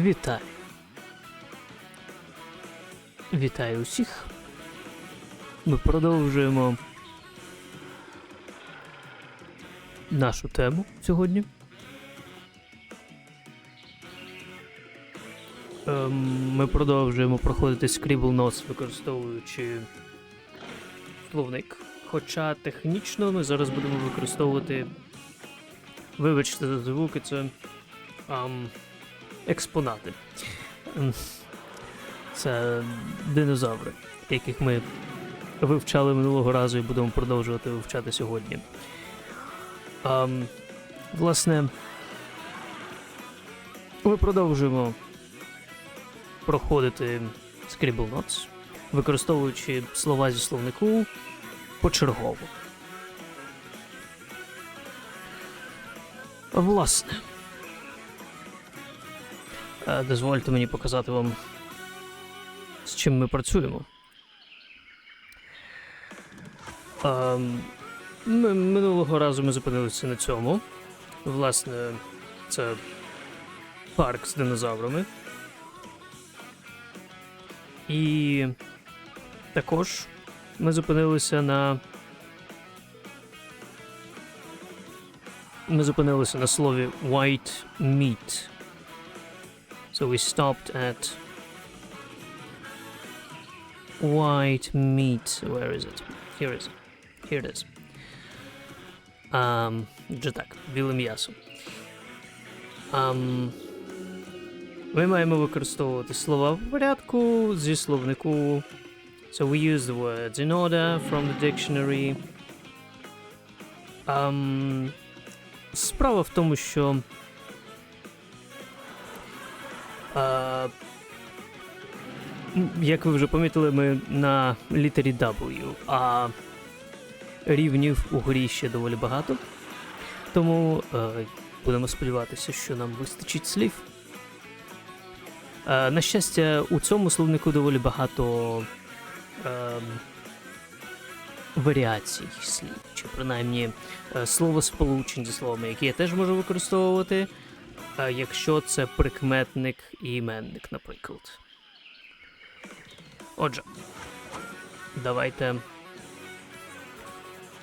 Вітаю. Вітаю усіх. Ми продовжуємо нашу тему сьогодні. Ми продовжуємо проходити Scribblenauts, використовуючи словник. Хоча технічно ми зараз будемо використовувати, вибачте за звуки, це експонати. Це динозаври, яких ми вивчали минулого разу і будемо продовжувати вивчати сьогодні. Власне, ми продовжуємо проходити Scribblenauts, використовуючи слова зі словнику почергово. Власне, дозвольте мені показати вам, з чим ми працюємо. Минулого разу ми зупинилися на цьому. Власне, це парк з динозаврами. І також ми зупинилися на слові white meat. So we stopped at white meat. Where is it? Here is it. Here it is. Вже так, біле м'ясо. Ми маємо використовувати слова в порядку зі словнику. So we use the words in order from the dictionary. Справа в тому, що як ви вже помітили, ми на літері W, а рівнів у грі ще доволі багато. Тому будемо сподіватися, що нам вистачить слів. На щастя, у цьому словнику доволі багато варіацій слів, чи принаймні словосполучень зі словами, які я теж можу використовувати, якщо це прикметник і іменник, наприклад. Отже, давайте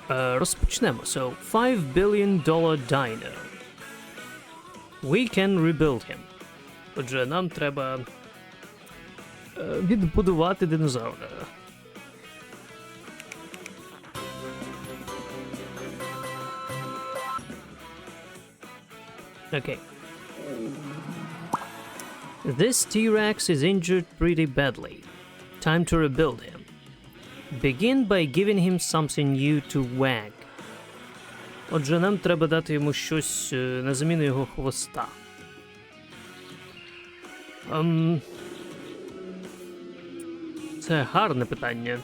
розпочнемо. So, $5 billion diner. We can rebuild him. Отже, нам треба відбудувати динозавра. Okay. This T-Rex is injured pretty badly. Time to rebuild him. Begin by giving him something new to wag. Отже, нам треба дати йому щось на заміну його хвоста. Це гарне питання.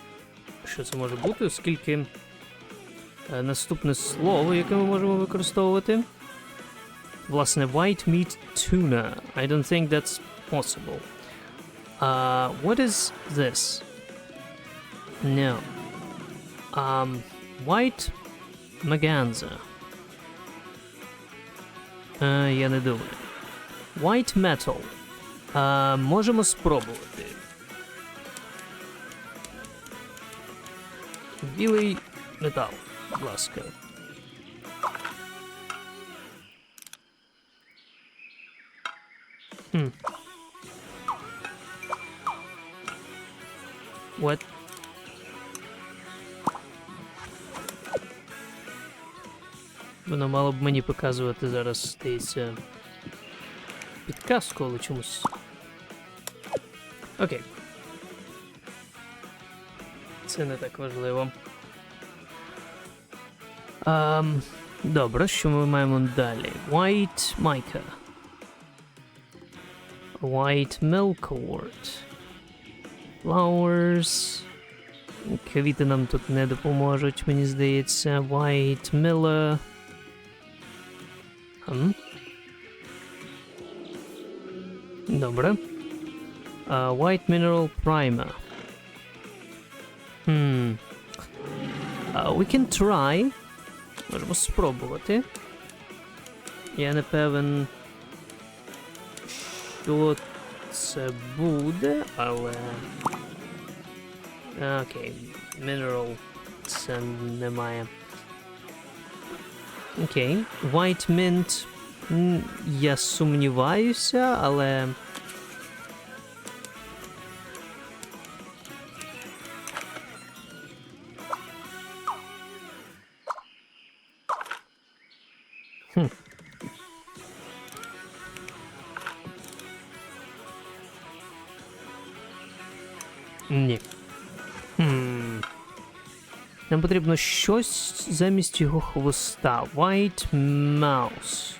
Що це може бути, оскільки наступне слово, яке ми можемо використовувати, власне, white meat tuna. I don't think that's possible. What is this? No. White merganza. Я не думаю. White metal. Можемо спробувати. Білий метал, будь ласка. What? Воно мало б мені показувати зараз, здається, підказку, але чомусь. Окей. Це не так важливо. Добре, що ми маємо далі? White mica. White milkwort. Flowers. Квіти нам тут не допоможуть, мені здається. White miller. Добре. White mineral primer. We can try. Можемо спробувати. Я не певен, що це буде, але... Окей, mineral це немає. Окей, white mint, я сумніваюся, але... Ні. Нам потрібно щось замість його хвоста. White mouse.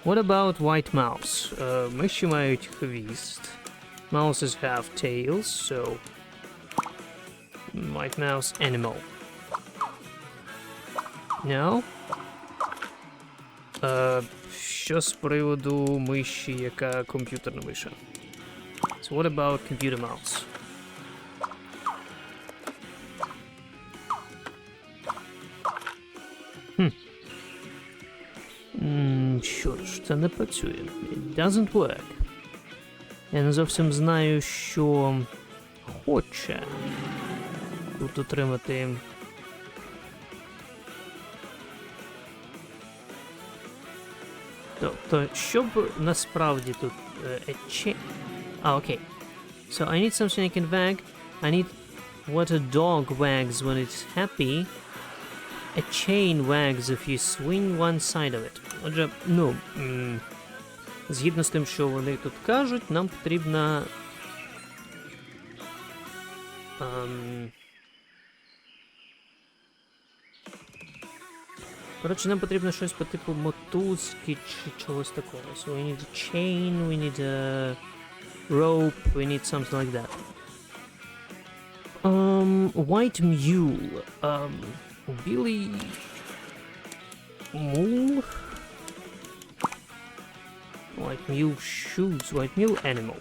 What about white mouse? Миші мають хвіст. Mouses have tails, so... White mouse animal. No? Що з приводу миші, яка комп'ютерна миша? So what about computer mouse? Що ж, це не працює. It doesn't work. Я не зовсім знаю, що хоче тут отримати. Тобто, щоб насправді тут окей. So I need something I can wag. I need what a dog wags when it's happy. A chain wags if you swing one side of it. Отже, згідно з тим, що вони тут кажуть, нам потрібна... Коротше, нам потрібно щось по типу мотузки чи чогось такого. So we need a chain, we need a rope, we need something like that. White mule. Білий мул. White mule shoes. White mule animal.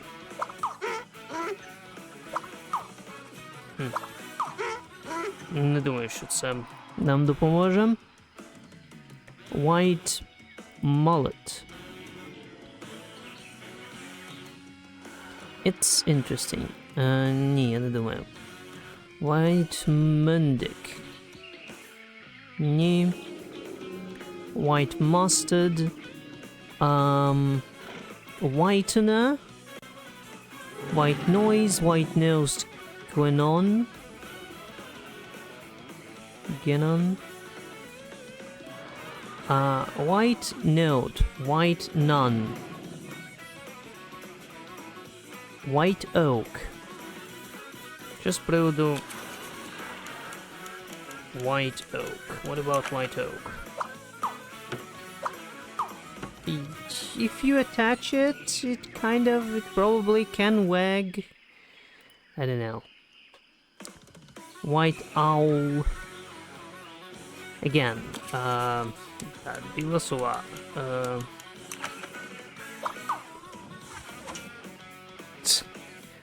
Не думаю, що це нам допоможе. White mullet. It's interesting. Ні, я не думаю. White mundic. Ні. White mustard. Whitener. White noise. White nosed Gwenon. Genon. White note. White nun. White oak. Що з приводу White oak? What about white oak? If you attach it, it probably can wag. I don't know. White owl. Again, біла сова.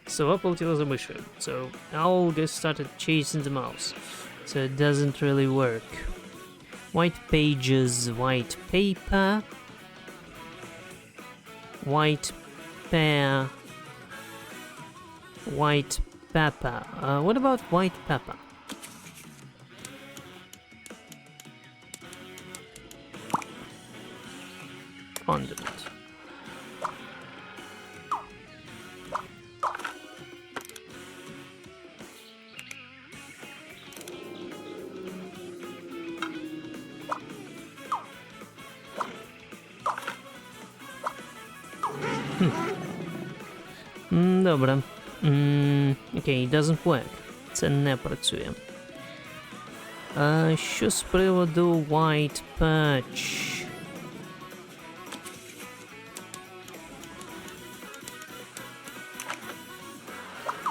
Сова полетіла за мишею. So, owl just started chasing the mouse. So it doesn't really work. White pages, white paper. White pear. White pepper. What about white pepper? Condiment. Добре. Окей, it doesn't work. Це не працює. Що з приводу white patch?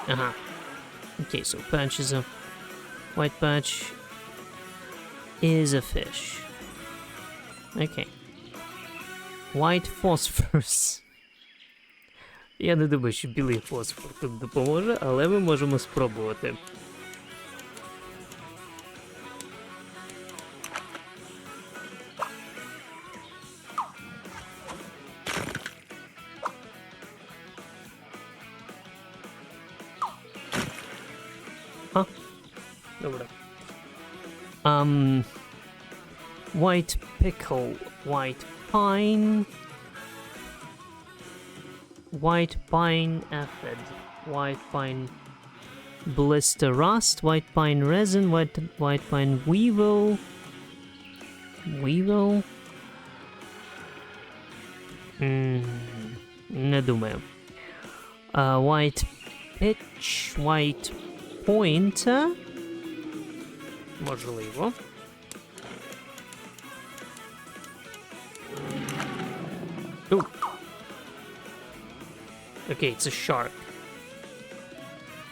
Ага. Okay, so patch is a... White patch is a fish. Okay. White phosphorus. Я не думаю, що білий фосфор тут допоможе, але ми можемо спробувати. А? Добре. White pickle, white pine, white pine aphid, white pine blister rust, white pine resin, white pine weevil. Weevil? Не думаю. White pitch, white pointer. Можливо. Окей, це shark.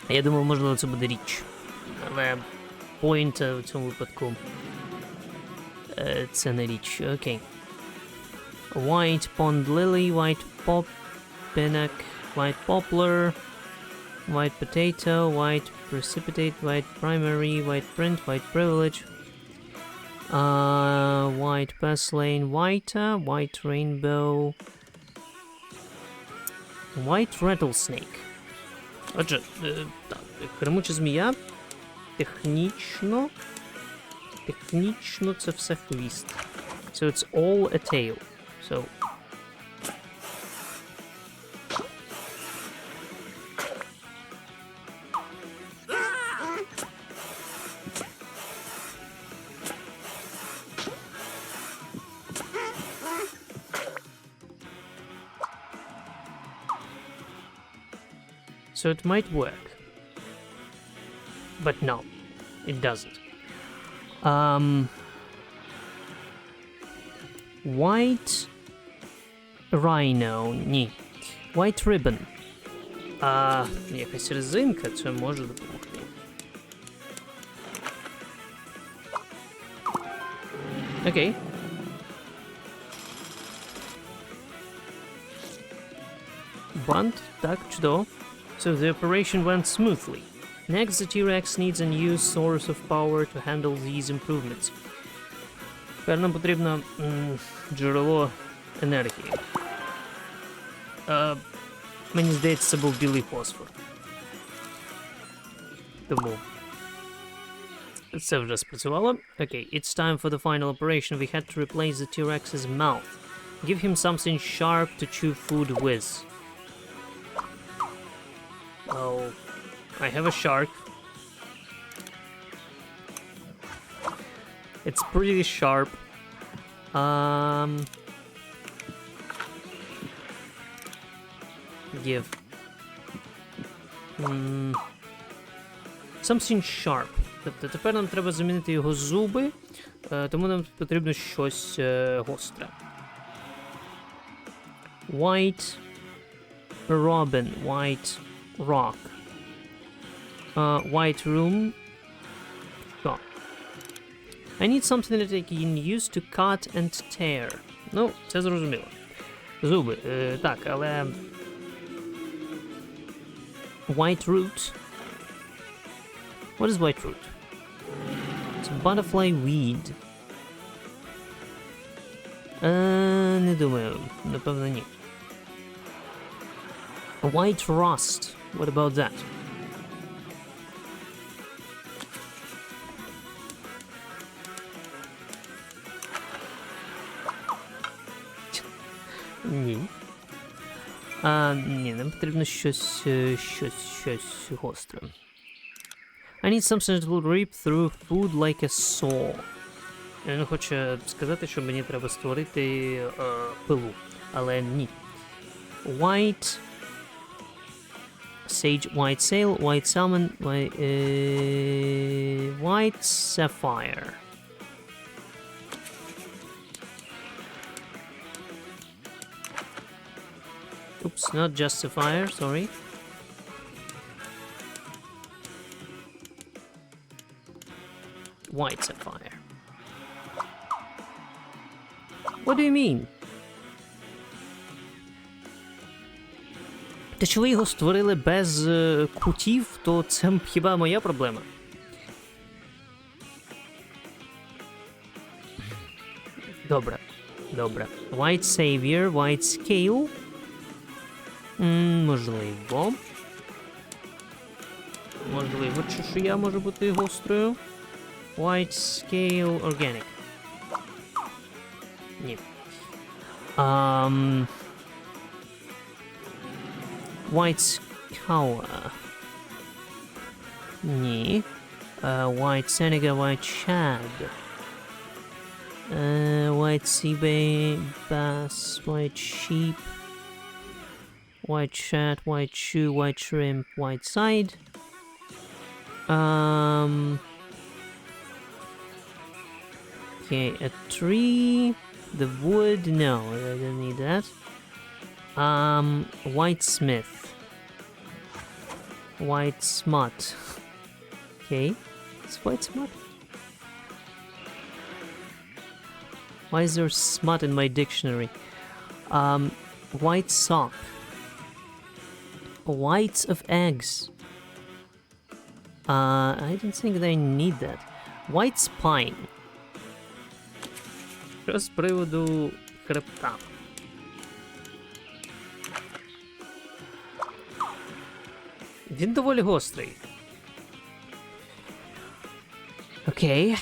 Я думав, можливо, це буде річ. Але pointer в цьому випадку це не річ. Окей. White pond lily, white pinnock, white poplar, white potato, white precipitate, white primary, white print, white privilege, white purslane, whiter, white rainbow, white rattlesnake. Отже, так, кремуча змія, технічно це все хвіст. So it's all a tail. So it might work. But no, it doesn't. White rhino, ні. White ribbon. Якась резинка, це може допомогти. Окей. Band, так, чудово. So the operation went smoothly. Next, the T-Rex needs a new source of power to handle these improvements. Тепер нам потрібно джерело енергії. Мені здається, це був білий фосфор. Тому це вже спрацювало. Okay, it's time for the final operation. We had to replace the T-Rex's mouth. Give him something sharp to chew food with. Oh, I have a shark. It's pretty sharp. Give. Something sharp. Тобто тепер нам треба замінити його зуби, тому нам потрібно щось гостре. White robin, white rock. White room. Sure. I need something that I can use to cut and tear. Ну, це зрозуміло. Зуби. Так, але... White root. What is white root? It's a butterfly weed. Не думаю. Напевно, ні. White rust. What about that? Ні. Ні, нам потрібно щось гостре. I need something that will rip through food like a saw. Він хоче сказати, що мені треба створити пилу, але ні. White sage, white sail, white salmon, white sapphire. Oops, not just sapphire, sorry. White sapphire. What do you mean? Та що ви його створили без кутів, то це хіба моя проблема? Добре. White savior, white scale. Можливо. Можливо, чешуя може бути гострою. White scale organic. Ні. White scour. Ні. White Seneca, white shad. White sea bass, white sheep. White shad, white shoe, white shrimp, white side. Okay, a tree. The wood, no, I don't need that. White smith. White smut. Okay, it's white smut. Why is there smut in my dictionary? White sock. Whites of eggs. I don't think they need that. White spine. Що з приводу хребта? Він доволі гострий. Окей.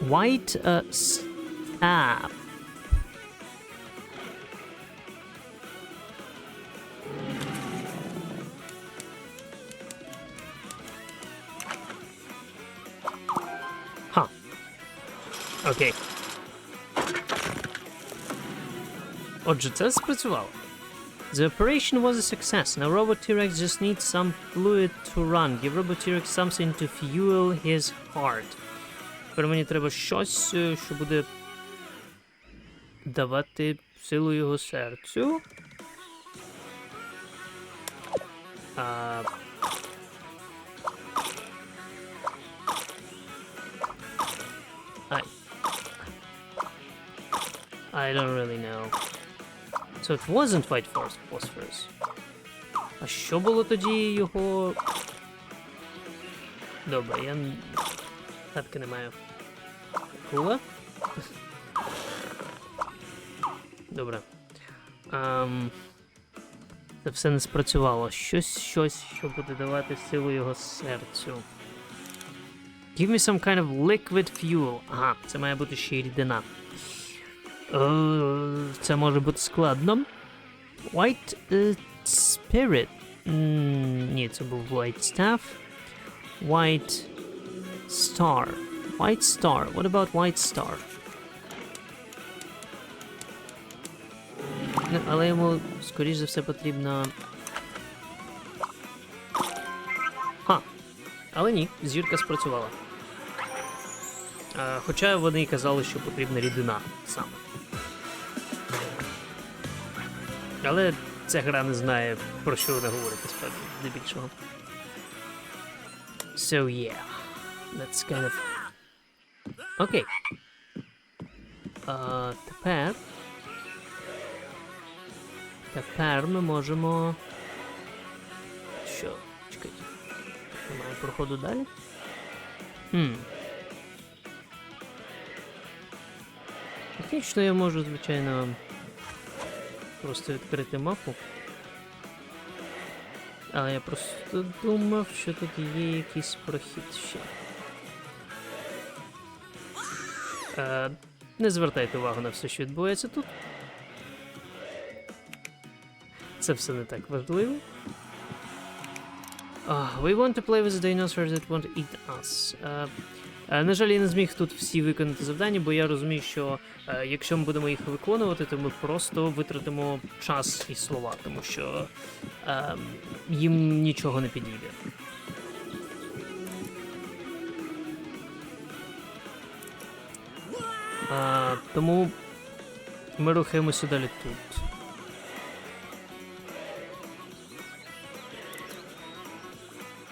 White stab. Окей. Отже, це спрацювало. The operation was a success. Now Robot T-Rex just needs some fluid to run. Give Robot T-Rex something to fuel his heart. Тепер мені треба щось, що буде давати силу його серцю. I don't really know. So it wasn't white phosphorus. А що було тоді його... Добре, я... Гадки не маю. Кула? Добре. Це все не спрацювало. Щось, що буде давати силу його серцю. Give me some kind of liquid fuel. Ага, це має бути ще й рідина. Це може бути складно. White spirit. Ні, це був white staff. White star. White star. What about white star? Але йому, скоріш за все, потрібно... Але ні, зірка спрацювала. Хоча вони казали, що потрібна рідина саме. Але ця гра не знає, про що вона говорить, насправді, здебільшого. So yeah, that's kind of... Окей. Тепер ми можемо... Що? Чекайте. Немає проходу далі? Технічно я можу, звичайно, просто відкрити мапу. Але я просто думав, що тут є якийсь прохід ще. Не звертайте увагу на все, що відбувається тут. Це все не так важливо. We want to play with the dinosaurs that want to eat us. На жаль, я не зміг тут всі виконати завдання, бо я розумію, що якщо ми будемо їх виконувати, то ми просто витратимо час і слова, тому що їм нічого не підійде. Тому ми рухаємося далі тут.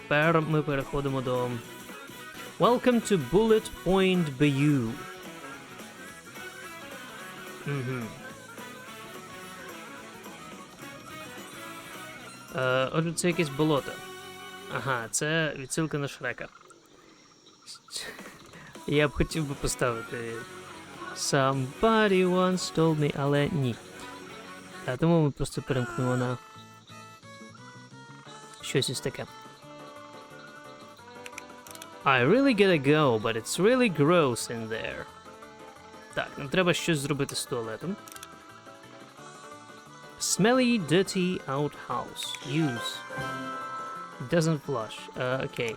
Тепер ми переходимо до Welcome to Bullet Point Bayou. Отже, це якесь болото. Ага, це відсилка на Шрека. Я б хотів би поставити Somebody once told me, але ні. Тому ми просто перемкнемо на щось ось таке. I really gotta go, but it's really gross in there. Так, нам треба щось зробити з туалетом. Smelly, dirty outhouse. Use. Doesn't flush. Okay.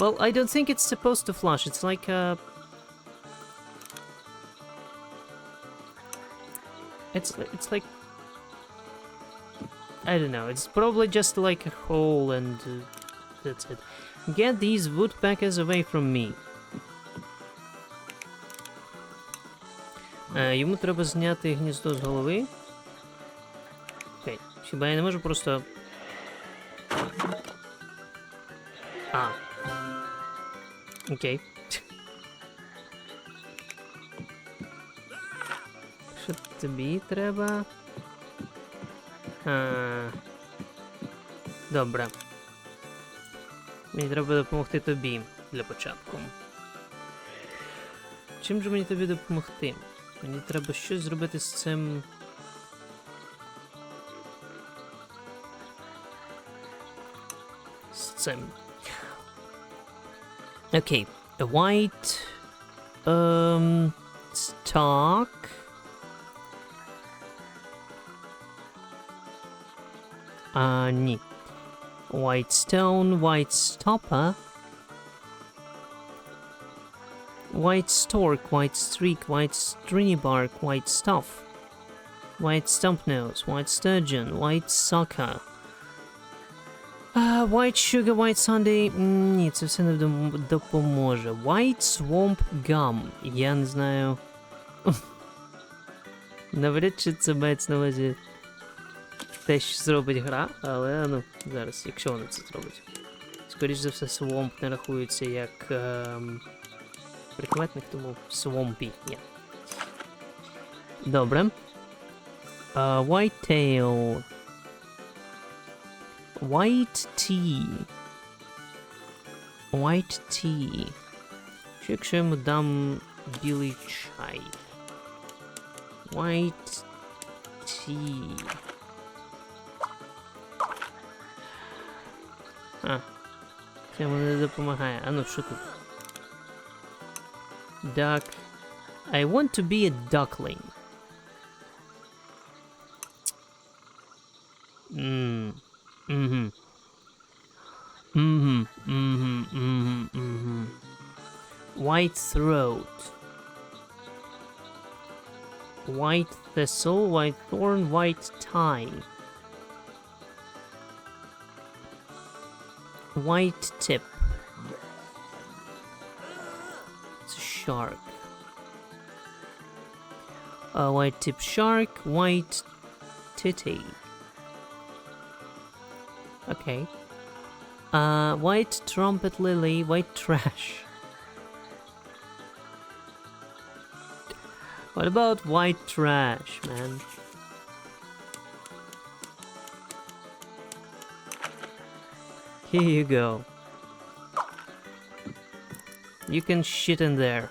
Well, I don't think it's supposed to flush. It's like a... It's like... I don't know. It's probably just like a hole and... that's it. Get these woodpeckers away from me. Йому треба зняти гніздо з голови. Окей. Хіба я не можу просто... Окей. Що тобі треба? Добре. Мені треба допомогти тобі для початку. Чим же мені тобі допомогти? Мені треба щось зробити з цим... Okay, a white stalk. Ні. White stone, white stopper. White stork, white streak, white stringy bark, white stuff. White stump nose, white sturgeon, white sucker. White sugar, white sundae. Ні, це все не допоможе. White swamp gum. Я не знаю. Навряд чи це мається на увазі те, що зробить гра, але ну, зараз, якщо вона це зробить. Скоріше за все, swamp не рахується як прикметник, тому swampy, ні. Добре. White tail. White tea. White tea. Що якщо я йому дам білий чай? White tea. Це йому не допомагає. А ну, що тут? Duck. I want to be a duckling. White throat. White thistle, white thorn, white tie. White tip. It's a shark. White tip shark, white titty. Okay. White trumpet lily, white trash. What about white trash, man? Here you go. You can shit in there.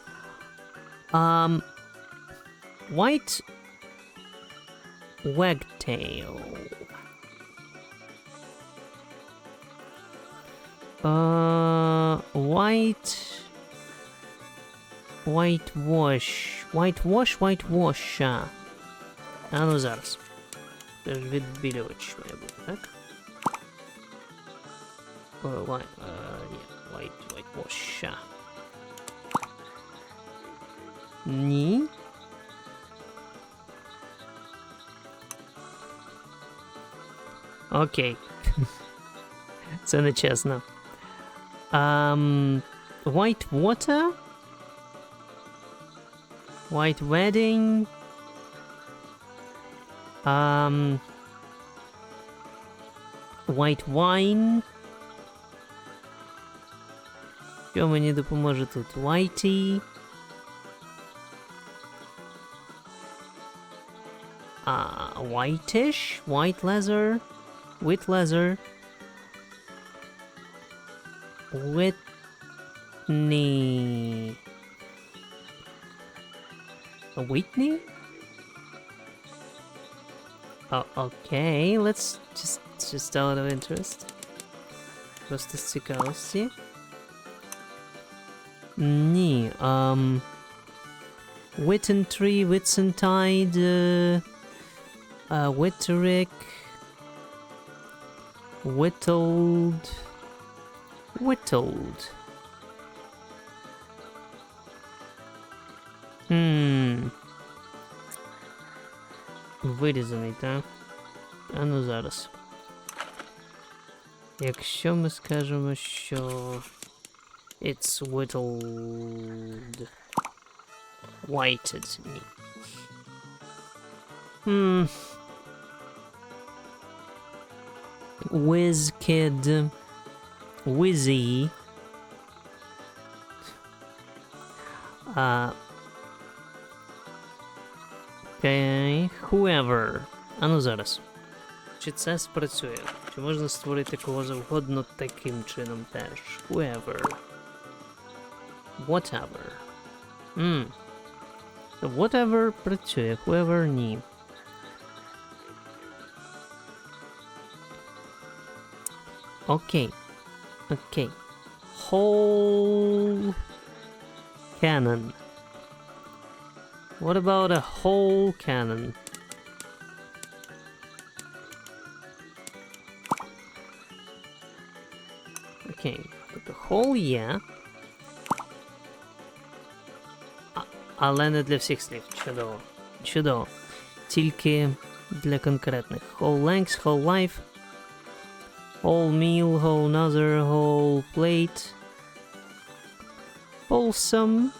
White wagtail. Whitewash. Whitewash. А ну зараз. Це ж відбілювач має бути, так? Whitewash. Ні. Окей. Це нечесно. White water? White wedding? White wine? Що мені допоможе тут? Whitey? Whitish? White leather? With leather? Whitney? Whitney? Oh, okay, let's just out of interest. Просто з цікавості. Ні. Wittentry, Whitsuntide, Witterick, Whittled. Вирізаний, так? А ну зараз. Якщо ми скажемо, що it's whittled, whited, ні. WizKid, Wizzy, окей, whoever. А ну зараз. Чи це спрацює? Чи можна створити кого завгодно таким чином теж? Whoever. Whatever. Whatever працює, whoever ні. Окей. Whole cannon. What about a whole cannon? Окей. Тобто whole є. Але не для всіх слів. Чудово. Тільки для конкретних. Whole length, whole life. Whole meal, whole another, whole plate. Wholesome.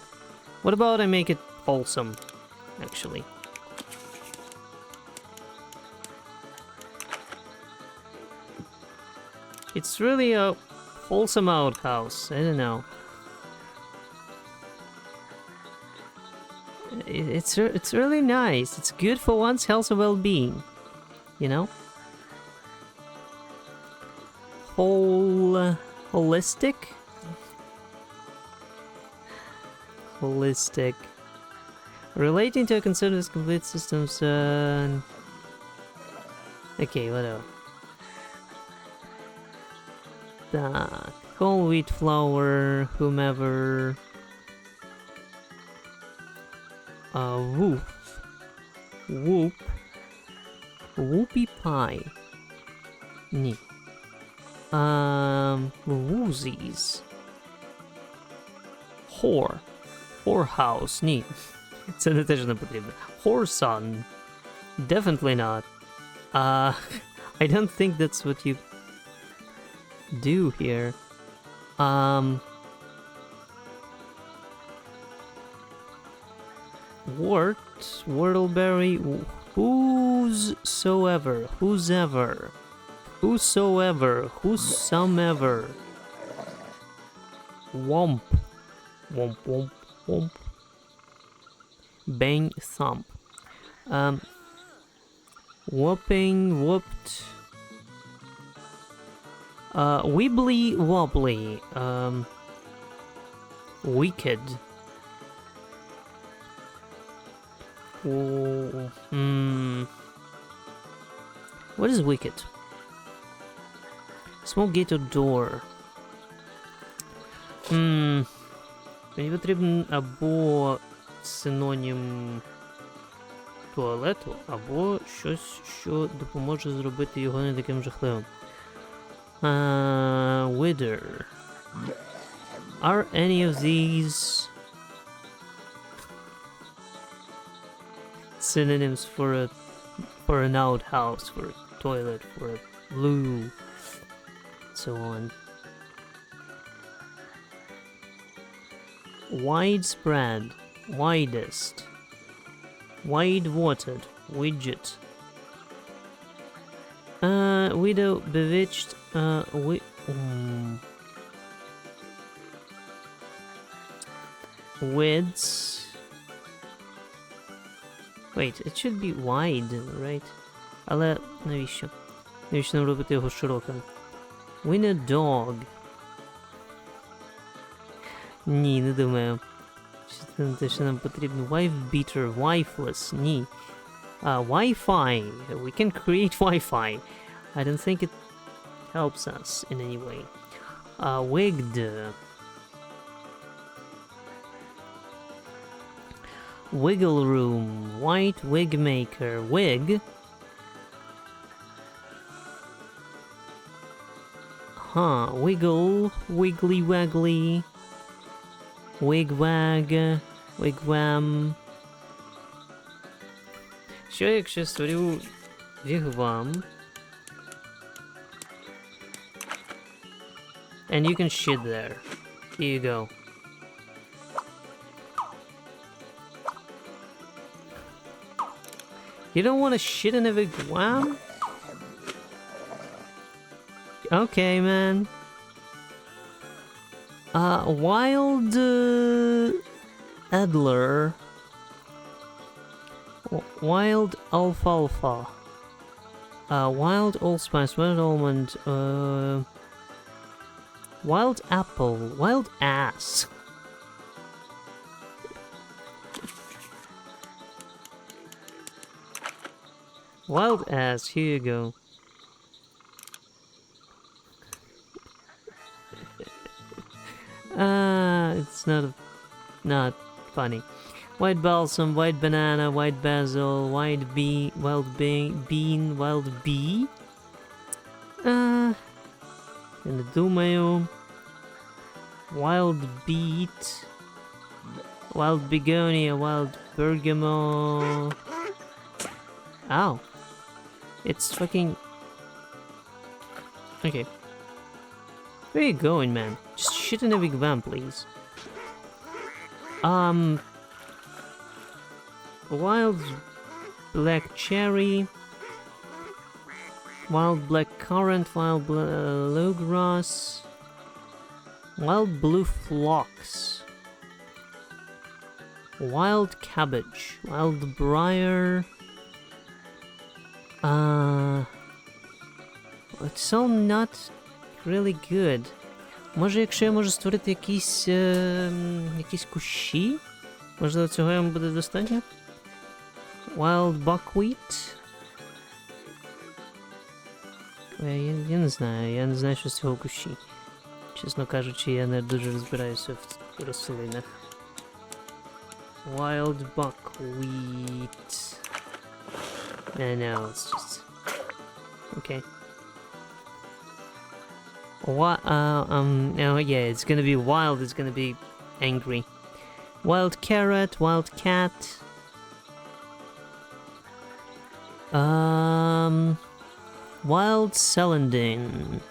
What about I make it wholesome, actually? It's really a wholesome outhouse. I don't know. It's really nice. It's good for one's health and well-being. You know? Holistic? Holistic. Relating to a considered complete systems. Okay, whatever. Так. Whole wheat flour, whomever. Whoop. Whoopie pie. Ні. Woozies. Whorehouse. Ні. Це не теж не потрібно. Whoreson. Definitely not. I don't think that's what you do here. Whortleberry. Whosomever. Womp. Bang thump. Whooping, whooped. Wibbly wobbly. Wicked. What is wicked? Small gate or door. Мені потрібен або синонім туалету, або щось, що допоможе зробити його не таким жахливим. Wither. Are any of these synonyms for an outhouse, for a toilet, for a loo, so on? Widespread, widest, wide-watered, widget. Widow, bewitched, widths. Wait, it should be wide, right? Але навіщо? Навіщо нам робити його широким? Winner dog. Ні, не думаю. Що те, що нам потрібно. Wife beater, wifeless. Ні. Wi-Fi. We can create Wi-Fi. I don't think it helps us in any way. Wigged. Wiggle room. White wig maker. Wig? Huh. Wiggle. Wiggly waggly. Wigwag. Wigwam. Що якщо створю вігвам? And you can shit there. Here you go. You don't want to shit in a wigwam? Okay, man. Wild Adler. Wild alfalfa. Wild allspice, wild almond, wild apple, wild ass. Wild ass, here you go. It's not funny. White balsam, white banana, white basil, white bee, wild bean, wild bee. Я не думаю. Wild beet, wild begonia, wild bergamot. Ow. It's fucking... Okay. Where are you going, man? Just shit in a big van, please. Wild black cherry, wild black currant, wild bluegrass, wild blue phlox, wild cabbage, wild briar. It's all not really good. Може, якщо я можу створити якісь кущі? Можливо, цього йому буде достатньо? Wild buckwheat? Я не знаю, що з цього кущі. Чесно кажучи, я не дуже розбираюся в рослинах. Wild buckwheat. No, it's just... Okay. What? Oh yeah, it's gonna be wild, it's gonna be angry. Wild carrot, wild cat. Wild celandine.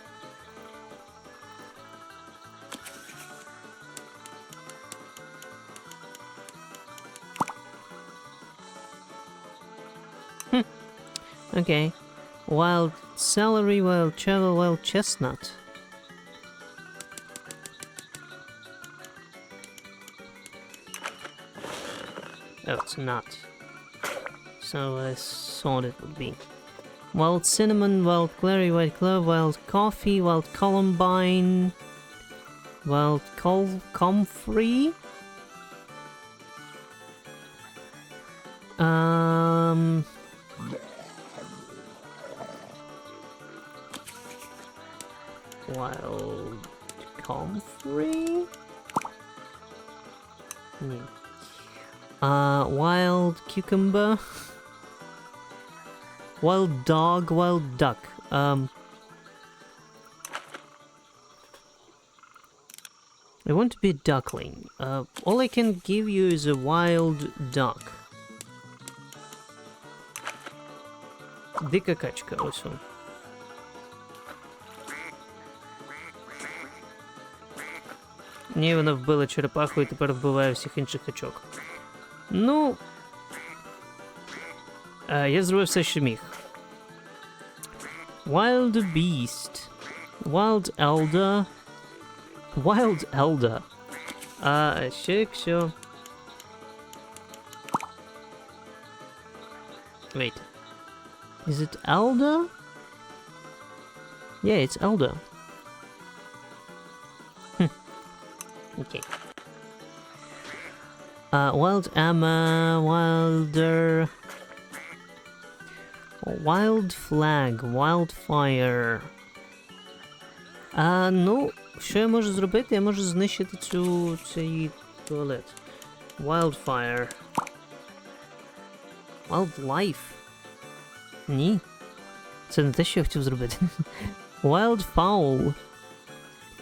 Okay. Wild celery, wild cheddar, wild chestnut. Oh, it's not. So I thought it would be. Wild cinnamon, wild clary, white clove, wild coffee, wild columbine, wild comfrey. Wild comfrey? Wild cucumber. Wild dog, wild duck. I want to be a duckling. All I can give you is a wild duck. Дика качка, ось он. Ні, вона вбила черепаху і тепер вбиває всіх інших качок. Ну... я зробив все, що міг. Wild beast. Wild elder. Wild elder. Ще якщо... Wait. Is it elder? Yeah, it's elder. Okay. Wild Amma, Wilder, Wild Flag, Wildfire. Ну, що я можу зробити? Я можу знищити цей туалет. Wildfire. Wildlife. Ні. Це не те, що я хотів зробити. Wildfowl.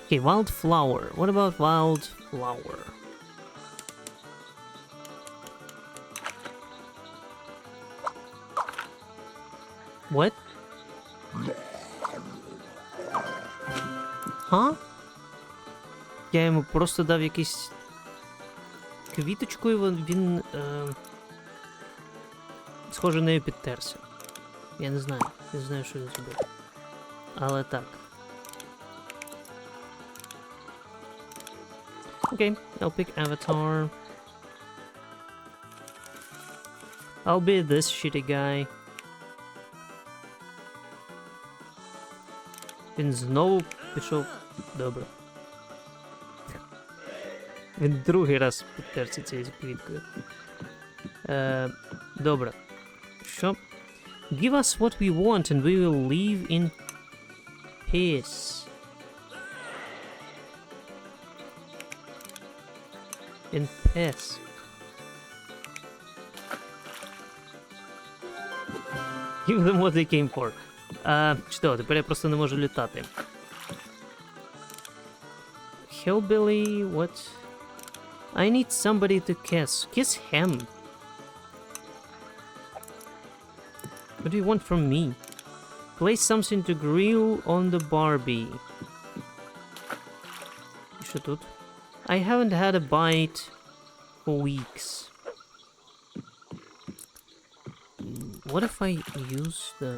Окей, wildflower. What about wildflower? What? Ха? Я йому просто дав якийсь квіточку, і він схоже, нею підтерся. Я не знаю, що він зробив. Але так. Окей, I'll pick avatar. I'll be this shitty guy. Він знову пішов. Добре. Він другий раз підтерся цією квіткою. Добре. Що? Give us what we want and we will live in peace. In peace. Give them what they came for. Чудово, тепер я просто не можу літати. Hillbilly, what? I need somebody to kiss. Kiss him. What do you want from me? Place something to grill on the Barbie. Що тут? I haven't had a bite for weeks. What if I use the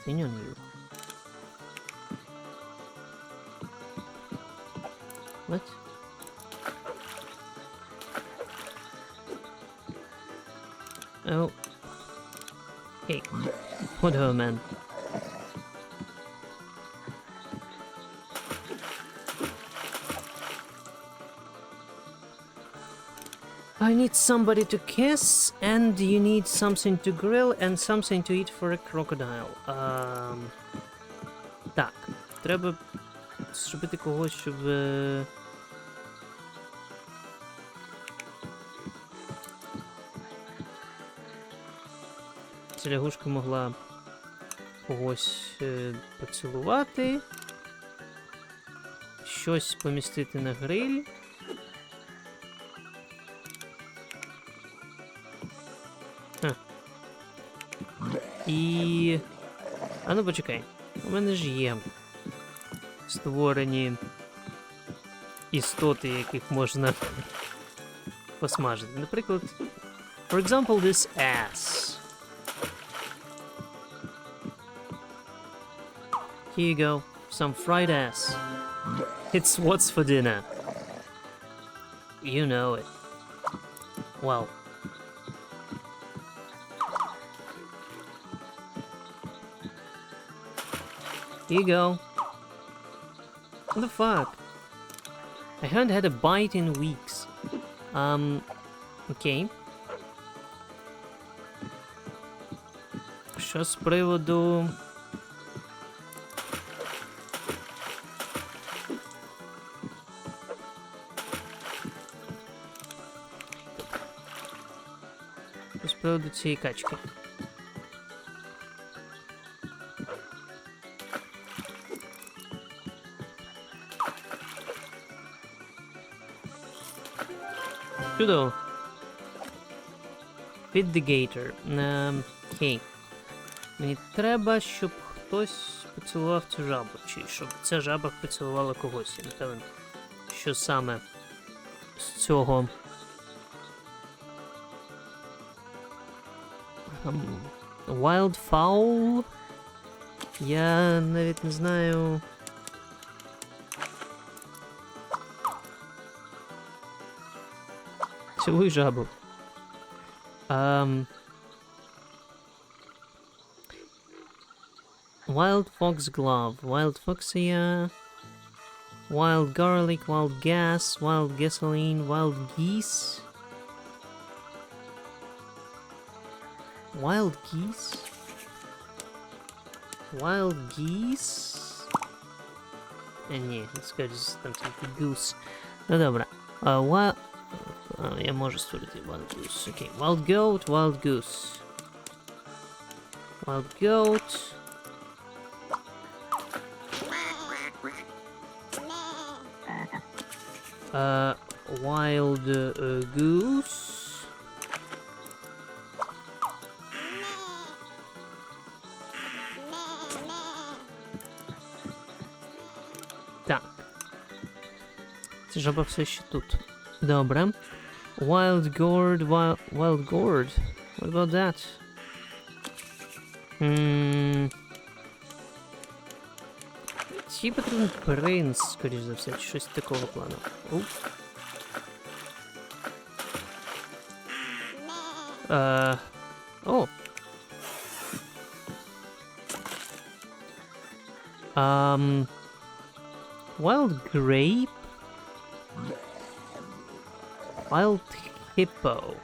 thing on you? What? Oh. Hey. Whatever, man. I need somebody to kiss, and you need something to grill, and something to eat for a crocodile. Так, треба зробити когось, щоб... Ця лягушка могла когось поцілувати, щось помістити на гриль. І... А ну почекай, у мене ж є створені істоти, яких можна посмажити. Наприклад, for example, this ass. Here you go, some fried ass. It's what's for dinner. You know it. Well. Here you go. What the fuck? I haven't had a bite in weeks. Okay. Що з приводу... Що з приводу цієї качки? Чудово. Feed the gator. Окей. Мені треба, щоб хтось поцілував цю жабу. Чи щоб ця жаба поцілувала когось. Я не певен, що саме з цього. Wildfowl? Я навіть не знаю... Цілуй жабу. Wild fox glove. Wild foxia. Wild garlic. Wild gas. Wild gasoline. Wild geese. Wild geese? Wild geese? Ні, let's go just something goose. Ну добре. Я можу створити wild goose. Окей. Wild goat, wild goose. Wild goat. Wild goose. Так. Це жаба все ще тут. Добре. Wild gourd, wild gourd. What about that? Чи потрібен принц, скоріш за все, чи щось такого плану. О! Wild grape? Wild hippo.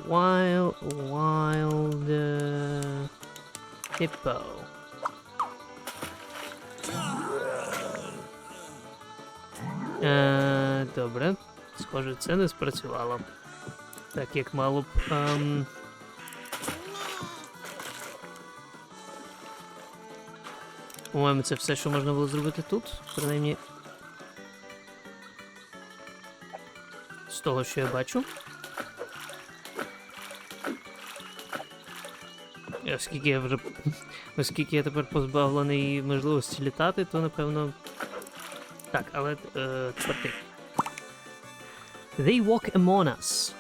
Wild hippo. Добре. Схоже, це не спрацювало. Так, як мало б. По-моєму, це все, що можна було зробити тут. Принаймні. З того, що я бачу. Оскільки я тепер позбавлений можливості літати, то напевно. Так, але тепер ти. They walk among us.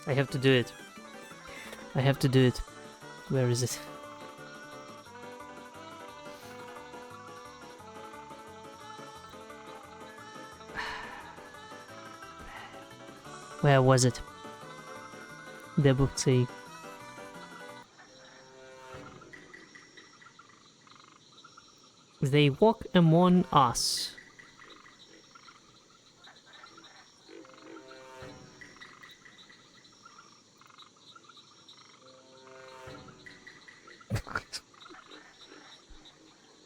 I have to do it. I have to do it. Where is it? Where was it? Де був цей? They walk among us.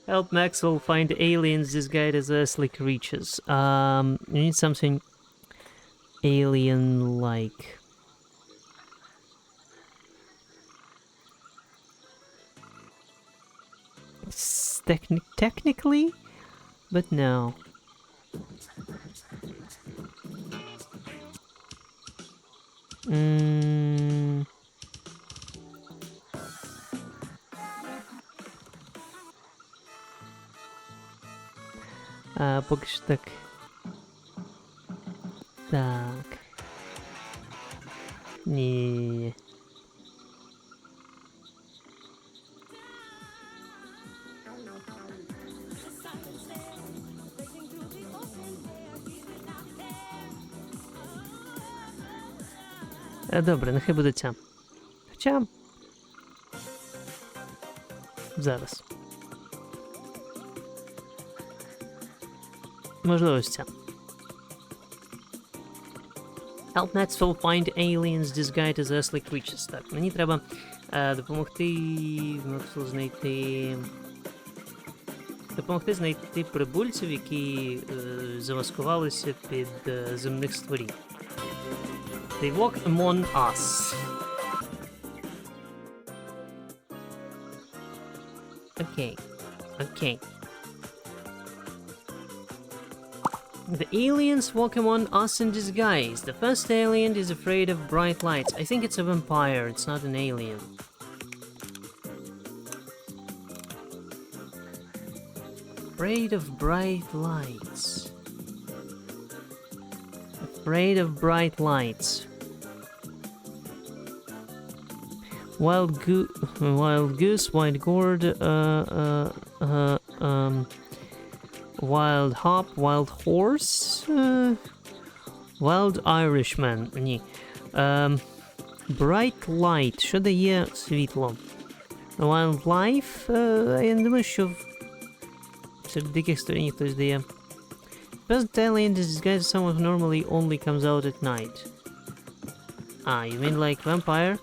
Help Maxwell find aliens disguised as earthly creatures. You need something alien-like. Technically, but no. Поки що так. Так. Ні. Добре, нехай буде ця. Хоча... Зараз. Можливо, ось ця. Help Maxwell find aliens disguised as earthly creatures. Так, мені треба допомогти Maxwell знайти... Допомогти знайти прибульців, які замаскувалися під земних створінь. They walk among us. Okay. Okay. The aliens walk among us in disguise. The first alien is afraid of bright lights. I think it's a vampire, it's not an alien. Afraid of bright lights. Afraid of bright lights. Wild goose, white gourd, wild hop, wild horse, wild Irishman. Ні. Bright light. Що дає світло? Wildlife. Я не думаю, що серед диких сторін хтось дає Best alien is disguised as someone who normally only comes out at night. Ah, you mean like vampire?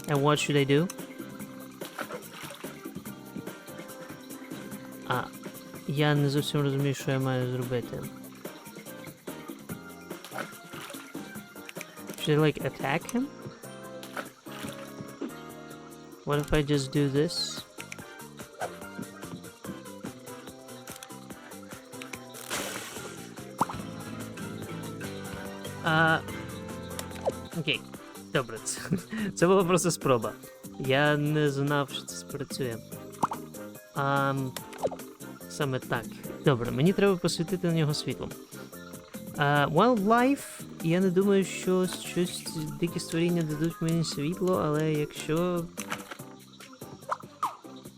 And what should I do? Я не зовсім розумію, що я маю зробити. Should I like attack him? What if I just do this? Окей, добре, це була просто спроба. Я не знав, що це спрацює. Саме так. Добре, мені треба посвітити на нього світлом. Wildlife, я не думаю, що щось дикі створіння дадуть мені світло, але якщо...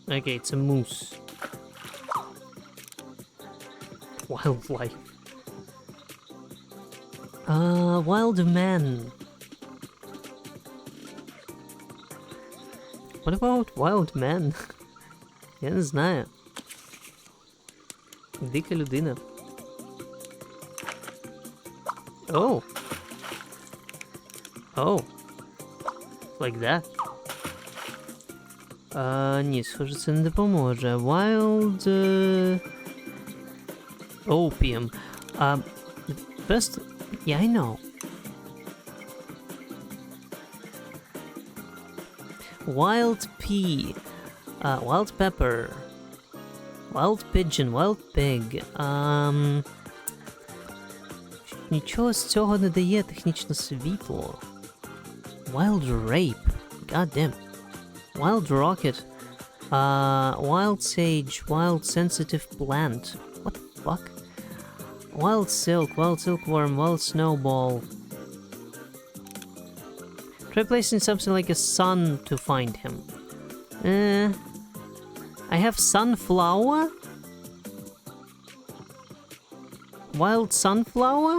Окей, це мус. Wildlife. Wild man. What about wild man? Я не знаю. Дика людина. Oh. Oh. Like that. Ні, схоже, це не допоможе. Wild... Opium. First... Yeah, I know. Wild pea. Wild pepper. Wild pigeon, wild pig. Нічого з цього не дає технічно світло. Wild rape. God damn. Wild rocket. Wild sage. Wild sensitive plant. What the fuck? Wild silk. Wild silkworm. Wild snowball. Try placing something like a sun to find him. I have sunflower? Wild sunflower?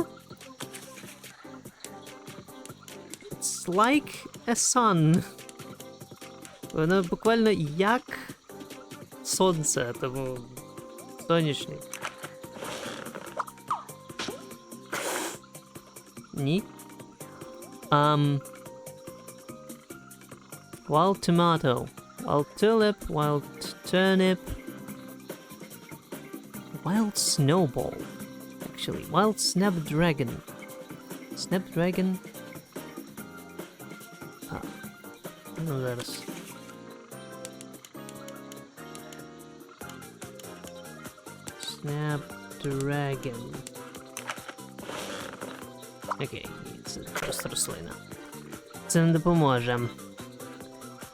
It's like a sun. Воно буквально як сонце, тому сонячний. Ні. Wild tomato. Wild tulip. Wild turnip. Wild snowball. Actually, wild snapdragon. Snapdragon. No, зараз. Snapdragon. Окей, це просто рослина. Це не допоможе.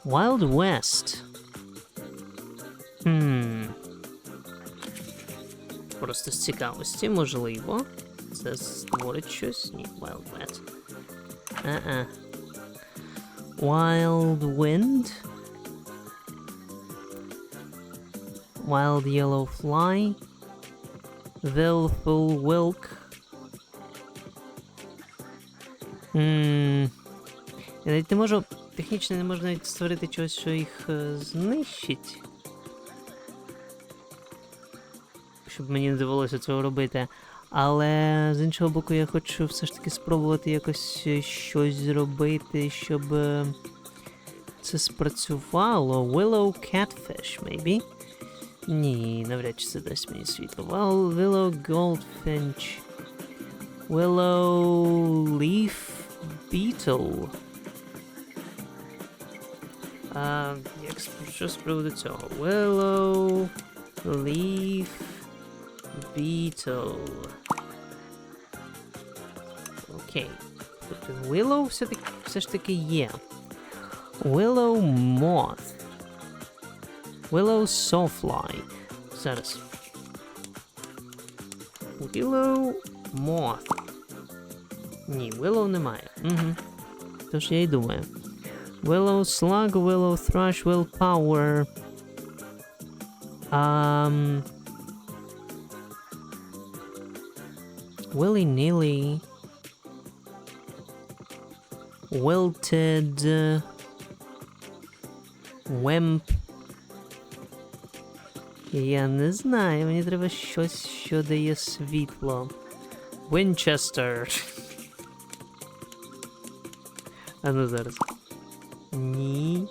Wild West. Просто з цікавості, можливо. Це створить щось? Ні, Wild West. Wild Wind. Wild Yellow Fly. Willful Wilk. Я навіть не можу, технічно не можна навіть створити чогось, що їх знищить. Щоб мені не довелося цього робити. Але, з іншого боку, я хочу все ж таки спробувати якось щось зробити, щоб це спрацювало. Willow Catfish, maybe? Ні, навряд чи це дасть мені світло. Willow Goldfinch. Willow Leaf Beetle. Що з приводу цього? Willow Leaf Beetle. Окей. Тобто Willow все ж таки є. Willow Moth. Willow Sawfly. Зараз. Willow Moth. Ні, Willow немає. Тож я й думаю. Willow Slug, Willow Thrush, Willpower. Willy-nilly. Wilted. Wimp. Я не знаю, мені треба щось, що дає світло. Winchester. А ну зараз. Ні.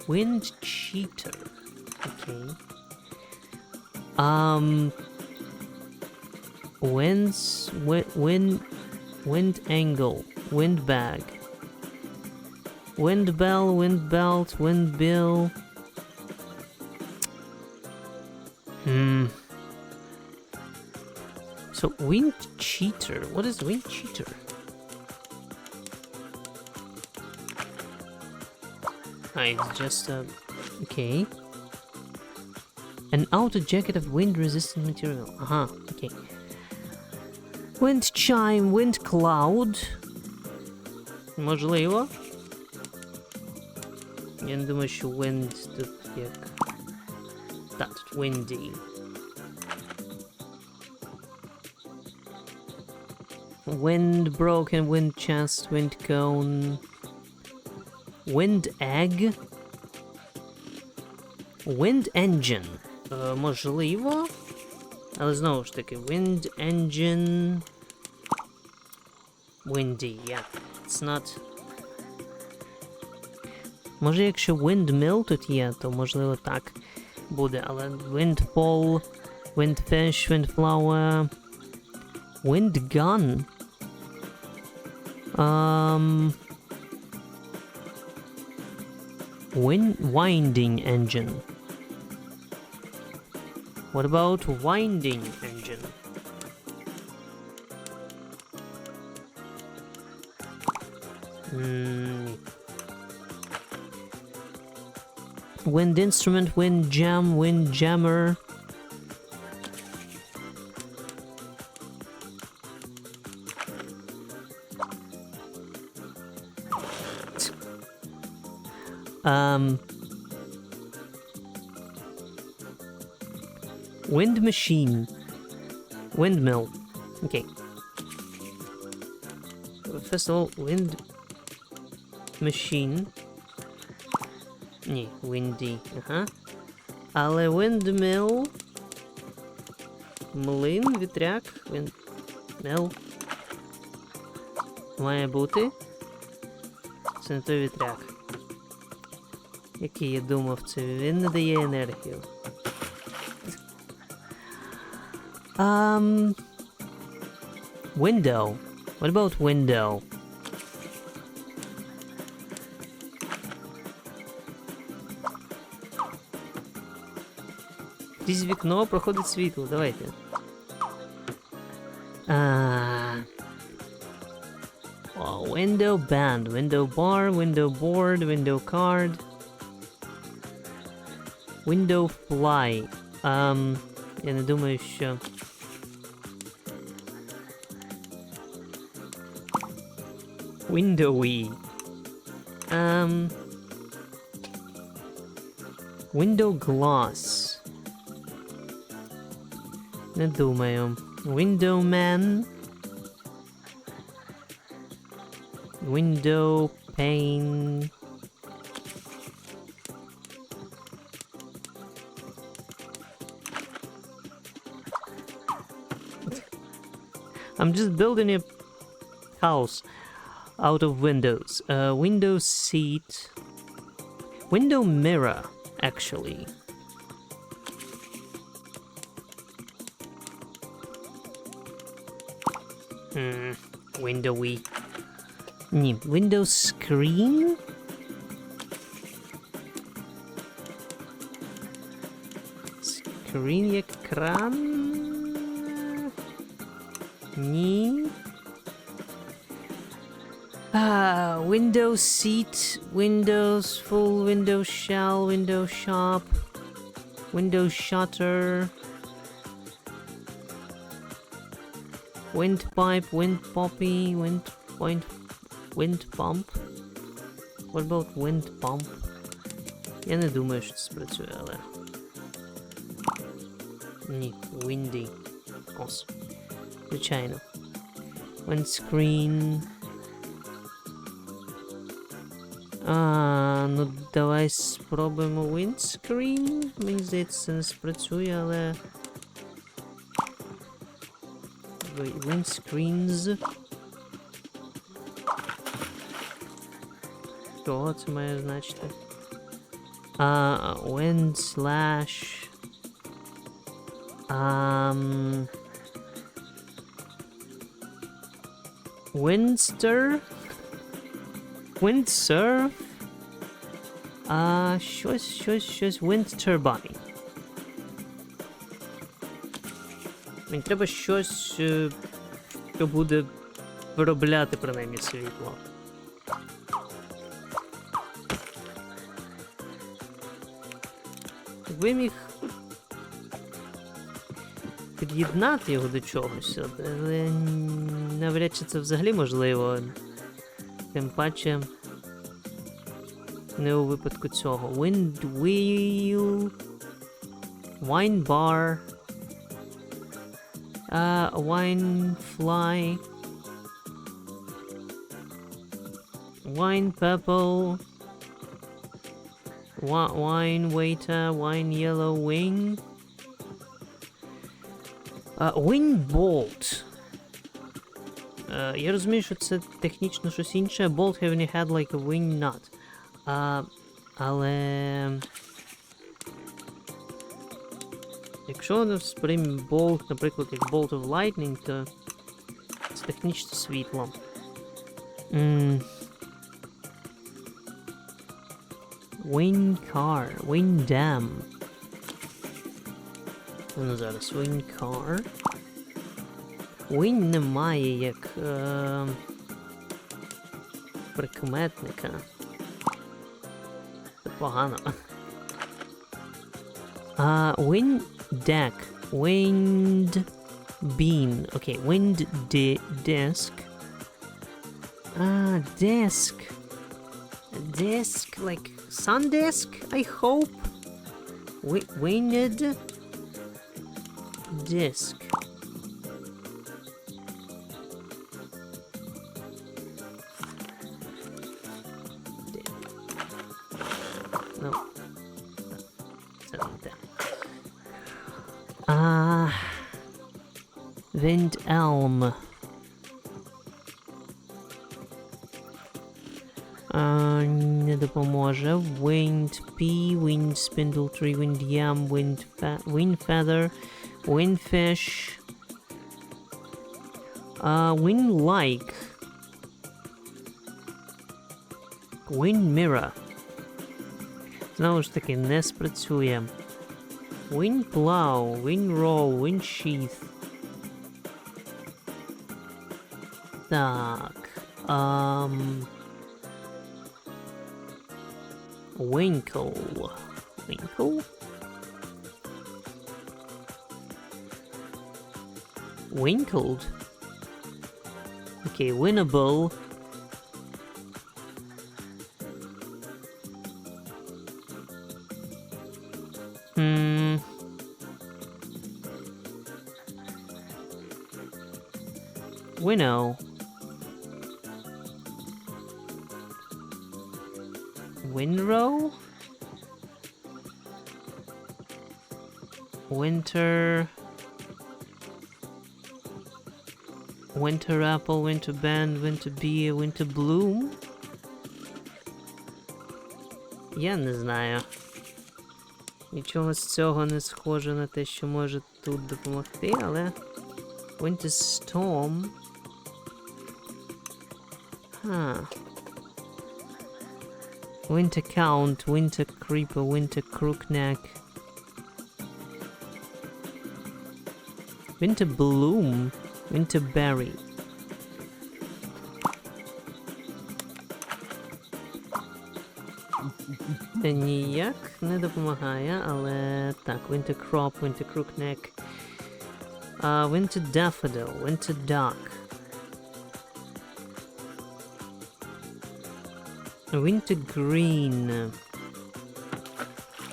Wind cheater. Окей. Wind angle. Wind bag. Wind bell, wind belt, wind bill. So wind cheater. What is wind cheater? It's just a... Okay. An outer jacket of wind-resistant material. Okay. Wind chime, wind cloud. Можливо. Я не думаю, що wind тут як... Так, тут windy. Wind broken, wind chest, wind cone. Wind egg. Wind engine. Можливо. Але знову ж таки, wind engine. Windy, yeah. It's not... Може, якщо windmill тут є, то можливо так буде, але windfall, windfish, windflower, windgun. Winding engine. What about winding engine? Wind instrument, wind jam, wind jammer. Wind machine. Windmill. Okay. First of all, wind machine. Ні, windy. Але windmill. Млин, вітряк. Windmill. Має бути. Це не той вітряк. Який я думав, це він не дає енергію. Window. What about window? Крізь вікно проходить світло, давайте. Window band, window bar, window board, window card. Window fly. Я не думаю, що... Windowy. Window glass. Не думаю. Window man. Window pane. I'm just building a house out of windows. Window seat. Window mirror, actually. Windowy. Ні, window screen? Screen як кран? Ні. Window seat, windows full, window shell, window shop, window shutter, windpipe, wind poppy, wind pump. What about wind pump? Я не думаю, що це спрацює, але... Ні, windy. Ось. Звичайно. Windscreen. Ну давай спробуємо windscreen. Мені здається, це не спрацює, але... Windscreens. Що це має значити? Wind slash... Windster? Windsurf? Щось wind turbine. Мені треба щось, що буде виробляти принаймні світло. Якби міг під'єднати його до чогось, але навряд чи це взагалі можливо. Тим паче не у випадку цього. Wind wheel, wine bar, wine fly, wine pebble, wine waiter, wine yellow wing, wing bolt. Я розумію, що це технічно щось інше. Bolt having had like a wing nut. Але... Якщо воно сприйме bolt, наприклад, як bolt of lightning, то це технічно світло. Wind car, wind dam. Ну зараз, wind car. Wind немає як прикметника. Це погано. Wind deck. Wind beam. Окей, wind desk. Desk. Desk, like sun desk, I hope. Winged disc. No. Це не те. Wind elm. Не допоможе. Wind pea, wind spindle tree, wind yam, wind feather, wind fish. Wind like. Wind mirror. Знову ж таки, не спрацює. Wind plow, wind roll, wind sheath. Так. Winkle. Winkle? Winkled? Okay, winnable. Winnow. Windrow? Winter... Winter apple, winter band, winter bee, winter bloom? Я не знаю. Нічого з цього не схоже на те, що може тут допомогти, але... Winter storm... Winter count, winter creeper, winter crookneck. Winter bloom, winter berry. Це ніяк не допомагає, але так, winter crop, winter crookneck. Winter daffodil, winter duck. Winter green.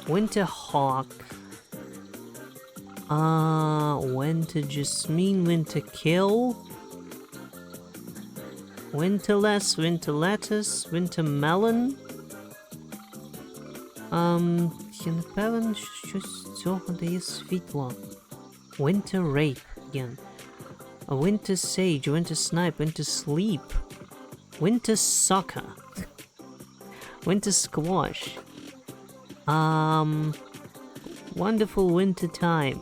Winter hawk. Winter jasmine, winter kill. Winterless, winter lettuce, winter melon. Я не певен, що щось з цього дає світло. Winter rape, again. A winter sage, winter snipe, winter sleep. Winter soccer. Winter squash. Wonderful winter time.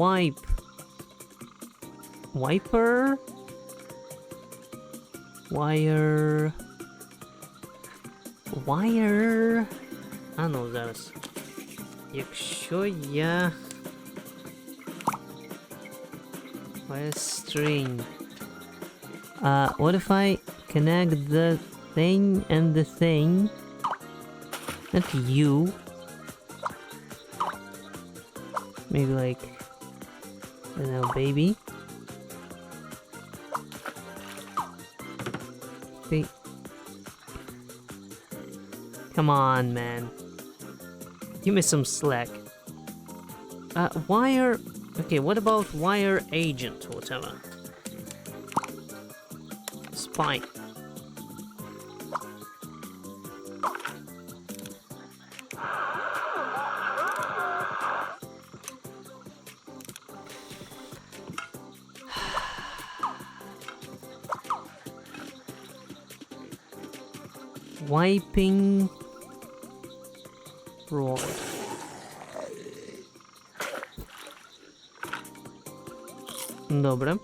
Wipe. Wiper? Wire. Wire. А ну, зараз. Якщо я... Wire string. What if I connect the thing and the thing? Not you. Maybe like, I don't know, baby. Come on, man. Give me some slack. Wire... Okay, what about wire agent or whatever? Spy. Wiping rod. Добре.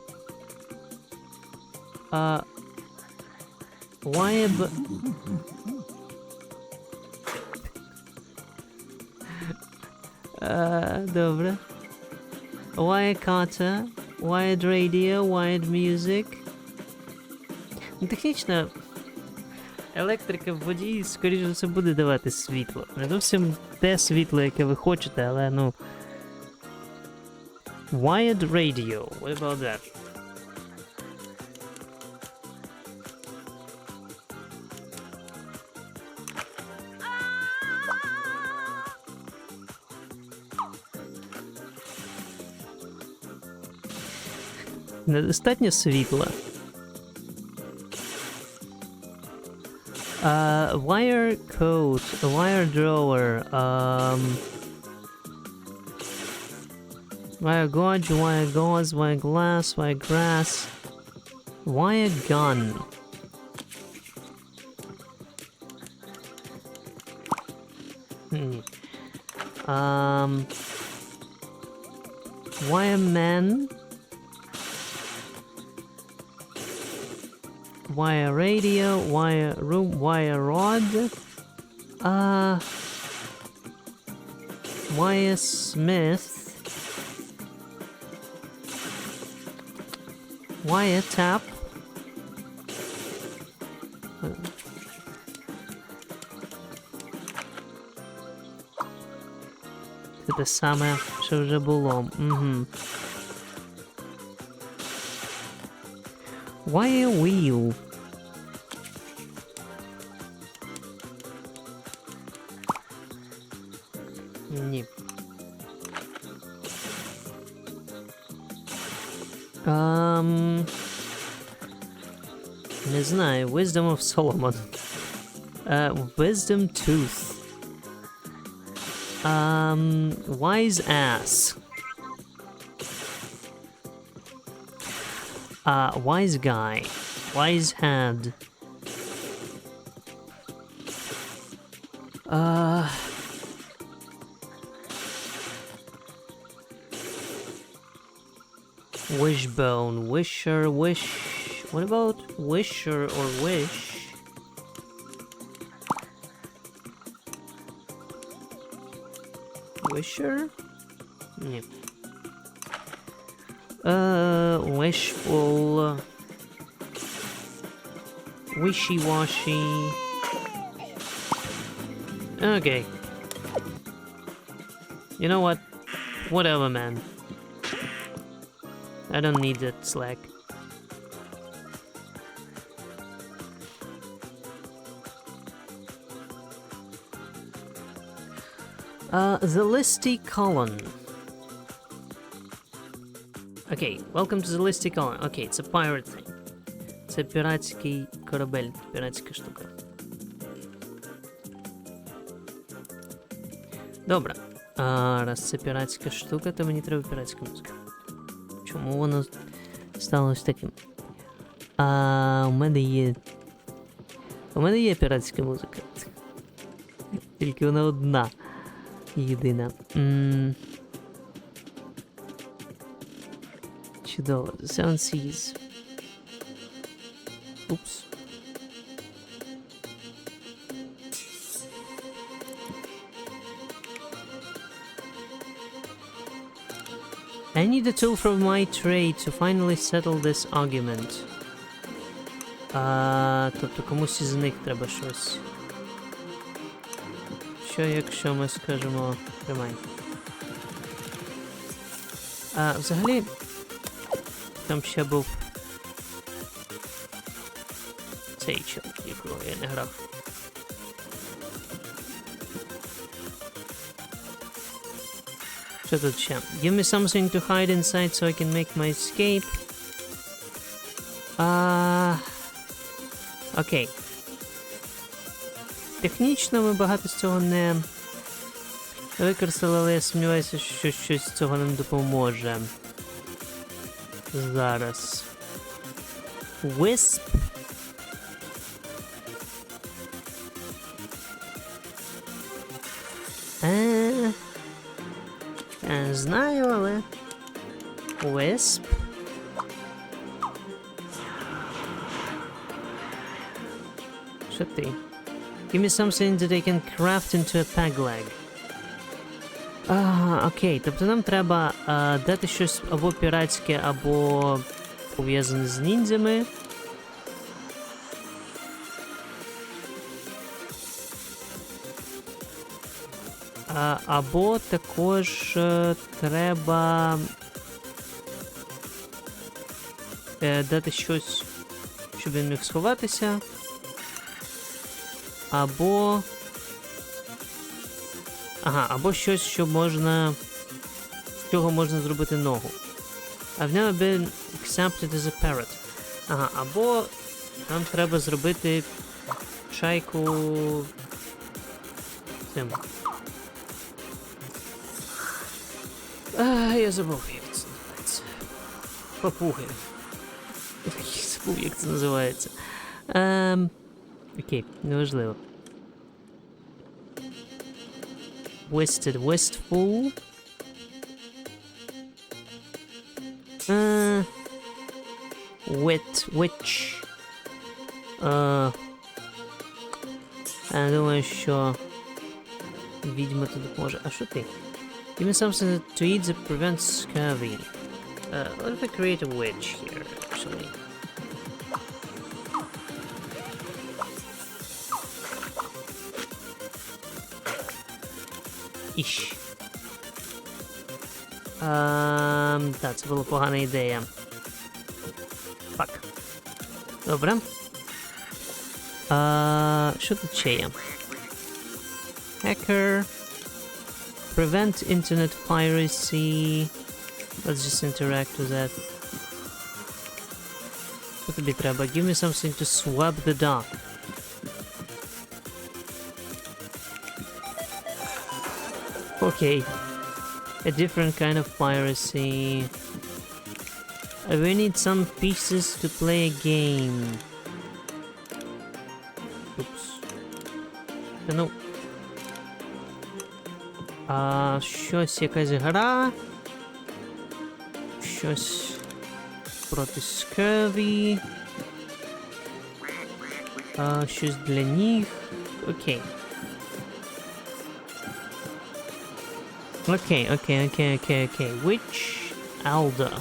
Wire добре. Wire cutter, wired radio, wired music. Технічно електрика в воді, скоріше за все, буде давати світло. Не зовсім те світло, яке ви хочете, але, ну... Wired radio. What about that? Недостатньо світла. Wire coat, wire drawer, wire gauge, wire gauze, wire glass, wire grass, wire gun. Wire man. Wire radio, wire room, wire rod, wire smith, wire tap, це те саме, що вже було. Wire wheel. Ні. Не знаю. Wisdom of Solomon. Wisdom tooth. Wise ass. Wise guy. Wise head. Wishbone, wisher, wish. What about wisher or wish? Wisher? Yeah. Wishful. Wishy-washy. Okay. You know what? Whatever, man. I don't need that slack. The listy colon. Okay, welcome to the listy colon. Okay, it's a pirate thing. Це піратський корабель, піратська штука. Добре. Раз це піратська штука, то мені треба піратська музика. Чому воно сталося таким? У мене є піратська музика. Тільки вона одна. Єдина. Чудово. The Seven Seas. Упс. I need a tool from my trade to finally settle this argument. Тобто комусь із них треба щось. Що якщо ми скажемо... Тримай. Взагалі... Там ще був... Цей чорт, якого я не грав. Що тут ще? Give me something to hide inside so I can make my escape. Окей. Технічно ми багато з цього не використали, але я сумніваюся, що щось з цього нам допоможе. Зараз. Wisp. Я не знаю, але... Wisp. Що ти? Give me something that I can craft into a peg leg. Окей, тобто нам треба дати щось або піратське, або пов'язане з ніндзями. Або також треба дати щось, щоб він міг сховатися. Або... або щось, що можна... з чого можна зробити ногу. I've never been accepted as a parrot. Або нам треба зробити чайку... цим. Я забув, як це називається. Папуги. Я забув, як це називається. Окей, неважливо. Wisted, wistful. Witch. Я думаю, що відьма тут допоможе. А що ти? Give me something to eat that prevents scurvy. What if I create a witch here, actually? Іш. Так, це була погана ідея. Фак. Добре. Що тут ще є? Hacker. Prevent internet piracy. Let's just interact with that. Що тобі треба? Give me something to swab the dark. Okay. A different kind of piracy. I will need some pieces to play a game. Oops. Ну. Щось, якась гра. Щось проти скерві. Щось для них. Окей. Okay. Witch Elder.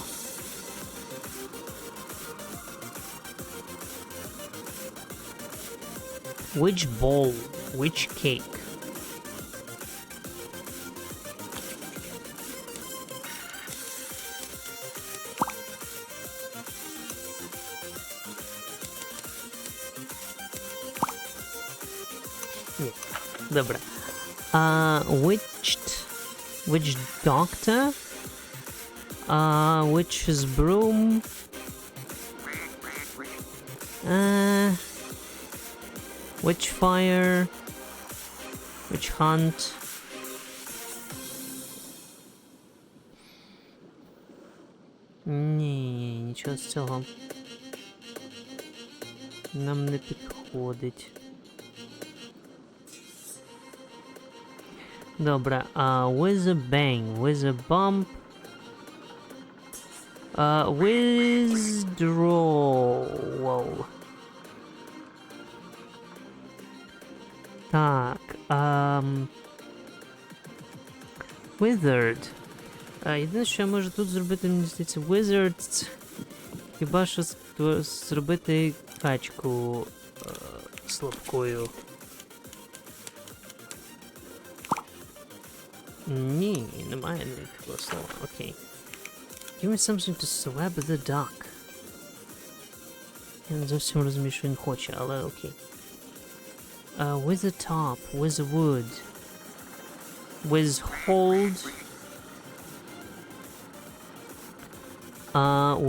Witch Bowl. Witch Cake. Dobra. Witch Doctor? Witch's Broom? Witch Fire? Witch Hunt? Ні, нічого з цього. Нам не підходить. Добре, with a bang, with a bump, withdrawal. Так, wizard. Єдине, що я можу тут зробити, мені здається, wizards. Хіба що зробити качку слабкою. Ні, немає ніякого слова. Окей. Give me something to swab the duck. Я не зовсім розумію, що він хоче, але окей. With the top, with the wood. With hold.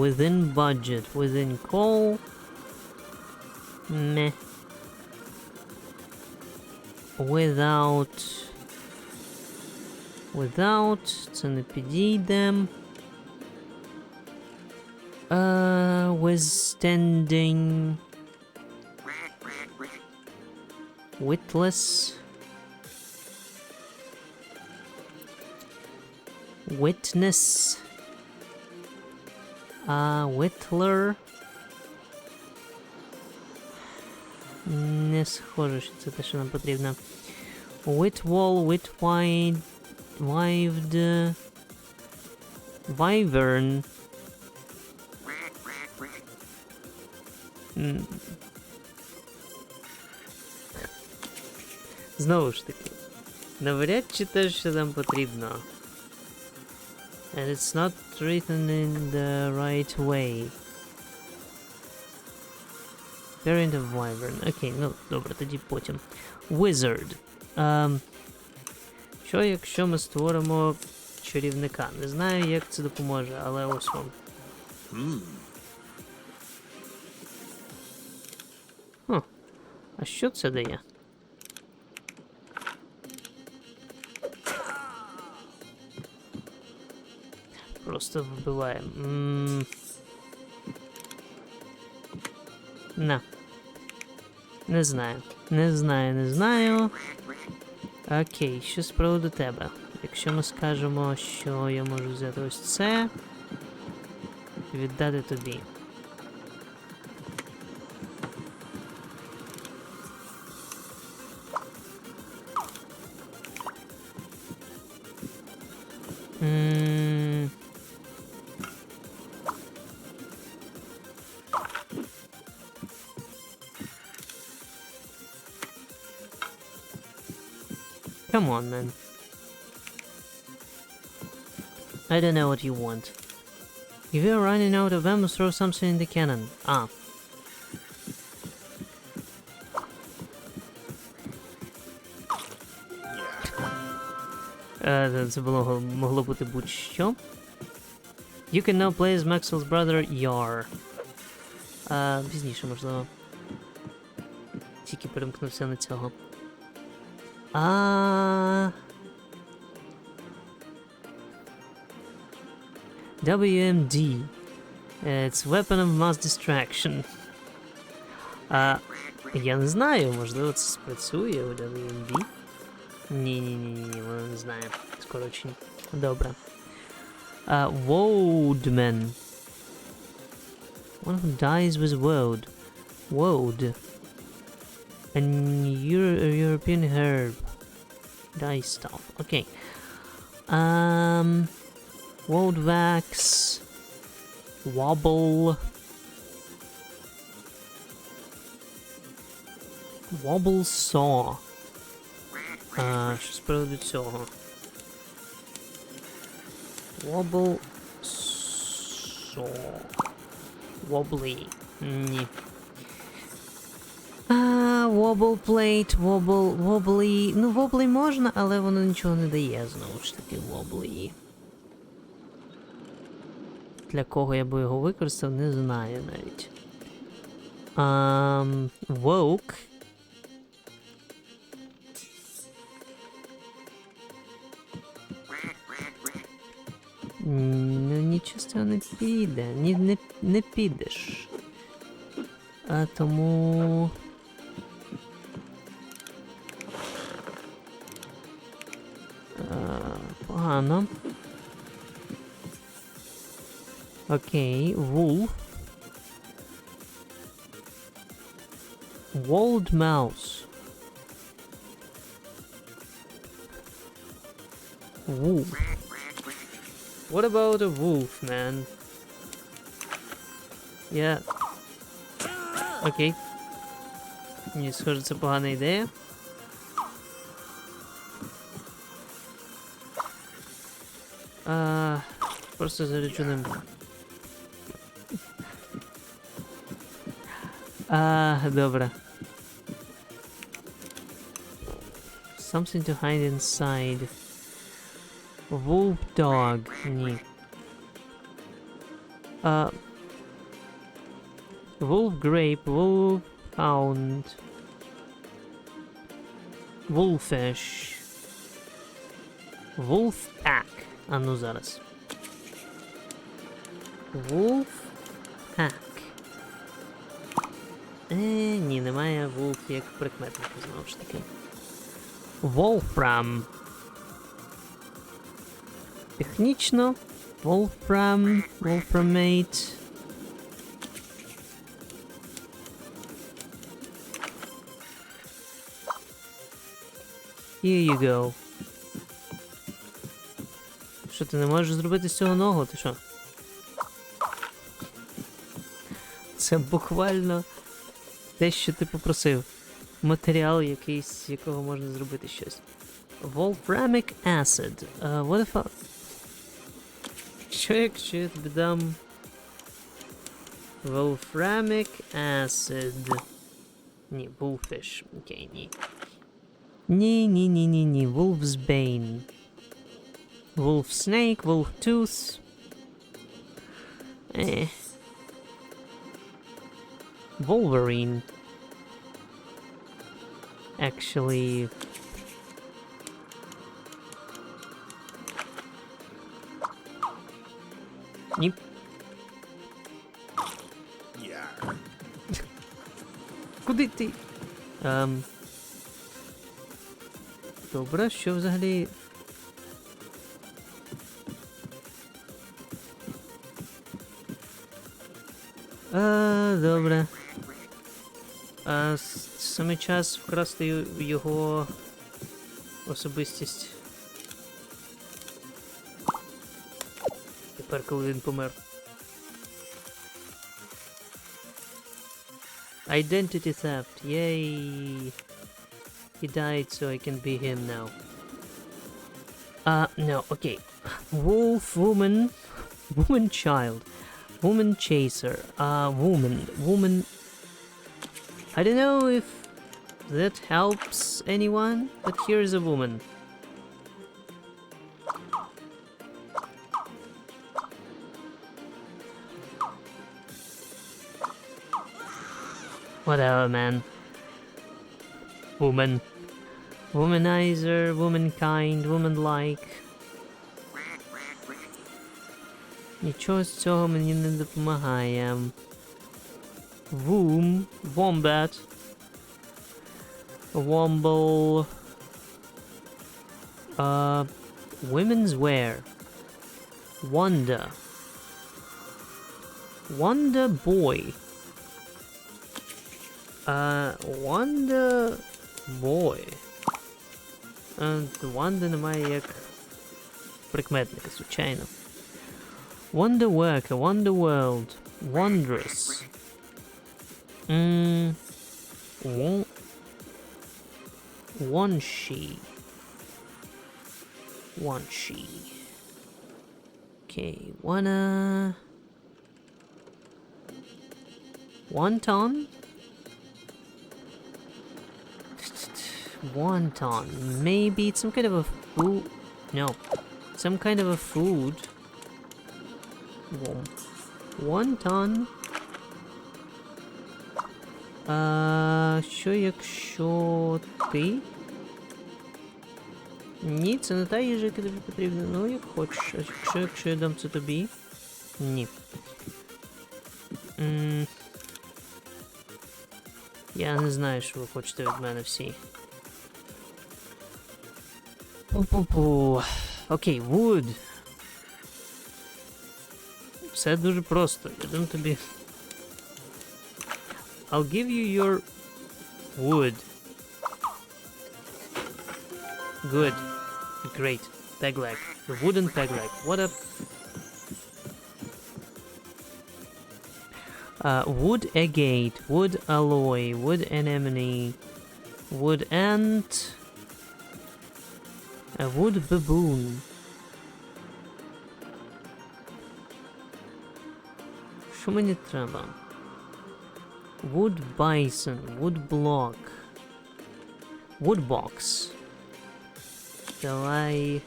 Within budget, within call. Meh. Without, це не підійде. Withstanding. Witless. Witness. Whittler. Не схоже, що це те, що нам потрібно. Whitwall, Whitwide, Wived, Wyvern. Знову ж таки, навряд чи те, що нам потрібно. And it's not written in the right way. Variant of Wyvern. Окей, ну добре, тоді потім. Wizard. Що якщо ми створимо чарівника? Не знаю, як це допоможе, але ось вам. А що це дає? Просто вбиваємо. На. Не знаю. Не знаю. Окей, що з приводу тебе? Якщо ми скажемо, що я можу взяти ось це і віддати тобі. Come on, man. I don't know what you want. If you're running out of ammo, throw something in the cannon. Ah. Це могло бути будь-що. You can now play as Maxwell's brother, Yar. Пізніше, можливо. Тільки перемкнувся на цього. WMD. It's weapon of mass distraction. Я не знаю, можливо це спрацює у WMD. Ні, воно не знає. Скорочення. Добре. Woadman. One who dies with woad. Woad. An European herb. Dye stuff. Okay. Woad wax. Wobble. Wobble saw. Що з приводу цього? Wobble saw. Wobbly. Ні. Wobble plate, wobbly. Ну, wobbly можна, але воно нічого не дає, знову ж таки, wobbly. Для кого я би його використав, не знаю навіть. Woke. Ну, нічого з цього не піде. Не підеш. А тому... Погано. Окей, wolf. Walled mouse. Wolf. What about a wolf, man? Yeah. Окей. Мені схоже, це погана ідея. Просто заряджу ним. Добре. Something to hide inside. Wolf dog. Ні. Wolf grape, wolf hound. Wolfish. Wolf pack. А ну зараз. Wolf pack. Ні, немає wolf як прикметника, знову ж таки. Wolfram. Технічно. Wolfram. Wolframate. Here you go. Що, ти не можеш зробити з цього ногу, ти що? Це буквально те, що ти попросив. Матеріал якийсь, з якого можна зробити щось. Wolframic acid. What the fuck? Що якщо я тобі дам... Wolframic acid. Ні, bullfish. Окей, ні. Ні. Wolf's bane. Wolf snake, wolf tooth. Wolverine. Actually... Ні. Куди ти? Добре, що взагалі... Добре. Саме час вкрасти його особистість. Тепер, коли він помер. Identity theft. Yay. He died, so I can be him now. No, okay. Wolf, woman, woman child, woman chaser, woman. I don't know if that helps anyone, but here's a woman. Whatever, man. Woman. Womanizer, womankind, woman-like. Нічого з цього мені не допомагає. Wombat. Womble. Women's wear. Wonder. Wonder boy. Wonder boy. Wonder немає як прикметника, звичайно. Wonder worker, wonder world, wondrous. One-she. Okay, wonton? Wonton. Maybe it's some kind of a food. No. Some kind of a food. Wonton. Що якщо ти? Ні, це не та їжа, яка тобі потрібна. Ну, як хочеш. А якщо я дам це тобі? Ні. Я не знаю, що ви хочете від мене всі. Пу-пу-пу. Окей, wood. Все дуже просто. Я дам тобі... I'll give you your wood. Good. Great. Peg leg. The wooden peg leg. What up? Wood agate, wood alloy, wood anemone, wood ant, a wood baboon. Що мені треба? Wood bison, wood block, wood box. Давай...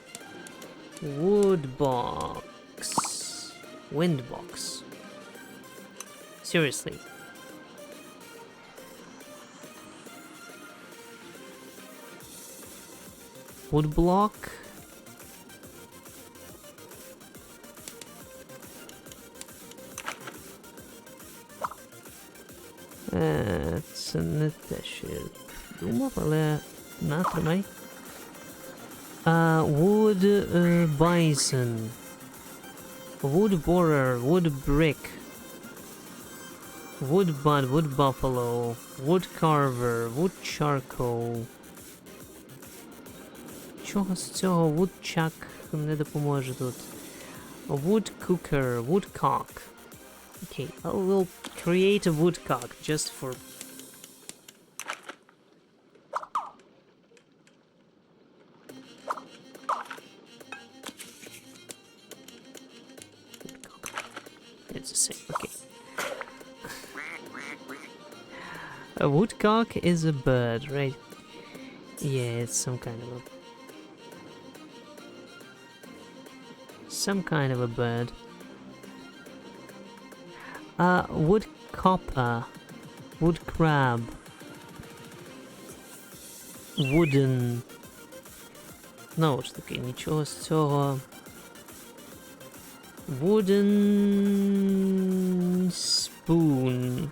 Wood box. Wind box. Seriously. Wood block. Це не те, що я думав, але натримай. Wood bison. Wood borer, wood brick. Wood bud, wood buffalo, wood carver, wood charcoal. Чого з цього? Woodchuck не допоможе тут. Wood cooker, woodcock. Okay, I will create a woodcock just for... It's the same, okay. A woodcock is a bird, right? Yeah, it's some kind of a bird. Woodcopper, wood crab, wooden. Знову ж таки, нічого з цього. Wooden spoon.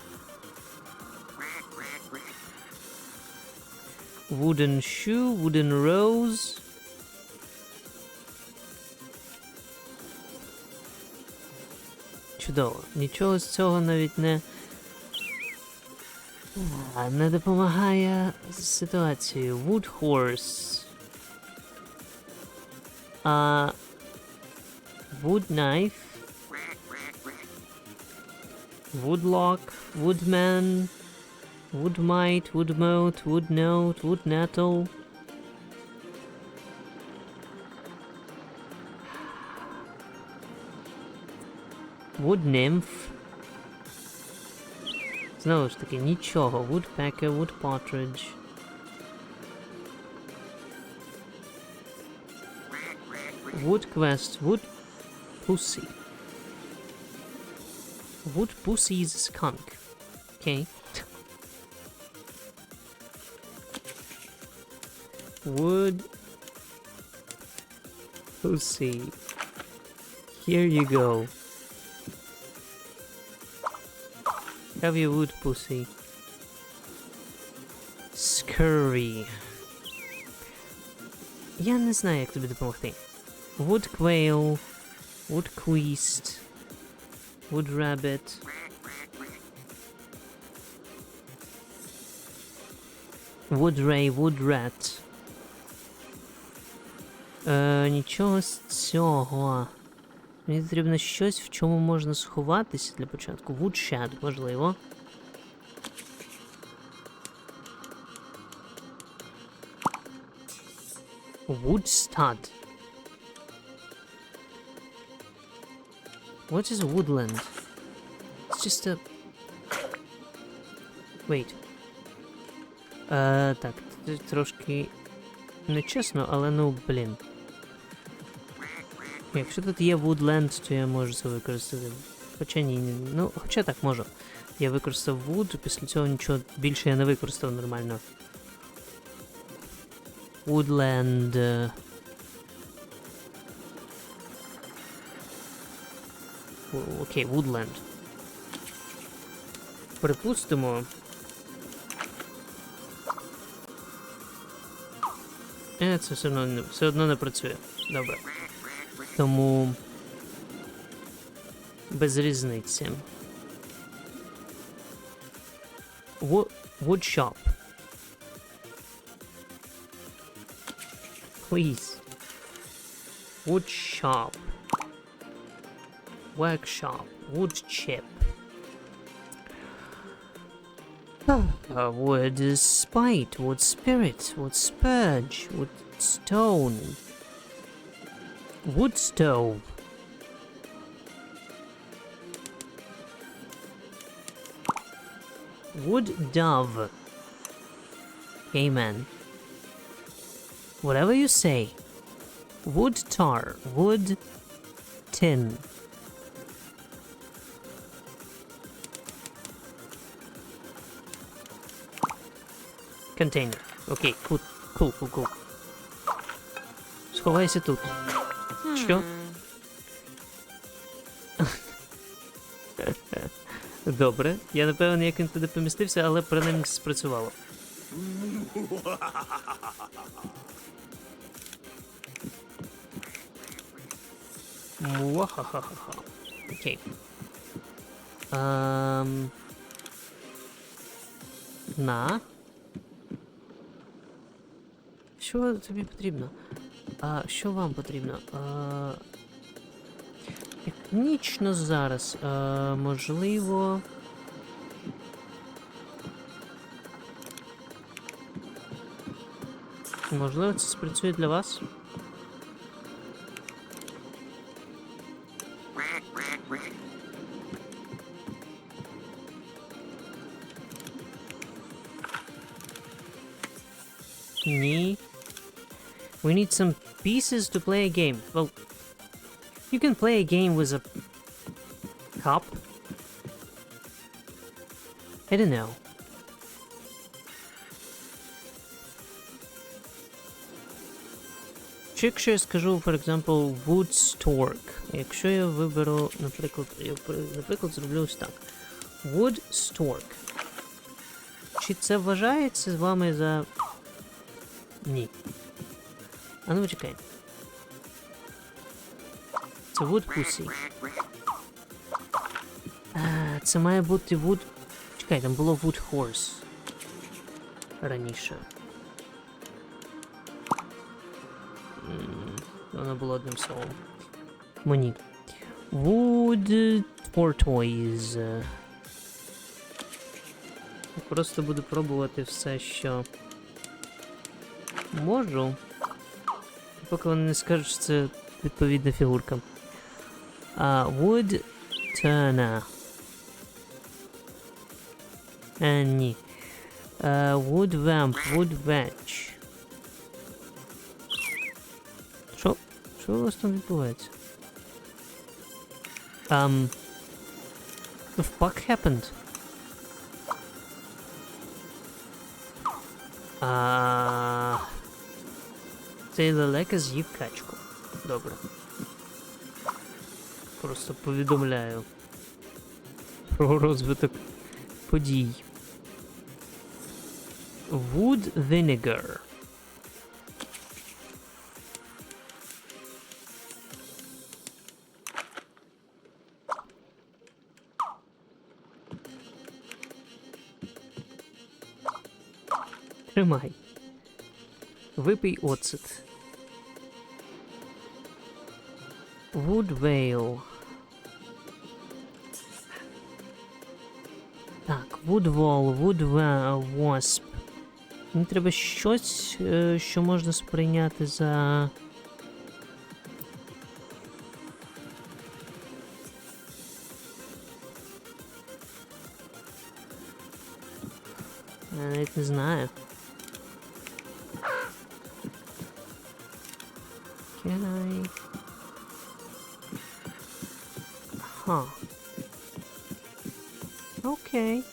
Wooden shoe, wooden rose. Чудово. Нічого з цього навіть не допомагає ситуації. Wood horse. Wood knife. Woodlock. Woodman. Wood mite. Wood moat. Wood note. Wood nettle. Wood nymph. Знову ж таки, нічого. Woodpecker, wood partridge. Wood quest, wood pussy. Wood pussy is a skunk. Okay. Wood pussy. Here you go. Have your wood pussy. Scurry. Я не знаю, як тобі допомогти. Wood quail. Wood queast. Wood rabbit. Wood ray, wood rat. Нічого з цього. Мені потрібно щось, в чому можна сховатися для початку. Woodshed, можливо. Woodstud. What is a woodland? It's just a... Wait. Так, трошки нечесно, але ну, блін. Якщо тут є woodland, то я можу це використати. Хоча ні, ну, хоча так можу. Я використав wood, після цього нічого більше я не використав нормально. Woodland. Окей, woodland. Припустимо. Це все одно не працює. Добре. Тому без різниці. Wood shop. Please. Wood shop. Workshop. Wood chip. Wood spite. Wood spirit. Wood spurge. Wood stone. Wood stove. Wood dove. Amen. Whatever you say. Wood tar. Wood tin. Container. Окей, cool. Сховайся тут. Що? Добре. Я не певен, як він туди помістився, але принаймні спрацювало. Муахахахаха. Окей. На. Що тобі потрібно? Що вам потрібно? Технічно зараз. Можливо. Можливо, це спрацює для вас? Ні. We need some pieces to play a game. Well, you can play a game with a cup. I don't know. Чи якщо я скажу, for example, wood stork. Якщо я виберу, наприклад, зроблю ось так. Wood stork. Чи це вважається з вами за... Ні. А ну чекай. Це wood pussy. Це має бути wood... Чекай, там було wood horse. Раніше. Воно було одним словом. Мені. Wood tortoise. Я просто буду пробувати все, що можу. Поки вони не скажуть, що це відповідна фігурка. Wood turner. Ні. Wood vamp, wood wedge. Що у вас там відбувається? The fuck happened? Цей лелека з'їв качку. Добре. Просто повідомляю про розвиток подій. Wood vinegar. Тримай. Випий оцет. Wood veil. Так, wood wall, wood wasp. Мені треба щось, що можна сприйняти за... Я навіть не знаю. Can I... Huh. Okay.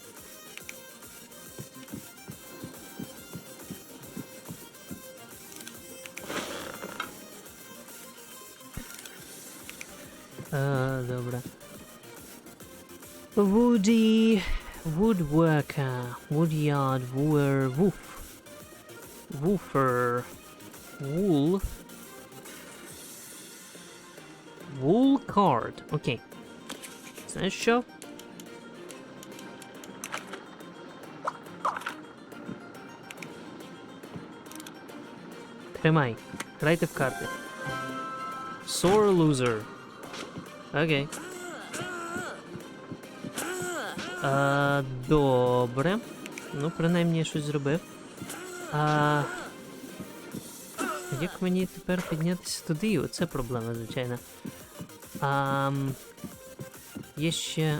Добре. Woody, woodworker, woodyard, woofer, wool, wool card. Окей. Знаєш що? Тримай. Грайте в карти. Sore loser. Окей. Добре. Ну, принаймні я щось зробив. Як мені тепер піднятися туди? Оце проблема, звичайно. Є ще...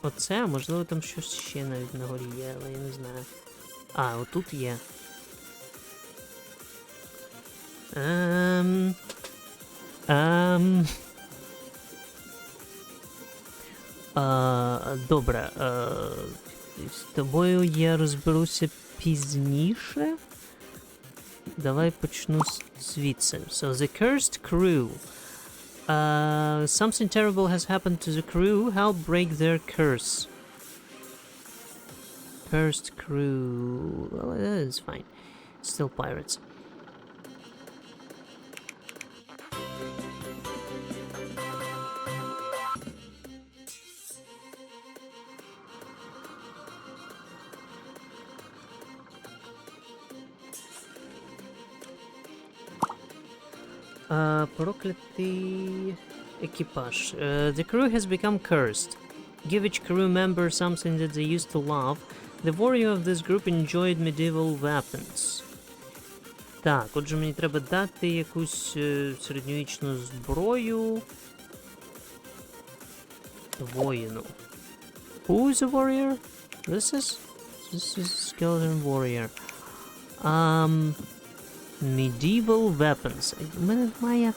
Оце, можливо, там щось ще навіть на горі є, але я не знаю. Отут є. Добре. З тобою я розберуся пізніше. Давай почну звідси. So, the cursed crew. Something terrible has happened to the crew. Help break their curse. Cursed crew. Well, that is fine. Still pirates. Проклятий екіпаж. The crew has become cursed. Give each crew member something that they used to love. The warrior of this group enjoyed medieval weapons. Так, отже мені треба дати якусь середньовічну зброю воїну. Who is a warrior? This is skeleton warrior. Medieval weapons. У мене немає...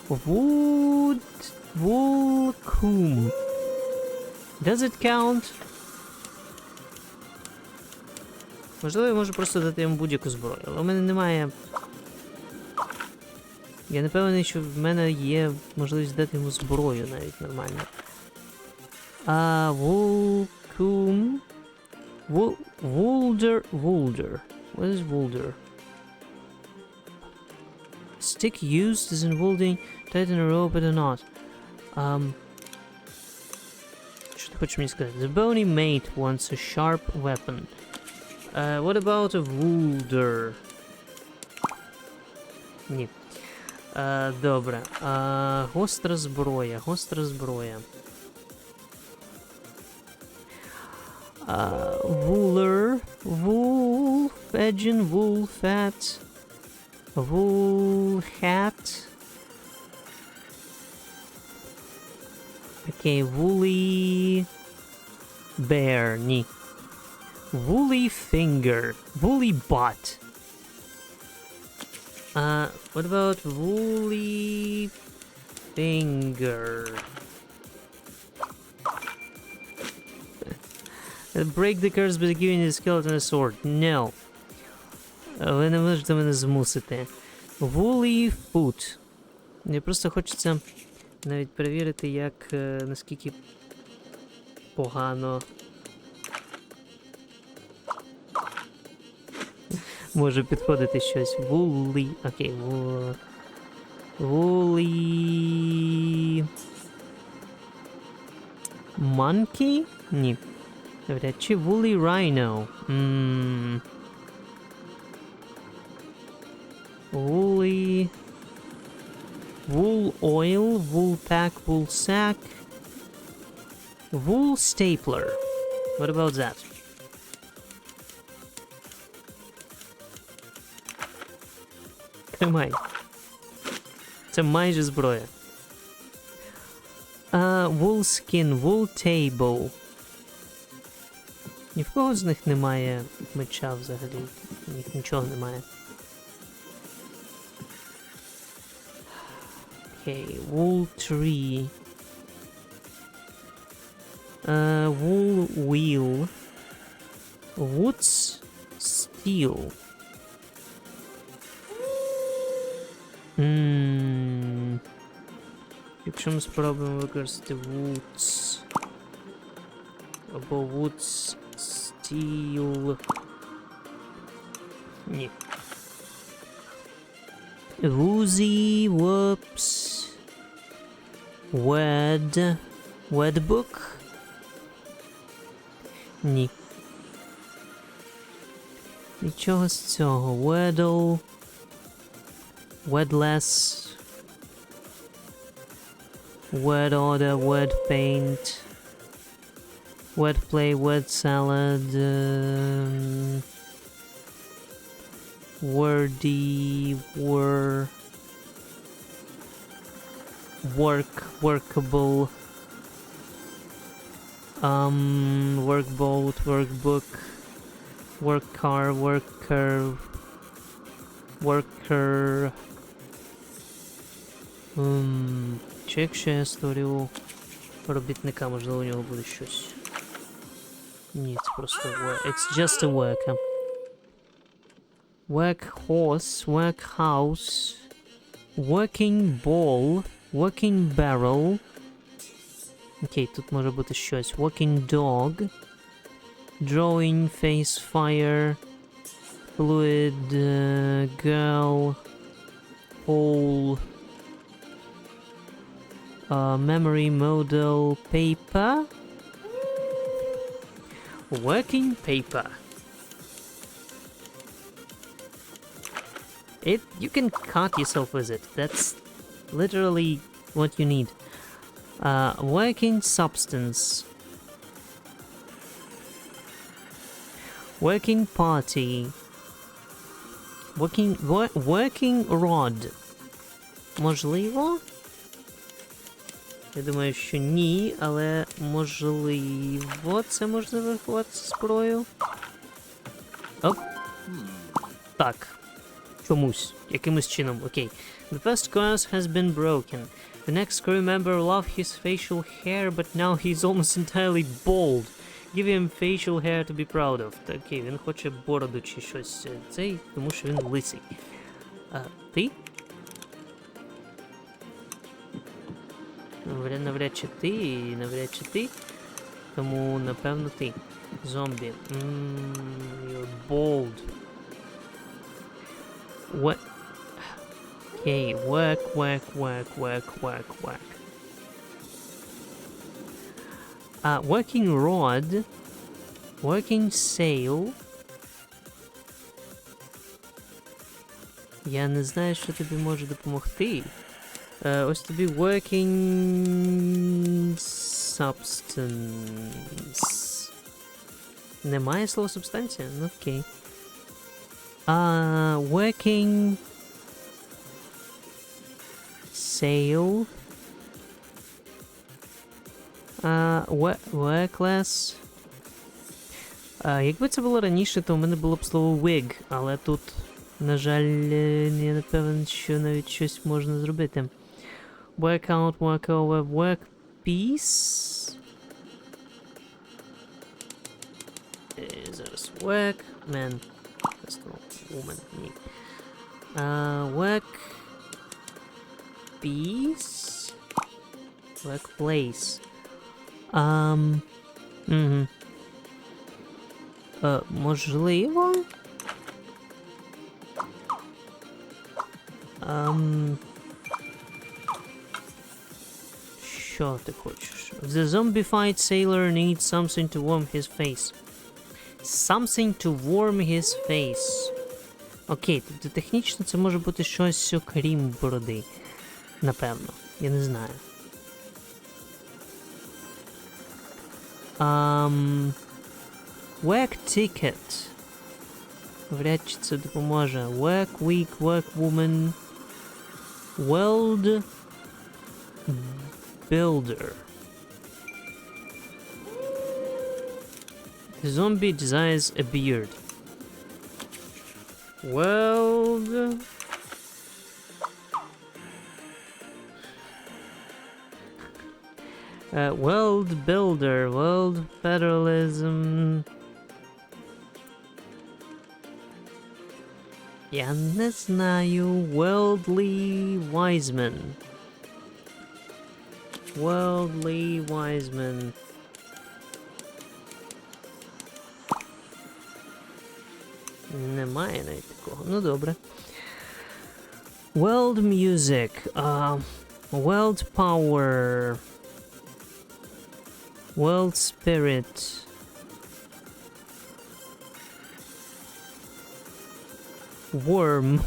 Wool comb. Does it count? Можливо, я можу просто дати йому будь-яку зброю, але у мене немає... Я не певний, що в мене є можливість дати йому зброю навіть нормально. Wool comb. Woolder. What is Woolder? Stick used as in wolding, tighten a rope at a knot. Що ти хочеш мені сказати? The bony mate wants a sharp weapon. What about a Woolder? Ні. Добре. Гостра зброя. Wooler, wool, edging, wool, fat, wool, hat. Okay, woolly bear, ні. Woolly finger, woolly butt. What about woolly finger? Break the curse by giving the skeleton a sword. No. Ви не можете мене змусити. Woolly foot. Мені просто хочеться навіть перевірити, як, наскільки погано може підходити щось. Woolly. Окей, woolly... Monkey? Ні. Вряд чи woolly rhino. Woolly... Wool oil, wool pack, wool sack. Wool stapler. What about that? Тримай. Це майже зброя. Wool skin, wool table. Ні в кого з них немає меча взагалі. У них нічого немає. Окей, wool tree. Wool wheel. Woods steel. Якщо ми спробуємо використати woods або woods steel. Ні. Woozy, whoops. Wedbook? Ні. Нічого з цього. Weddle. Wedless. Wed order, wed paint. Wed play, wed salad. Wordy, workable. Workboat, workbook. Work car, worker. Worker. Чи якщо я створю робітника, можливо, у нього буде щось. Ні, це просто it's just a worker. Work horse, work house. Working ball, working barrel. Окей, тут може бути щось. Working dog. Drawing, face, fire. Fluid, girl. All. Memory, model, paper. Working paper. You can cut yourself with it. That's literally what you need. Working substance. Working party. Working rod. Можливо? Я думаю, що ні, але можливо це можна врахувати зброю. Оп. Так. Чомусь. Якимось чином. Окей. The first curse has been broken. The next crew member loved his facial hair, but now he's almost entirely bald. Give him facial hair to be proud of. Окей, він хоче бороду чи щось цей, тому що він лисий. Ти? Навряд чи ти, тому напевно ти. Зомбі. You're bold. What? Okay, work. Working rod. Working sail. Я не знаю, що тобі може допомогти. Ось тобі working substance. Немає слова субстанція? Ну окей. Working sail. Workless. Якби це було раніше, то у мене було б слово wig, але тут, на жаль, я не певен, що навіть щось можна зробити. Workout, workover, workpiece. Зараз work, man. Woman, ні. Workpiece. Workplace. Можливо. Що ти хочеш? The zombified sailor needs something to warm his face. Something to warm his face. Окей, тобто технічно це може бути щось окрім бороди. Напевно. Я не знаю. Work ticket. Вряд чи це допоможе. Work week, work woman. Weld builder. The zombie desires a beard. Weld. World builder, world federalism. Я не знаю. Worldly wiseman. Worldly wise men. Немає навіть такого. Ну добре. World music. World power. World spirit. Worm.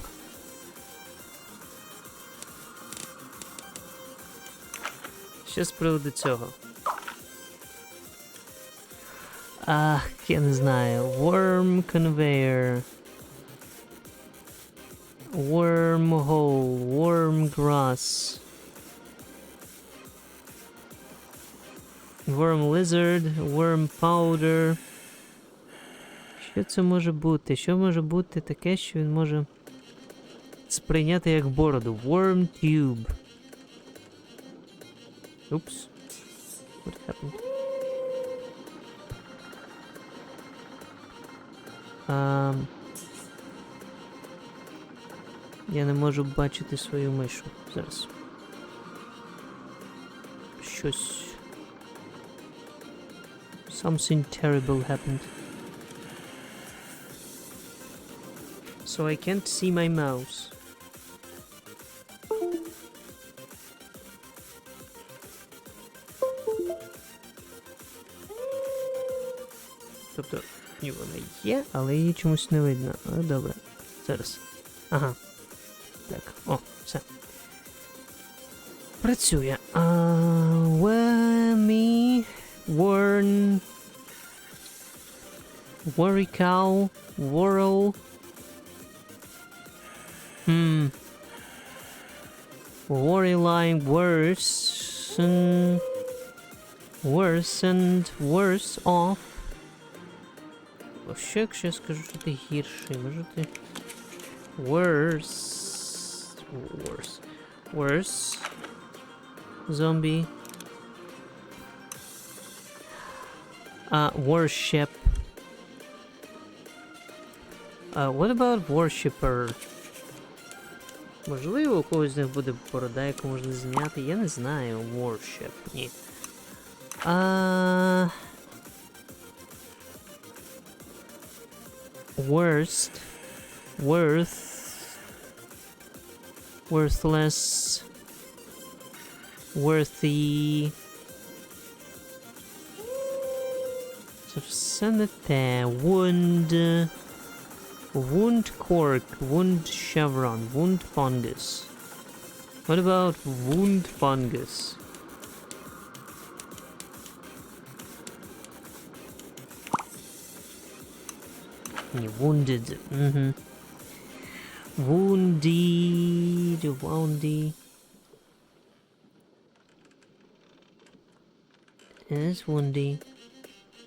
Що з приводу цього? Я не знаю. Worm conveyor. Wormhole. Worm grass. Worm lizard. Worm powder. Що це може бути? Що може бути таке, що він може сприйняти як бороду? Worm tube. Oops. What happened? Я не можу бачити свою мишу зараз. Щось. Something terrible happened. So I can't see my mouse. Тобто, ні, вона є, але її чомусь не видно. Але добре. Зараз. Ага. Так, о, все. Працює. Me, Warn, Worry cow, Whirl. Worry line, worsen, worsened, worse off. Ще, якщо я скажу, що ти гірший, може ти... Worse. Zombie. Worship. What about worshipper? Можливо, у когось з них буде борода, яку можна зняти. Я не знаю. Worship. Ні. Worst. Worth. Worthless. Worthy. Це все не те. Wound. Wound cork. Wound chevron. Wound fungus. What about wound fungus? Wounded. Woundy. Yes, woundy.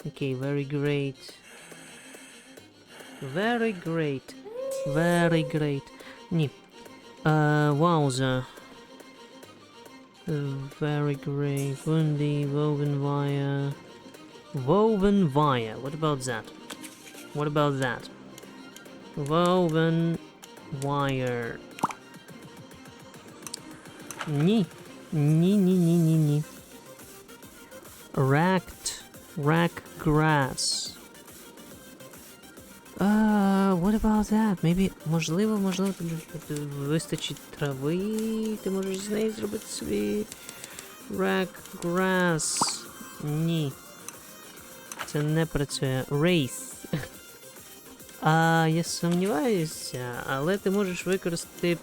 Okay, very great. Ні. Wowza. Very great. Woundy, woven wire. What about that? Woven wire. Ні. Rack grass. What about that? Maybe, можливо, тобі вистачить трави, ти можеш з неї зробити собі rack grass. Ні. Це не працює. Wraith. Я сумніваюся, але ти можеш використати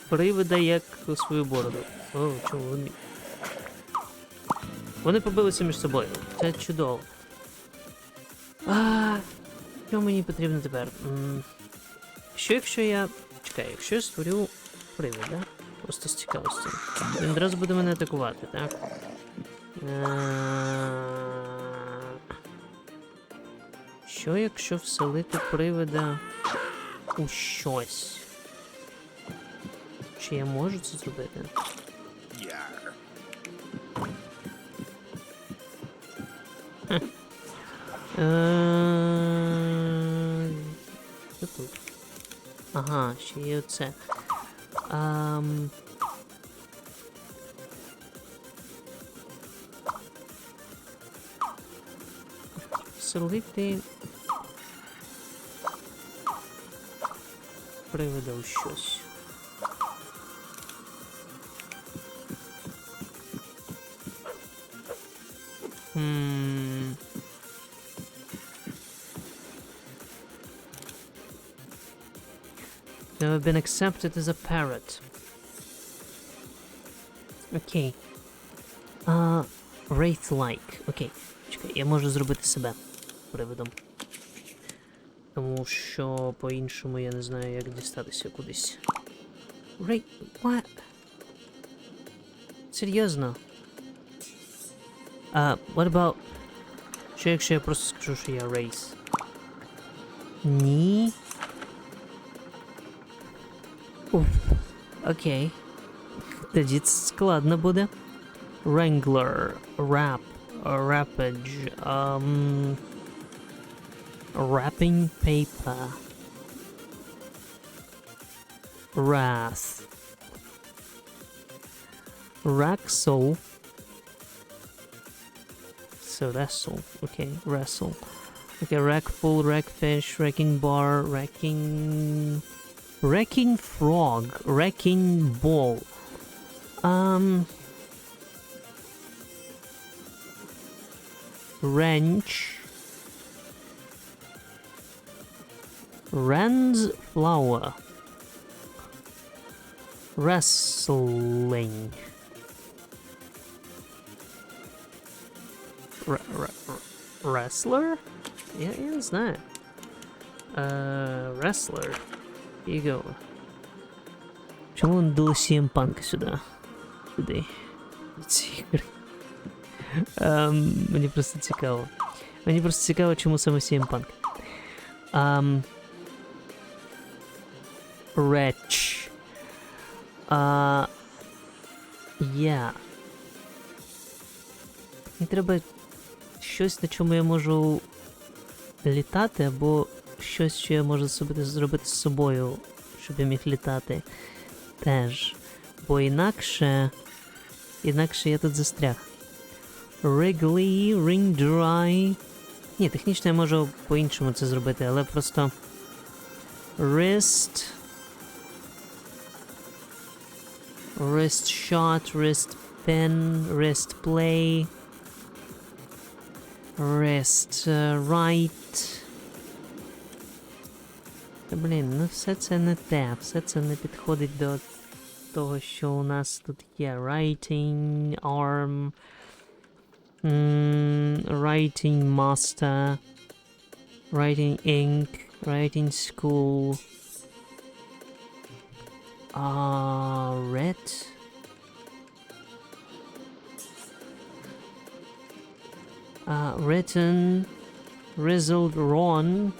привида як свою бороду. О, чому вони? Вони побилися між собою. Це чудово. Що мені потрібно тепер? Якщо я створю привид, да? Просто з цікавості. Він одразу буде мене атакувати, так? Що якщо вселити привида у щось? Чи я можу це зробити? Що тут? Ага, ще є оце. поселити привида у щось. Never been accepted as a parrot. Окей. Wraith-like. Окей. Чекай, я можу зробити себе привидом. Тому що по-іншому я не знаю, як дістатися кудись. Wraith... What? Серйозно? What about... Що якщо я просто скажу, що я Wraith? Ні. Окей. Тоді це складно буде. Wrangler, Wrap, Wrappage, Wrapping Paper, Wrath, Wraxel, so wrestle, okay, wrestle, okay, Rackful, Rackfish, Wrecking Bar, Wrecking Frog, Wrecking Ball, Wrench, Wren's Flower, Wrestling, Wrestler? Я не знаю. Wrestler. Here you go. Чому не дали CM Punk сюди? Сюди. Ці ігри. Мені просто цікаво. Мені просто цікаво, чому саме CM Punk. Wretch. Yeah. Мені треба щось, на чому я можу літати, або щось, що я можу зробити з собою, щоб я міг літати. Теж. Бо інакше я тут застряг. Wriggly, Ring Dry. Ні, технічно я можу по-іншому це зробити, але просто Wrist Shot, Wrist Pen, Wrist Play, Wrist Right. Та блін, ну все це не те, все це не підходить до того, що у нас тут є. Writing Arm, Writing Master, Writing Ink, Writing School, Red, Written, Rizzled Ron,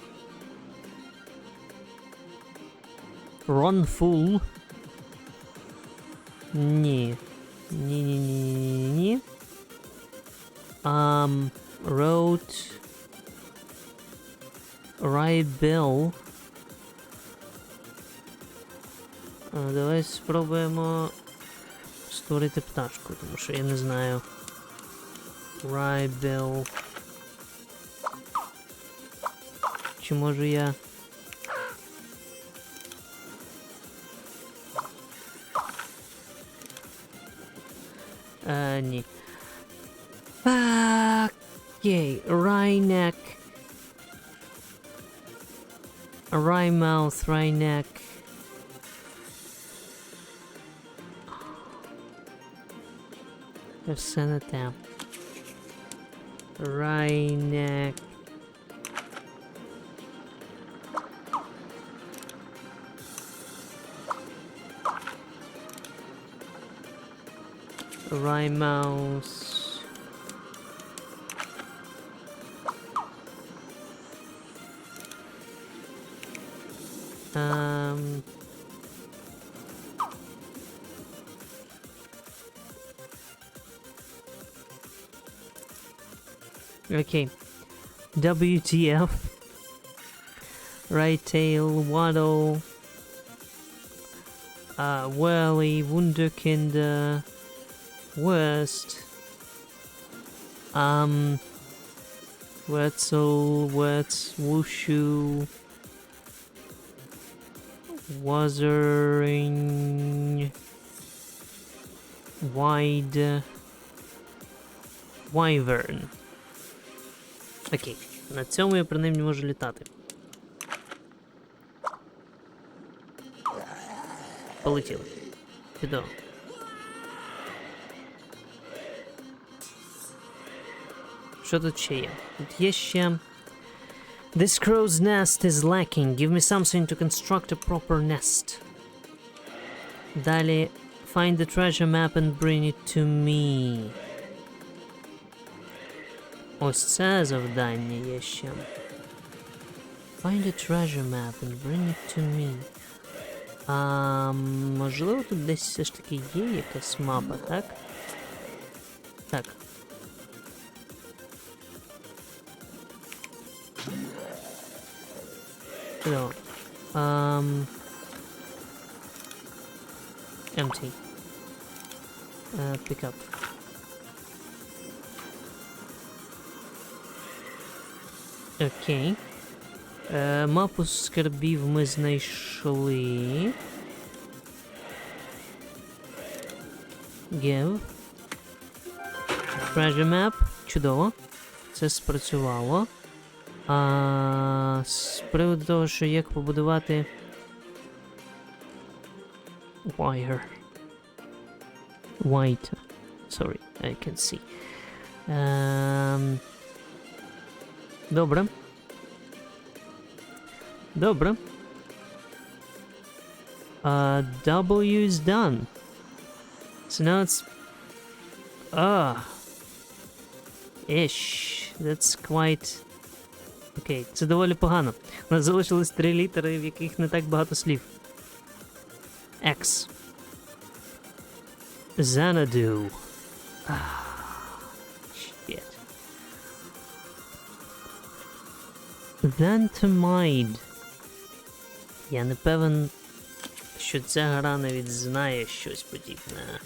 Ron Full. Ні. Ні. Wrote, Right Bill. Давай спробуємо створити пташку, тому що я не знаю. Right Bill. Чи можу я... Ні. Окей. Wry neck. Wry mouth, wry neck. Все не те. Wry neck. Wry mouse. Okay. WTF. Right tail, waddle. Whirly, Wunderkinder. Worst. Wetzel, wushu, wuthering, wide, wyvern. Окей, на цьому я принаймні можу літати. Полетіли. Чудово. Що тут ще є? Тут є ще... This crow's nest is lacking. Give me something to construct a proper nest. Далі... Find the treasure map and bring it to me. Ось це завдання є ще. Find a treasure map and bring it to me. Можливо, тут десь все ж таки є якась мапа, так? Так. Чудово. Empty. Pick up. Окей. Мапу скарбів ми знайшли. Give. Treasure map. Чудово. Це спрацювало. З приводу того, що як побудувати... Wire. White. Sorry, I can see. Добре. Добре. W is done. So now it's... Ish. That's quite... Окей, це доволі погано. У нас залишилось 3 літери, в яких не так багато слів. X. Xanadu. Shit. Thantamide. Я не певен, що ця гра навіть знає щось подібне.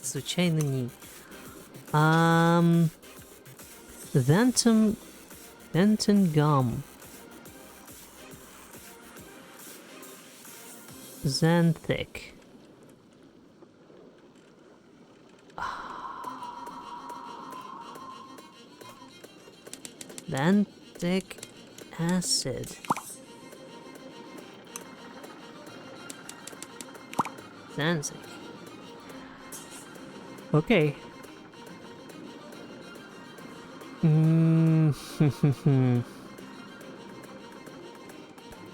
Звичайно, ні. Xantangum. Xanthic. Xanthic acid. Xanthic. Okay.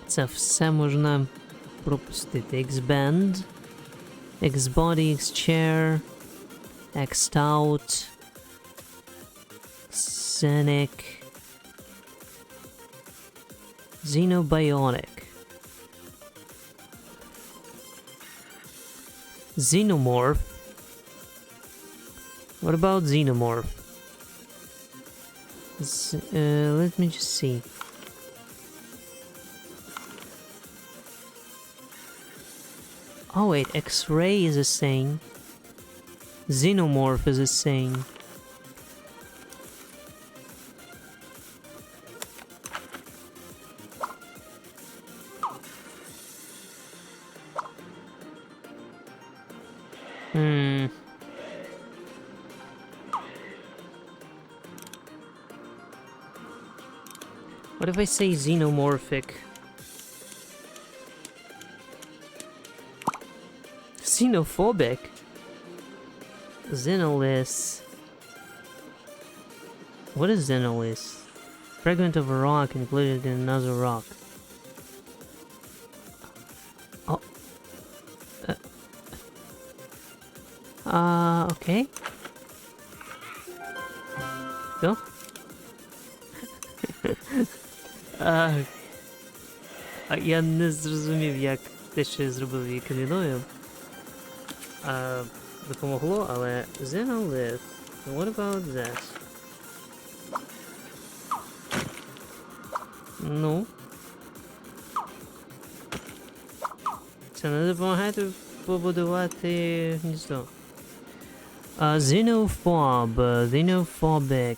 Це все можна пропустити. Expand, X-body, X-chair, X-stout, Xenic, Xenobiotic, Xenomorph. What about Xenomorph? Let me just see. Oh wait, X-ray is a saying. Xenomorph is a saying. What if I say xenomorphic? Xenophobic? Xenolith. What is Xenolith? Fragment of a rock included in another rock. Oh. Okay. Go. Я не зрозумів, як те, що я зробив її каміною, допомогло, але Xenolith. What about that? Ну. Це не допомагає тобі побудувати гніздо. Xenophobe, xenophobic.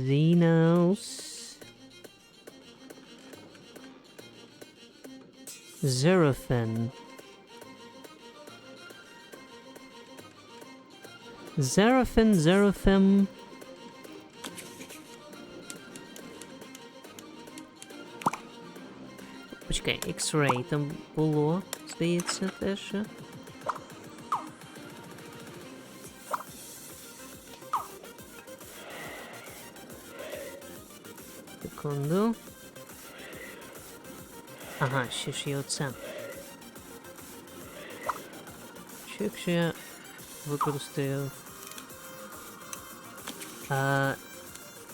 Xenos. Xeraphin. Xeraphin, Xeraphim. Почекай, X-ray там було, здається, теж. Секунду. Ага, ще ж є оце. Якщо я використаю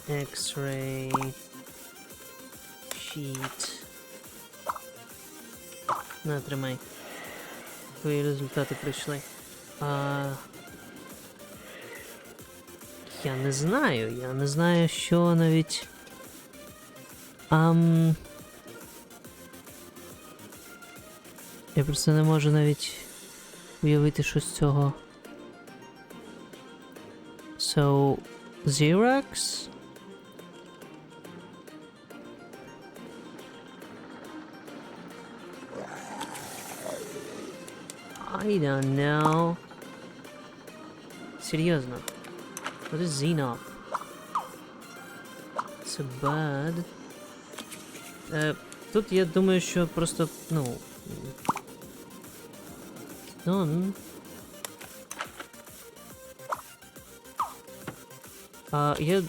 X-ray sheet. На, тримай. Твої результати прийшли. Я не знаю, що навіть... Я просто не можу навіть уявити, що з цього. So, Xerox? I don't know. Серйозно. What is Xenop? It's a bird. Тут я думаю, що просто, ну... Я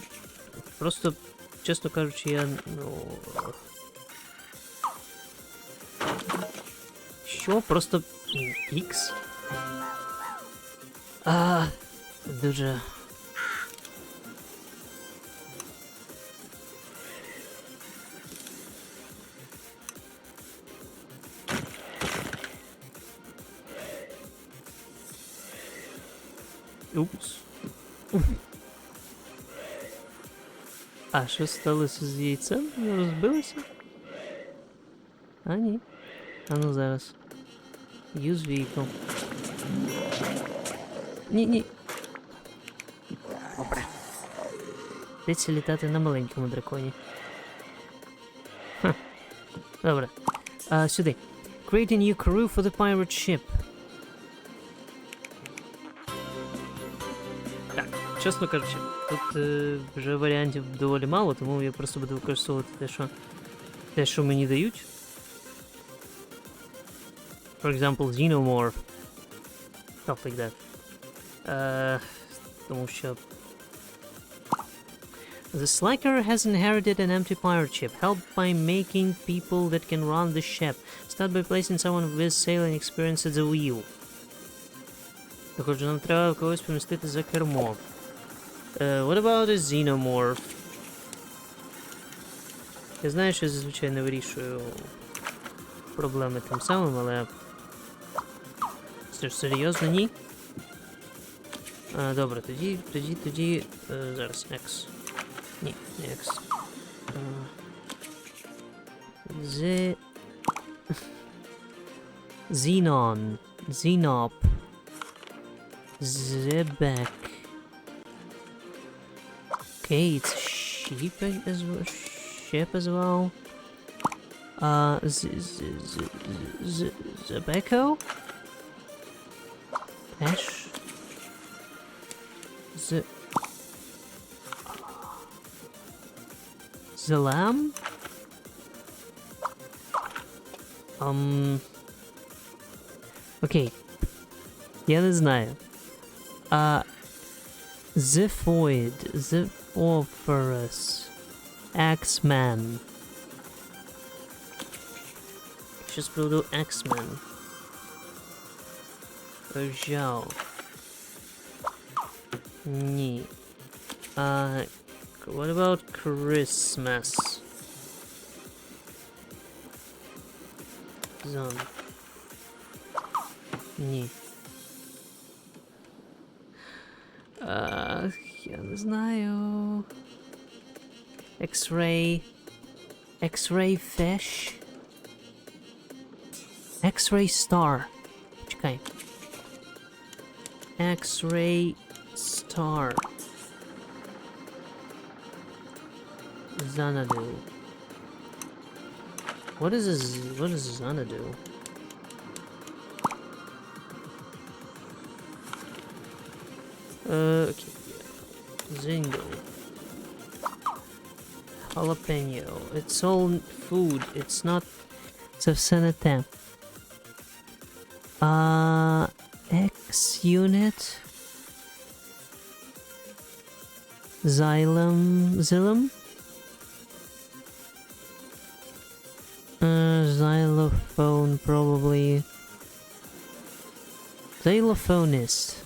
просто, чесно кажучи, я, ну... Що? Просто... X? Дуже... Упс. А, що сталося з яйцем? Не розбилося? А, ні. А ну зараз. Use vehicle. Ні. Добре. Придеться літати на маленькому драконі. Ха. Добре. Сюди. Create a new crew for the pirate ship. Так, чесно кажучи, тут вже варіантів доволі мало, тому я просто буду використовувати те, що мені дають. For example, Xenomorph. Stuff like that. Тому що... The Slacker has inherited an empty pirate ship, helped by making people that can run the ship. Start by placing someone with sailing experience at the wheel. Отже, нам треба когось помістити за кермо. What about a Xenomorph? Я знаю, що я зазвичай не вирішую проблеми тим самим, але... Це ж серйозно, ні? Добре, тоді... Зараз, X. Ні, не X. Xenon. Xenop. Zebek. Okay, it's sheep as well. Zebeko? Ash? Zalam? Окей. Я не знаю. Zephoid, Zephorus, Axeman. Що з приводу Axeman? Жал. Ні. What about Christmas? Zone. Ні. Я не знаю. X-ray. X-ray fish? X-ray star. Чекай. X-ray star. Xanadu. What is this? What is Xanadu? Okay. Zingo. Jalapeno. It's all food. It's not. Це все не те. X unit. Xylem. Xylophone, probably. Xylophonist.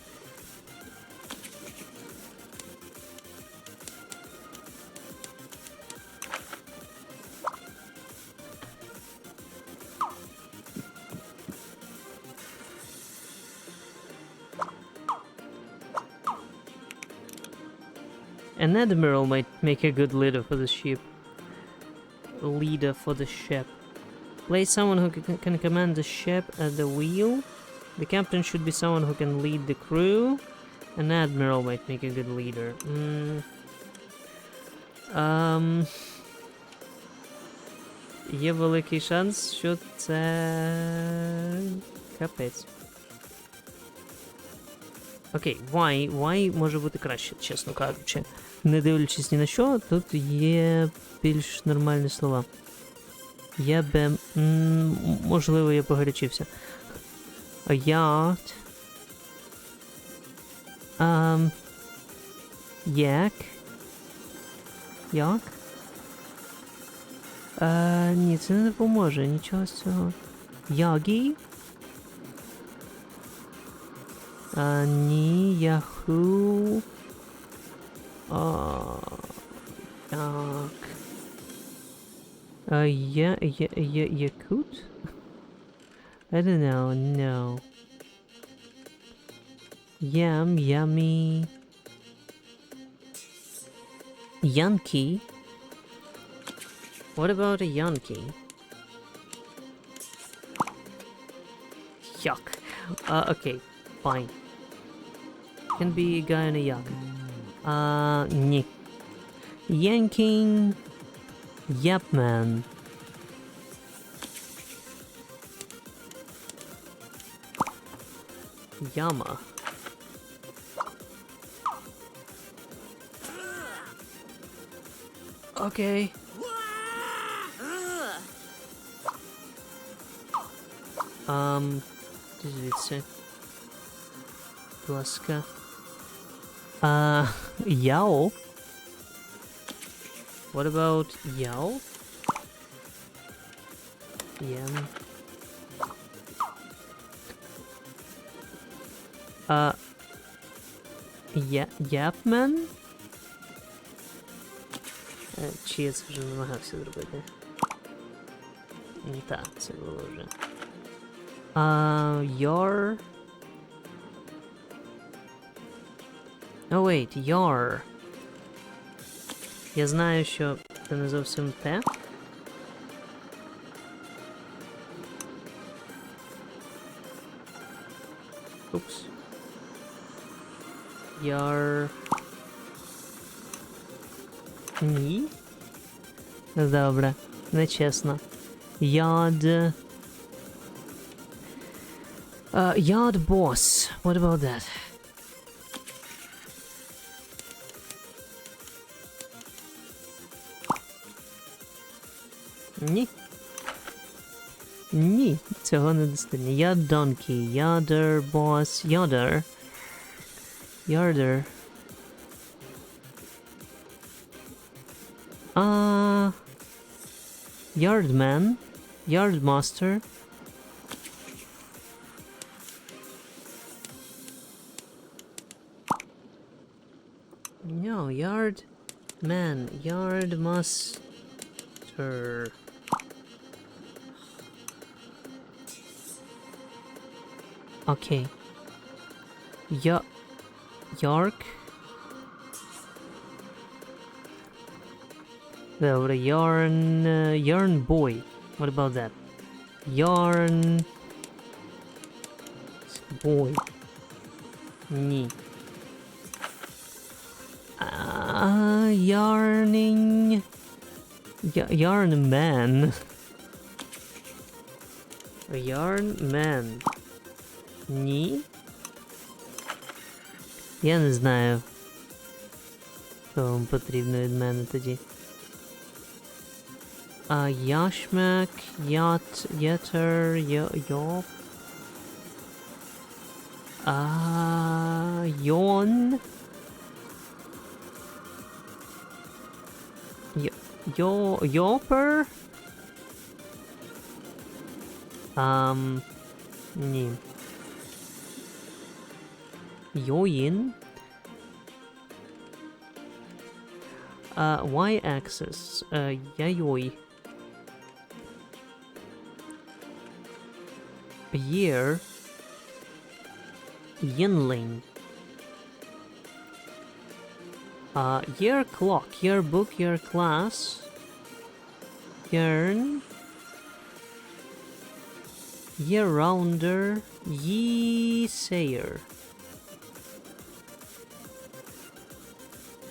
An admiral might make a good leader for the ship. Leader for the ship. Play someone who can command the ship at the wheel. The captain should be someone who can lead the crew. An admiral might make a good leader. Є великий шанс, що це капець. Окей, why може бути краще, чесно кажучи. Не дивлячись ні на що, тут є більш нормальні слова. Я би... можливо, я погарячився. Yacht. Як? Як? Ні, це не допоможе, нічого з цього. Ягі? Ні, Яху. Так. Yakut? I don't know, no. Yum, yummy. Yankee? What about a Yankee? Yuck. Okay, fine. Can be a guy in a yuck. Ні. Yanking. Yep, man. Yama. Okay. Звідси. Будь ласка. Yao? What about Yao? Yeah. Yapman? Чи я це вже намагався зробити? Так, це було вже. Your... Oh, wait, your. Я знаю, що це не зовсім те. Упс. Your... Ні? Добре, нечесно. Yard... Yard boss. What about that? Ні. Ні, цього не достатньо. Yard donkey, yarder boss, yarder. Yarder. Yardman, yardmaster. No, yardman, yardmaster. Okay. York. Добре, yarn boy. What about that? Yarn Ой. Ні. Yarning. Yarn man. Yarn man. Ні. Я не знаю. Що вам потрібно від мене тоді. Яшмак, ятер, йоп. Йон. Йопер? Ні. Йоїн? Y-axis. Яйой. Year. Yinling. Year clock, year book, year class. Yearn. Year rounder. Ye sayer.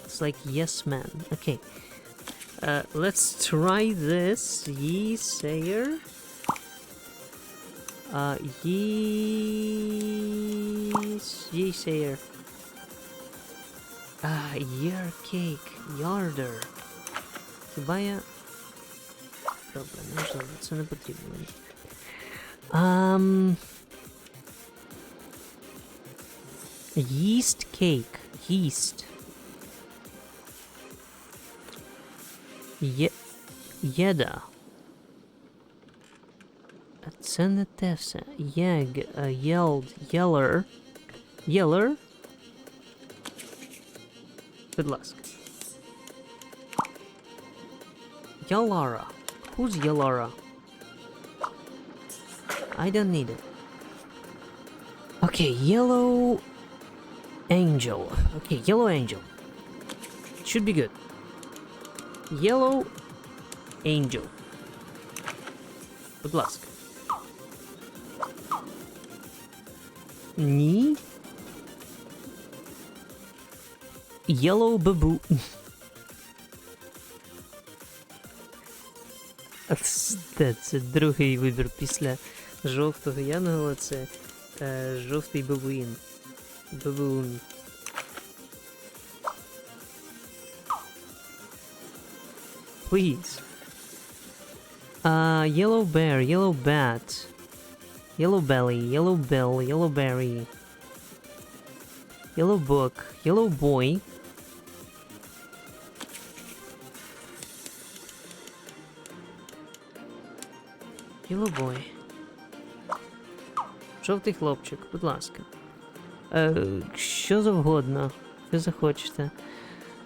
It's like yes man. Okay. Let's try this. Ye sayer. Ye sayer. Year cake. Yarder. Хіба я... Добре, можливо, це не потрібно мені. Yeast cake. Yeast. Єда. Це не те все. Yeller. Yeller. Будь ласка. Yalara. Who's Yalara? I don't need it. Okay, yellow angel. Okay, yellow angel. Should be good. Yellow angel. Будь ласка. Ні. Yellow baboon. Це другий вибір після жовтого янгола, це жовтий бабуїн. Бабуун. Please. Yellow bear, yellow bat. Yellow belly, yellow bill, yellow berry. Yellow book, yellow boy. Yellow boy. Жовтий хлопчик, будь ласка. Що завгодно, що захочете.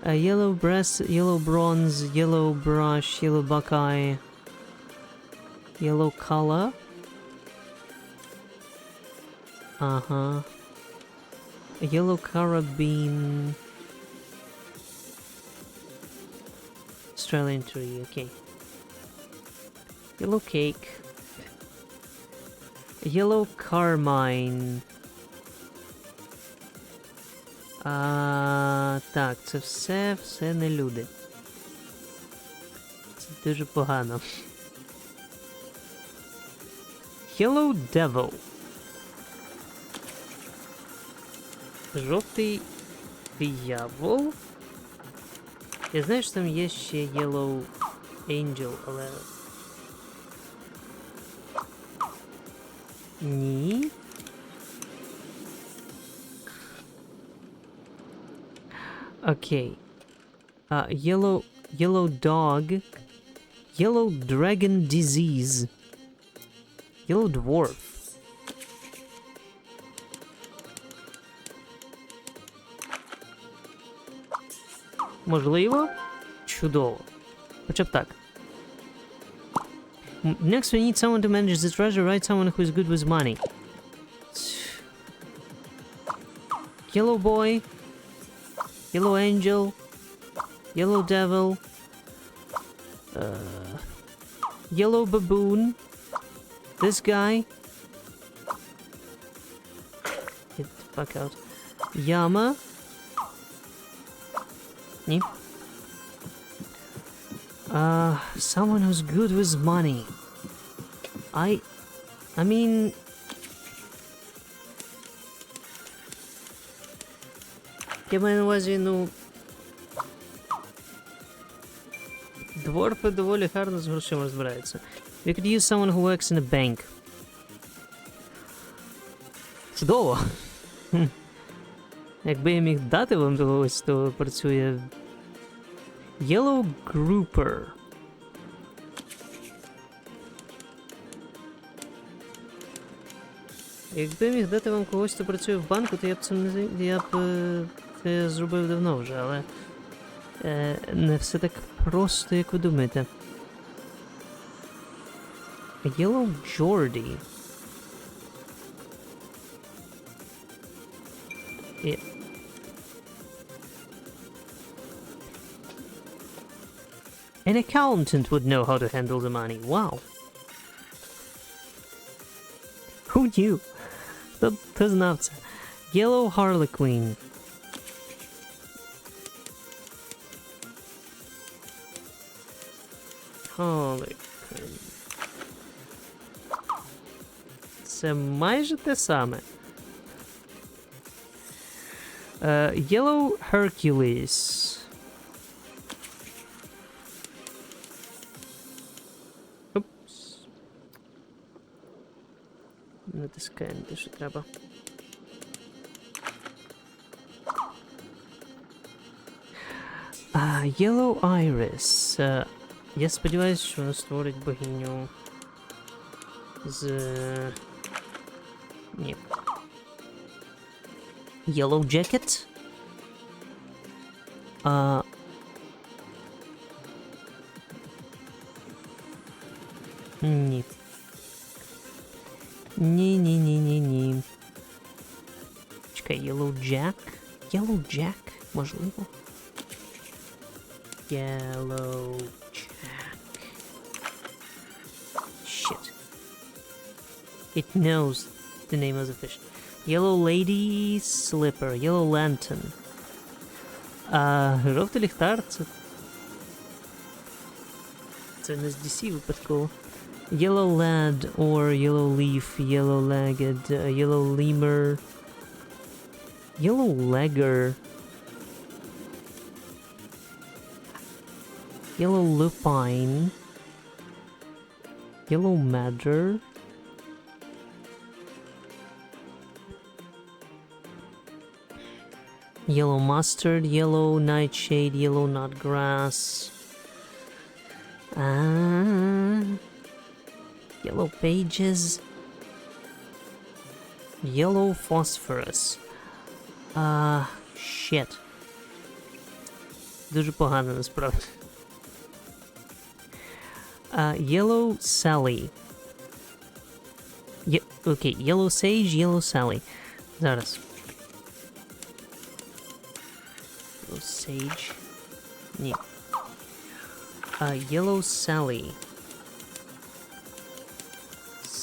Yellow breast, yellow bronze, yellow brush, yellow buckeye. Yellow color. Ага. Yellow carabine. Australian tree, okay. Yellow cake. Yellow carmine. Так, це все не люди. Це дуже погано. Yellow devil. Жовтий диявол. Я знаю, що там є ще Yellow Angel, але... Ні. Окей. Yellow dog. Yellow dragon disease. Yellow dwarf. Можливо? Чудово. Хоча б так. Next we need someone to manage the treasure, right? Someone who is good with money. Yellow boy. Yellow angel. Yellow devil. Yellow baboon. This guy. fuck out. Яма. Ні. Someone who's good with money. I mean... Я маю на увазі, ну... Дворфи доволі гарно з грошима розбираються. We could use someone who works in a bank. Чудово! Якби я міг дати вам когось, то працює... Yellow Grouper. Якби я міг дати вам когось, хто працює в банку, то я б це зробив давно вже, але... не все так просто, як ви думаєте. Yellow Jordy. Yeah. An accountant would know how to handle the money. Wow. Who knew? Хто знав це? Yellow Harlequin. Harlequin. Це майже те саме. Yellow Hercules. Oops. Натискаємо те, що треба. Yellow Iris. Я сподіваюся, що воно створить богиню з... Ні. Yellow Jacket? Ні. Ні. Чекай, Yellow Jack? Yellow Jack? Можливо. Yellow Jack. Shit. It knows the name of the fish. Yellow Lady Slipper. Yellow Lantern. Жовтий ліхтар, це не з DC випадково. Yellow Lad or Yellow Leaf, Yellow Legged, Yellow Lemur, Yellow Legger, Yellow Lupine, Yellow Madder, Yellow Mustard, Yellow Nightshade, Yellow Nutgrass, Yellow Pages, Yellow Phosphorus. Shit. Дуже погано, насправді. Yellow Sally. Окей, Yellow Sage, Yellow Sally. Зараз. Yellow Sage. Ні. Yellow Sally.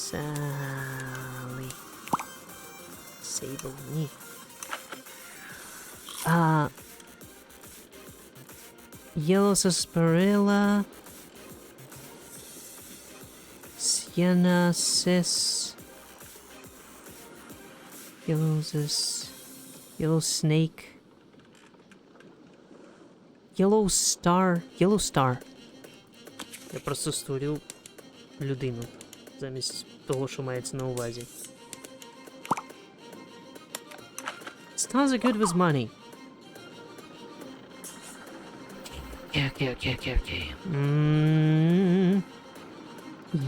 Sally. Sable. Ні. Yellow Sarsaparilla. Sienna Cis. Yellow Snake. Yellow Star. Yellow Star. Я просто створив людину замість того, що мається на увазі. Stars are good with money. Okay.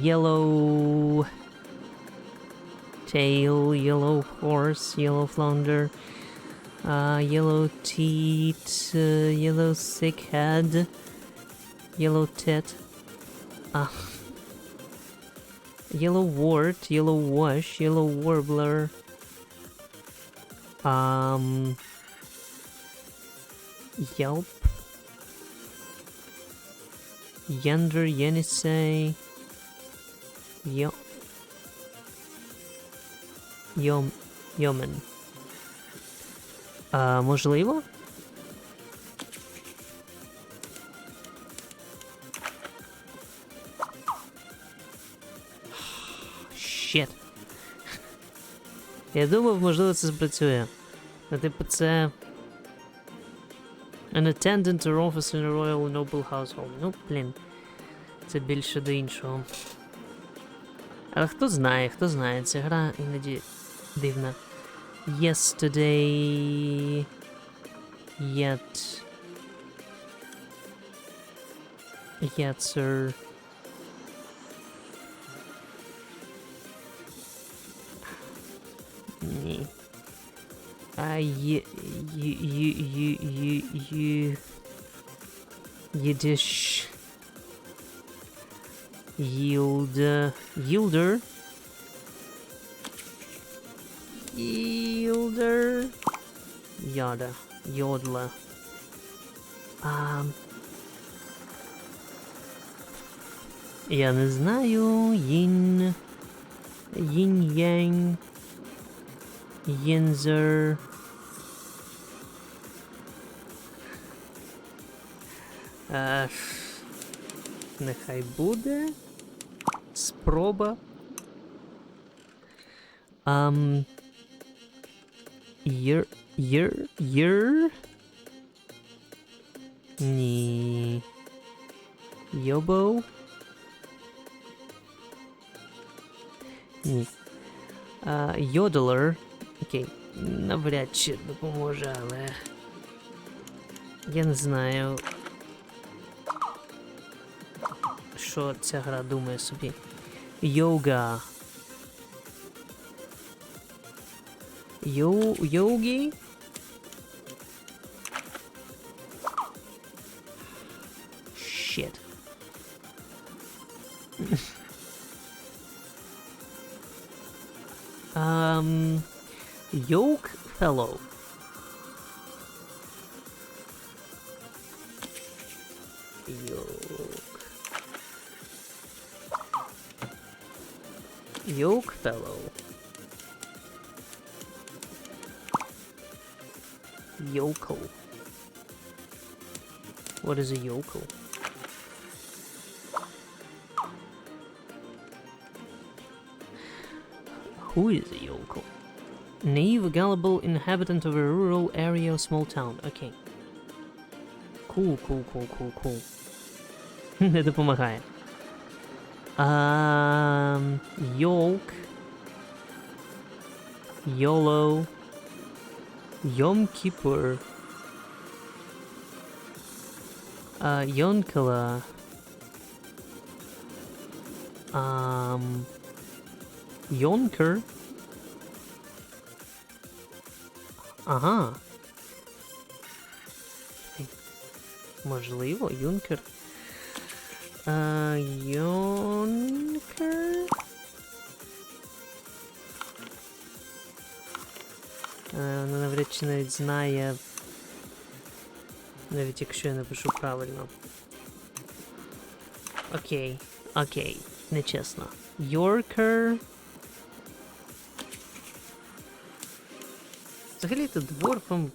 Yellow tail, yellow horse, yellow flounder, yellow teat, yellow thick head, yellow tit, yellow wart, yellow wash, yellow warbler, Yelp, Yender, Yenisei, Yeoman, Можливо? Щет. Я думав, можливо, це спрацює. Типу, це... An attendant or officer in a royal or noble household. Ну, блін. Це більше до іншого. Але хто знає, ця гра іноді дивна. Yesterday... Yet... Yet, sir... Ні. Yiddish... Yielder... Yada. Yodla. Я не знаю. Yin-yang. Yinzer. Нехай буде. Спроба. Year? Ні. Yobo? Ні. Yodeler. Окей. Навряд чи допоможе, але... Я не знаю... Що ця гра думає собі. Йога. Йогі? Shit. Yoke fellow. Yoke fellow. Yokel. What is a yokel? Who is a yokel? Naive, gullible inhabitant of a rural area or small town. Okay. Cool. Не допомагає. Yolk. YOLO. Yom Kippur. Yonkala. Yonker. Ага. Можливо, Юнкер. Йонкер. Вона навряд чи навіть знає, навіть якщо я напишу правильно. Окей, нечесно. Yorker. Взагалі-то дворфом...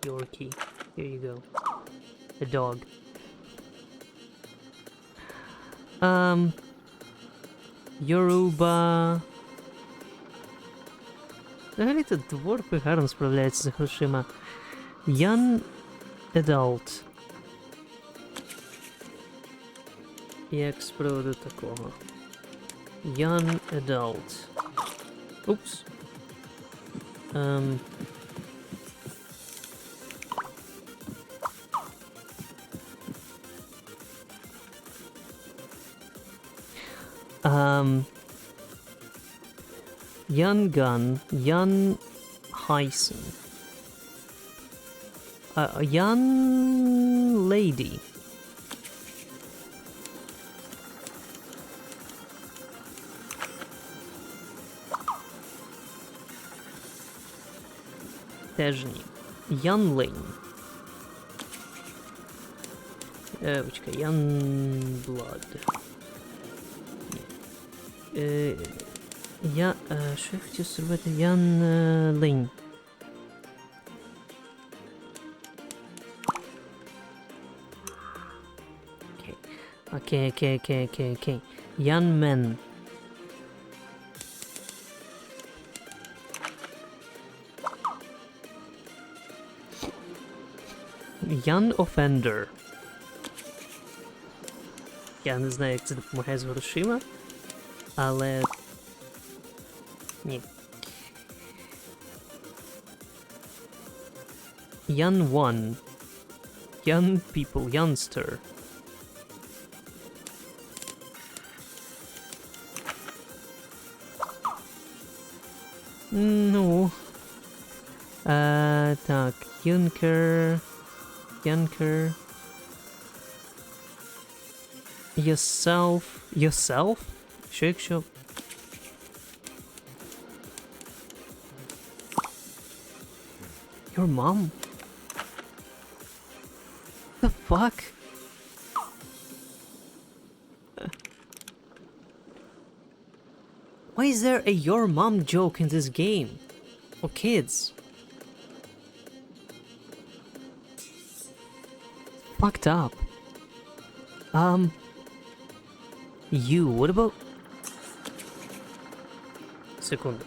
Yorkie. Here you go. A dog. Yoruba. Взагалі-то дворфи гарно справляються з грошима. Young adult. Як з приводу такого? Young adult. Упс. Young gun, young Hyson. Young lady. Теж ні. Young lane. Почекай, young blood. Що я хотів зробити? Young lane. Окей. Young man. Young offender. Я не знаю, як це допомагає з грошима, але... Ні. Young one. Young people. Youngster. Ну. Так. Юнкер. Yourself. Що якщо... Your mom? The fuck? Why is there a your mom joke in this game? For kids? Fucked up. You, what about... Секунду.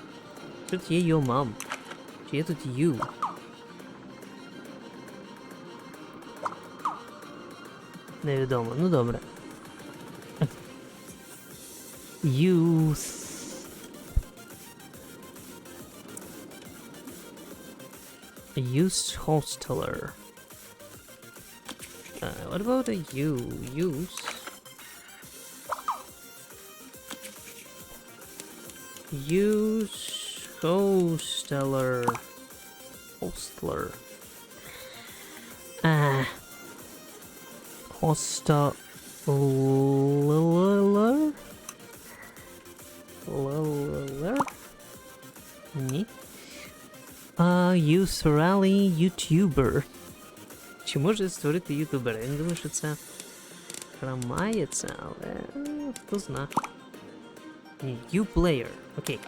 Тут є your mom. Чи є тут you? Невідомо, ну добре. Youth. Youth hosteler. What about a youth? Youth hosteler. Hostler. Hosteler? Ні. Youth rally YouTuber. Чи може створити ютубера? Я не думаю, що це хромається, але хто зна. Ні, you player. Окей.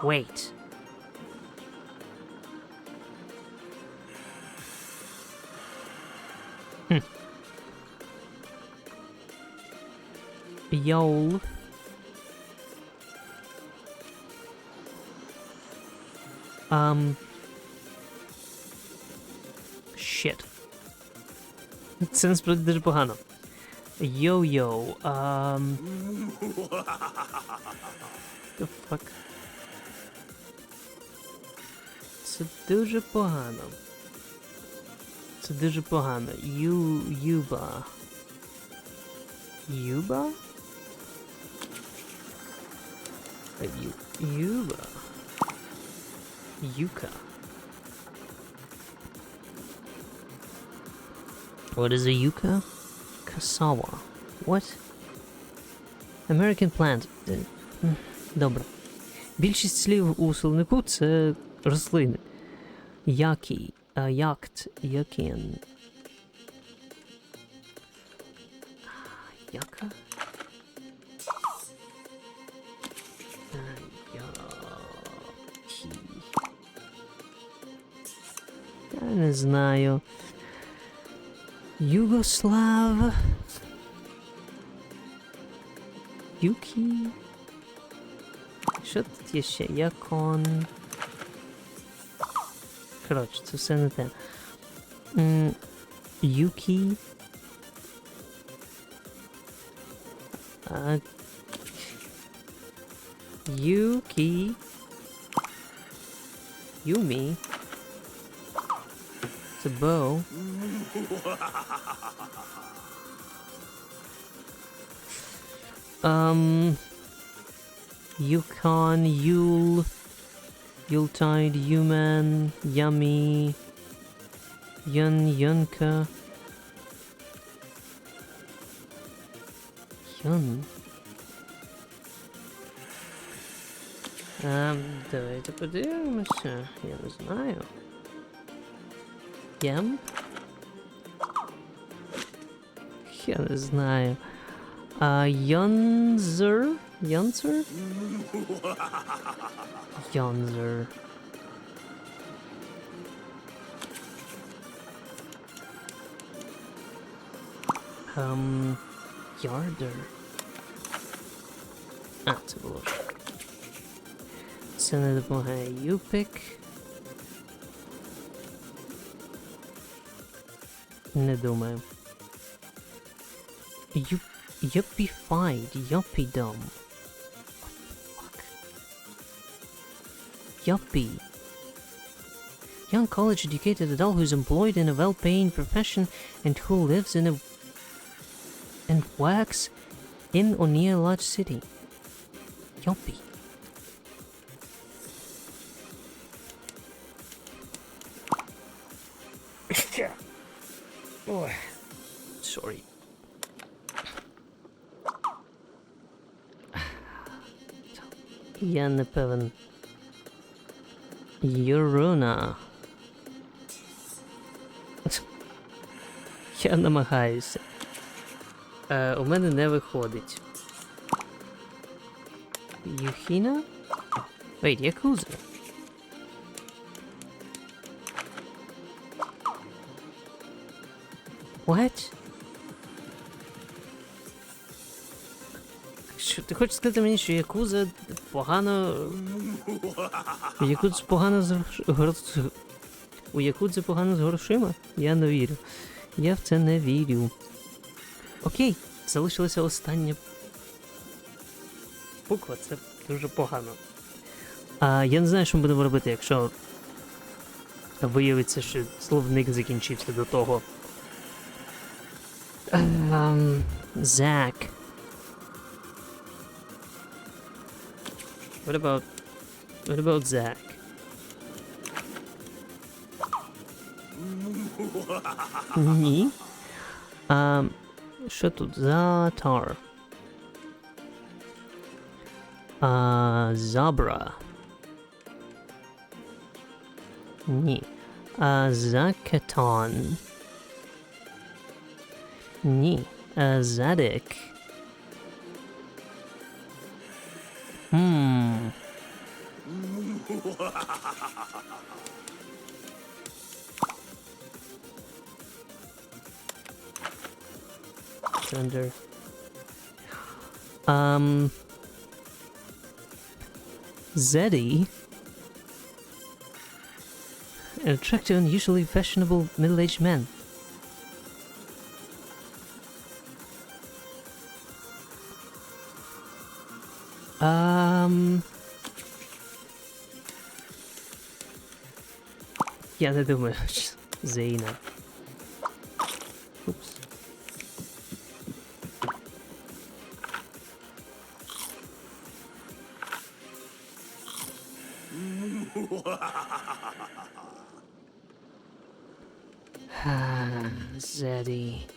Wait. Yowl. Shit. Це насправді дуже погано. Yo-yo. The fuck? Це дуже погано. Yuba. Yuba? Yuba. Yuka. What is a yucca? Cassava. What? American plant. Добре. Більшість слів у словнику це рослини. Який, якт, якин. Яка? Я не знаю. Югослав. Юкі. Що тут є ще? Якон. Коротше, це все не те. Юкі. Юкі. Юмі. It's a bow. Yukon, Yule, Yuletide, Human, Yummy, Yunka. Yun. Давайте подивимося, я не знаю. Ям? Я не знаю. Йонзер? Йонзер? Йонзер. Ярдер. А, це було. Це не допомагає. Юпік. Не думаю. Yuppified. Yuppie-dum. Yuppie. Young college-educated adult who's employed in a well-paying profession and who lives in a and works in or near a large city. Yuppie. Oh, sorry. Я не певен. Юруна. Я намагаюся. У мене не виходить. Юхіна? Wait, Якуза? What? Що, ти хочеш сказати мені, що Якуза погано... Якудза погано з У Якудзи погано з грошима? Я не вірю. Я в це не вірю. Окей, залишилася остання буква, це дуже погано. Я не знаю, що ми будемо робити, якщо виявиться, що словник закінчився до того. Зак. What about Zach? Ні. Що тут? Затар. Забра. Ні. Закатон. Ні. Задик. Thunder. Zeddy. An attractive and usually fashionable middle-aged man. Я не думаю, Зейна. Упс. Zeddy.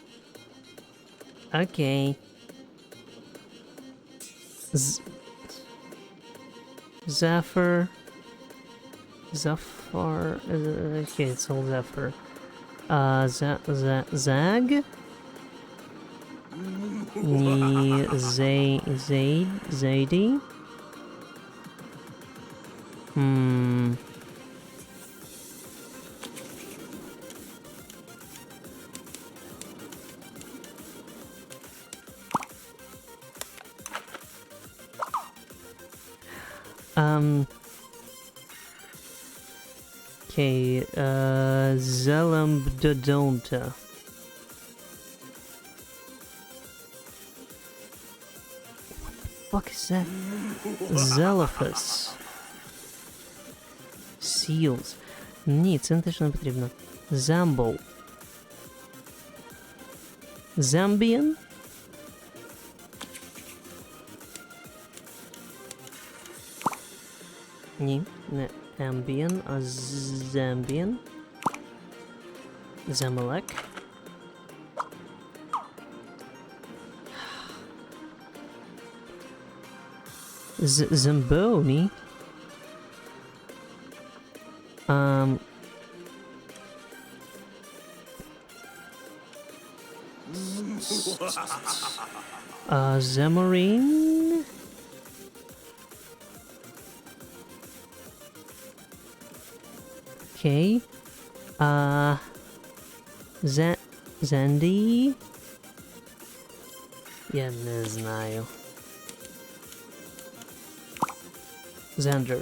Okay. Zephyr. Zafar. Okay, it's all Zephyr. Zag? Zadie? Okay, Zelambdodonta. What the fuck is that? Zelophus. Seals. Ні, це теж не потрібно. Zambo. Zambian? Ні, не Ambien, а Zambian. Zamalek. Zamboni. Zamorin. Okay. Zandy. Я не знаю. Зендер.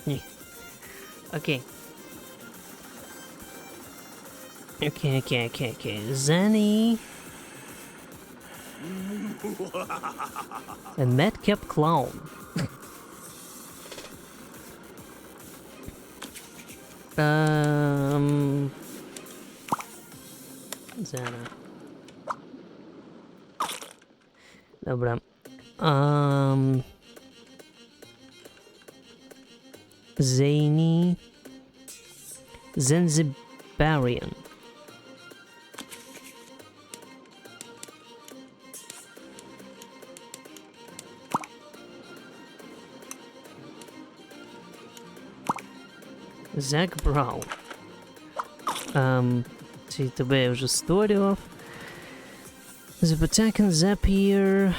Ні. Окей. Окей. Zanny. A madcap clown. Zana. Dobra. Zany. Zanzibarian. Зак Браун. Ці тебе я вже створював. Запотакен, Zapier.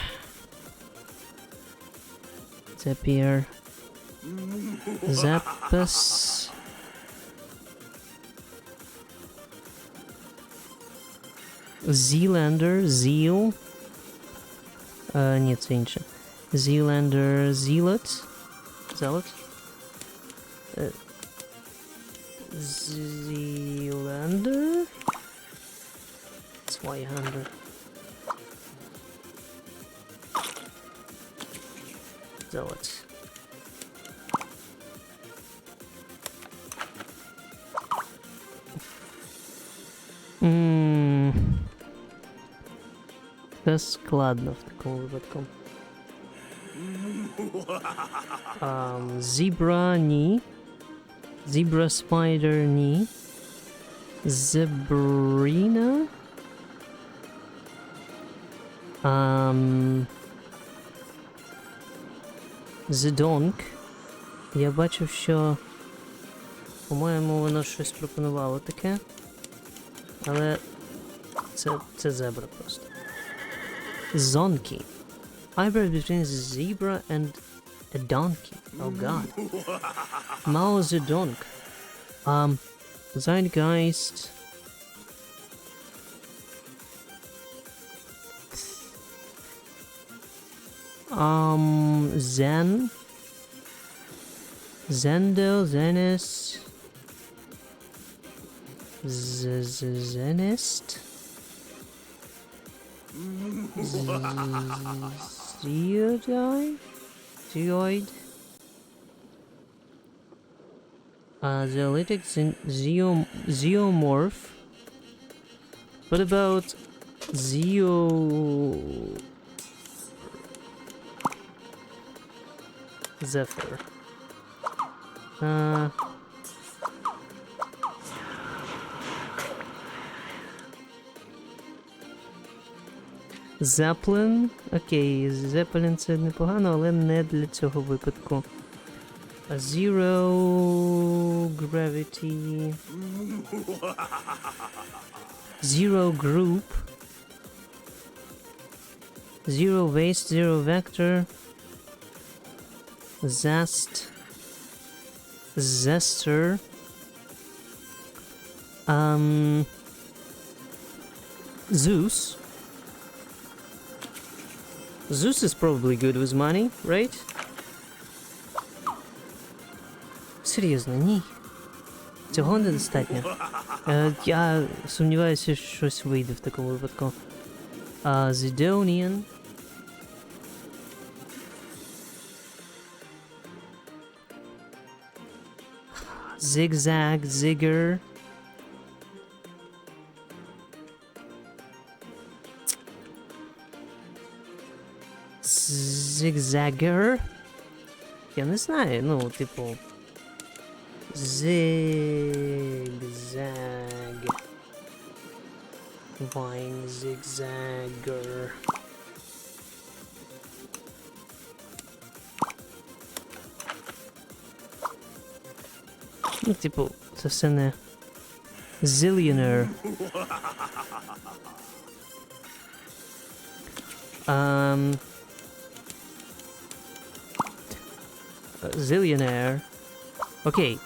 Запас. Zealander, Zeal. Ні, це інше. Zealander, Zealot. Zealander? 200. Zealot. Це складно в такому випадку. Zebra, ні. Zebra Spider, ні. Zebrina? Zedonk. Я бачив, що, по-моєму, воно щось пропонувало таке. Але це зебра просто. Zonky. Hybrid between zebra and a donkey. Oh god. Mao Zedonk. Zeitgeist. Zen. Zendo, Zenis. Zenist. Zeoid. Zeolitic Zeomorph. What about Zephyr? Zeppelin. Окей, Zeppelin це непогано, але не для цього випадку. Zero gravity. Zero group. Zero waste, zero vector. Zest. Zester. Zeus. Zeus is probably good with money, right? Серйозно, ні. Цього недостатньо. Я сумніваюся, що щось вийде в такому випадку. Zidonian. Zigzag, Zigger. Zigzagger. Я не знаю, ну, типу... Zigzag. Vine zigzagger. Ну, типу, це все не... Zillionaire. Zillionaire. Okay.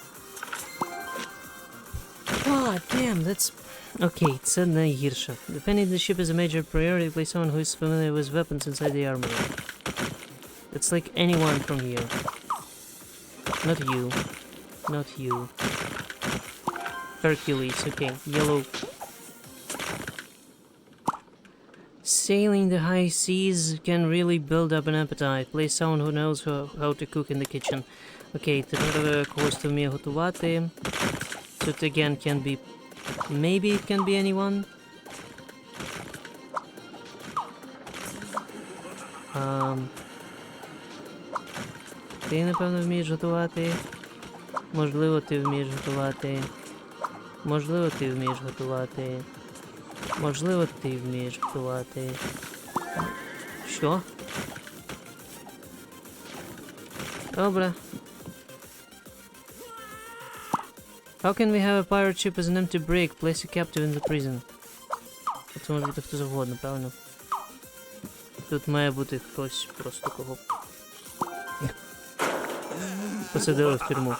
God damn, that's Окей, це найгірше. Depending the ship is a major priority, play someone who is familiar with weapons inside the army. It's like anyone from here. Not you. Not you. Hercules, okay. Yellow. Sailing the high seas can really build up an appetite. Play someone who knows how to cook in the kitchen. Окей, тепер когось хто вміє готувати. Тут again can be... Maybe it can be anyone. Ти, напевно, вмієш готувати. Можливо, ти вмієш готувати. Можливо, ти вмієш готувати. Можливо, ти вмієш готувати. Що? Добре. How can we have a pirate ship as an empty brig? Place a captive in the prison. Це може бути хто завгодно, правильно? Тут має бути хтось просто кого посадили в тюрму.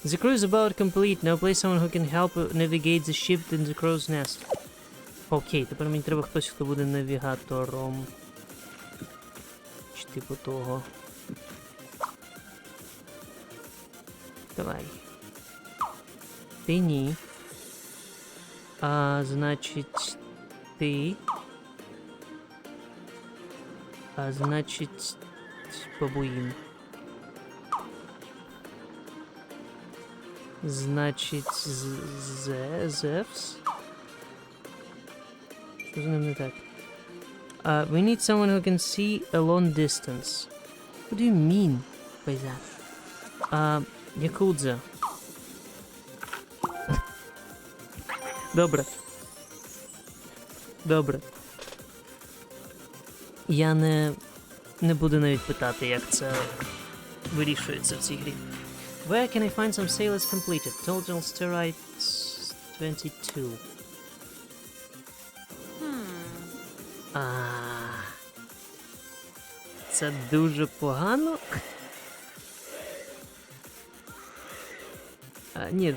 The crew is about complete. Now play someone who can help navigate the ship in the crow's nest. Окей, тепер мені треба хтось, хто буде навігатором. Чи типу того. Давай. Ти ні. Значить, ти. Значить, бабуїн. Значить, Зевс? Що з ним не так? We need someone who can see a long distance. What do you mean by that? Якудза. Добре. Добре. Я не буду навіть питати, як це вирішується в цій грі. Where can I find some sailors completed? Total steroids 22. Це дуже погано. Ні,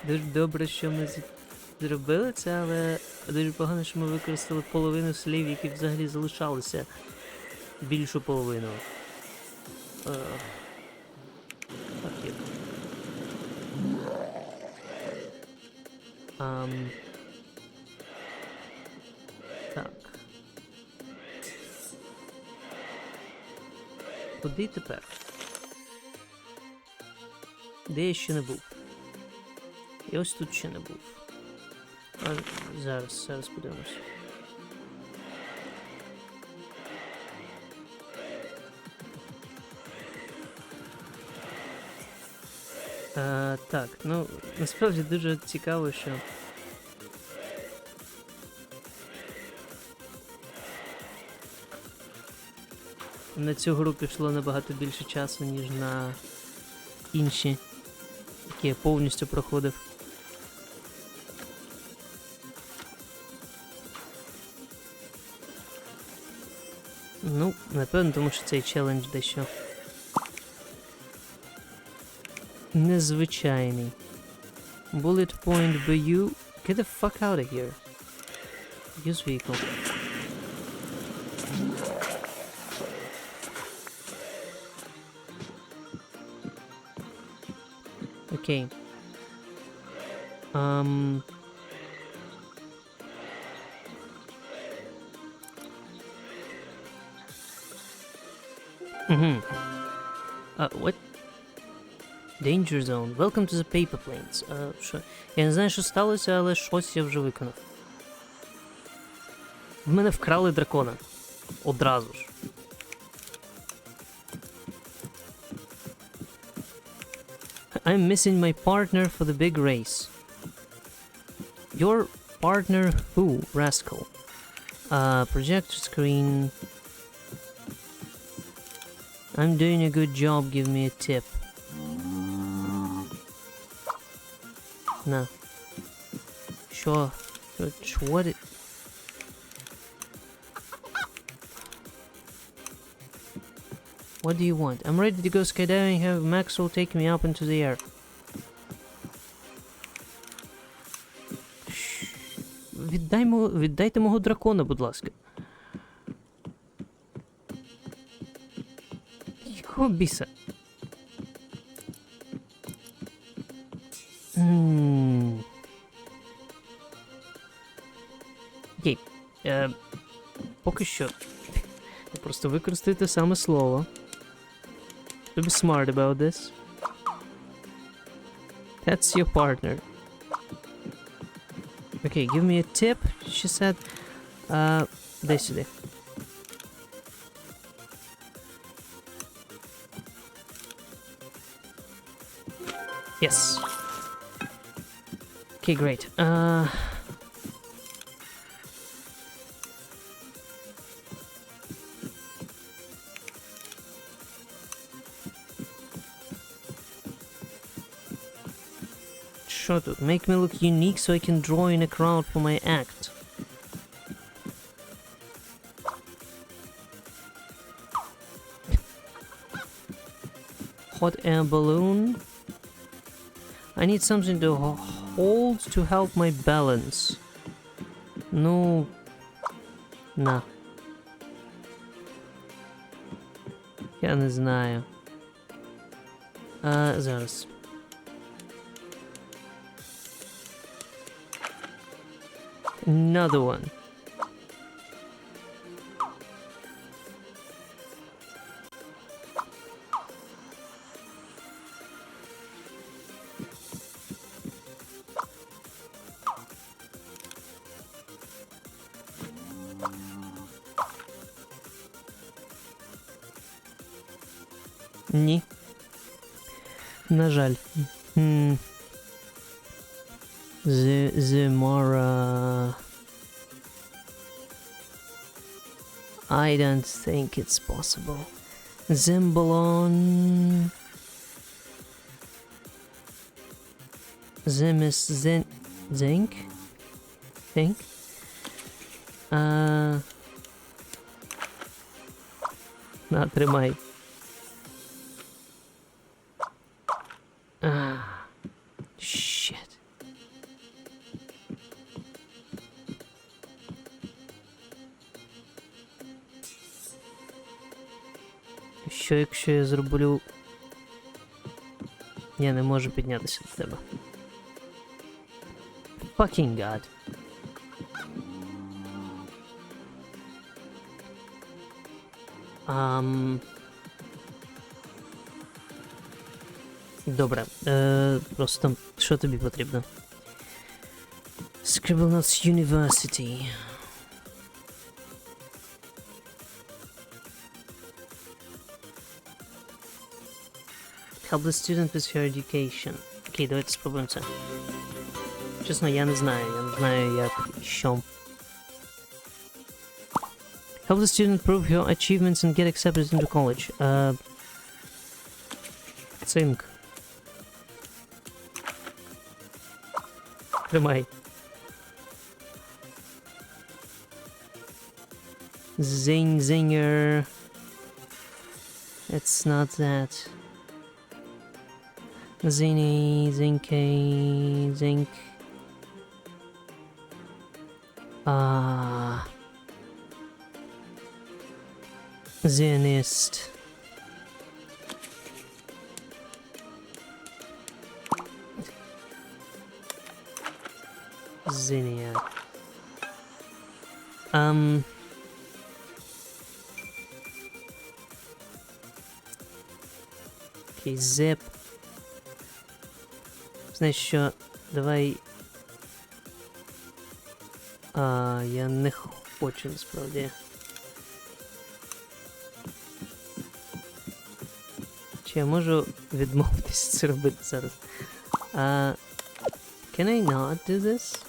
дуже добре, що ми зробили це, але дуже погано, що ми використали половину слів, які взагалі залишалися. Більшу половину. Окей. Так. Куди тепер? Де я ще не був? І ось тут ще не був. Зараз подивимось. Так, ну, насправді дуже цікаво, що... На цю гру пішло набагато більше часу, ніж на інші, які я повністю проходив. Ну, напевно, тому що цей челендж дещо незвичайний. Bullet point BU. Get the fuck out of here. Use vehicle. Окей. What? Danger zone. Welcome to the paper planes. Що? Я не знаю, що сталося, але щось я вже виконав. В мене вкрали дракона. Одразу ж. I'm missing my partner for the big race. Your partner who, rascal? Projector screen. I'm doing a good job, give me a tip. No. Sure. What it... What do you want? I'm ready to go skydiving, have Maxwell take me up into the air. віддайте мого дракона, будь ласка. Якого біса? Окей. Поки що. Просто використайте саме слово. To be smart about this. That's your partner. Okay, give me a tip, she said. Дай сюди. Yes. Okay, great. Що тут? Make me look unique so I can draw in a crowd for my act. Hot air balloon. I need something to hold to help my balance. Ну, на. Я не знаю. Зараз. Another one. Ні. На жаль. Zimara. I don't think it's possible. Zimbalon. Zimis Zinc? Think? На, тримай. Shit. Що якщо я зроблю... Я не можу піднятися до тебе. Fucking god. Добре. Просто що тобі потрібно? Scribblenauts University. Help the student with her education. Окей, давайте спробуємо це. Чесно, я не знаю як і що. Help the student prove her achievements and get accepted into college. Цинк. Тримай. Zinger. It's not that. Zinny, Zinke, Zink. Zionist. Zinnia. Okay, zip. Знаєш що, давай... я не хочу, насправді. Чи я можу відмовитися це робити зараз? Can I not do this?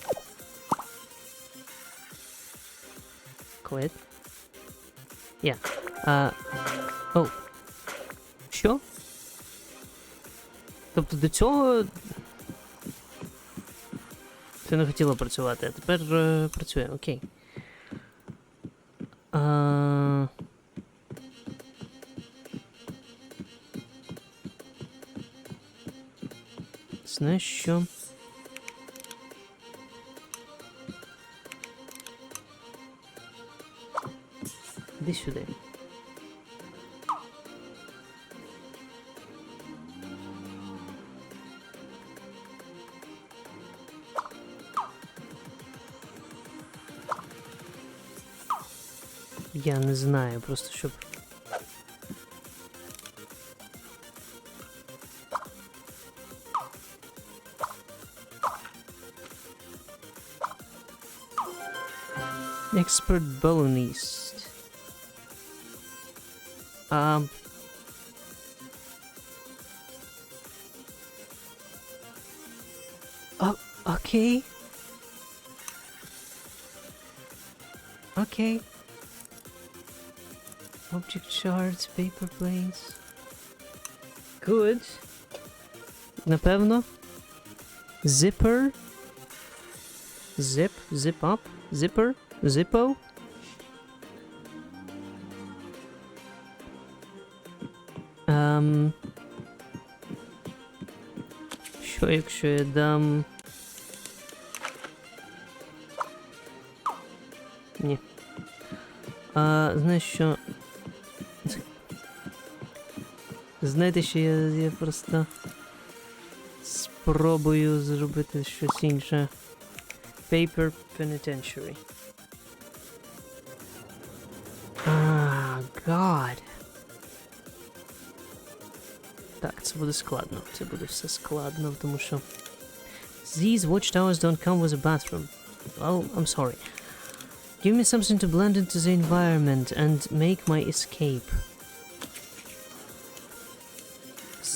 Quit? Yeah. Oh. Що? Тобто до цього... Ти не хотіла працювати, а тепер працює, окей. Знаєш що? Іди сюди. Я не знаю, просто щоб... Expert balloonist. Oh, okay. Okay. Object shards, paper planes. Good. Напевно. Zipper. Zip, zip up, zipper, zippo. Що якщо я дам... Ні. Знаєш що? Знаєте, що я просто спробую зробити щось інше. Paper penitentiary. God. Так, це буде складно. Це буде все складно, тому що... These watchtowers don't come with a bathroom. Well, I'm sorry. Give me something to blend into the environment and make my escape.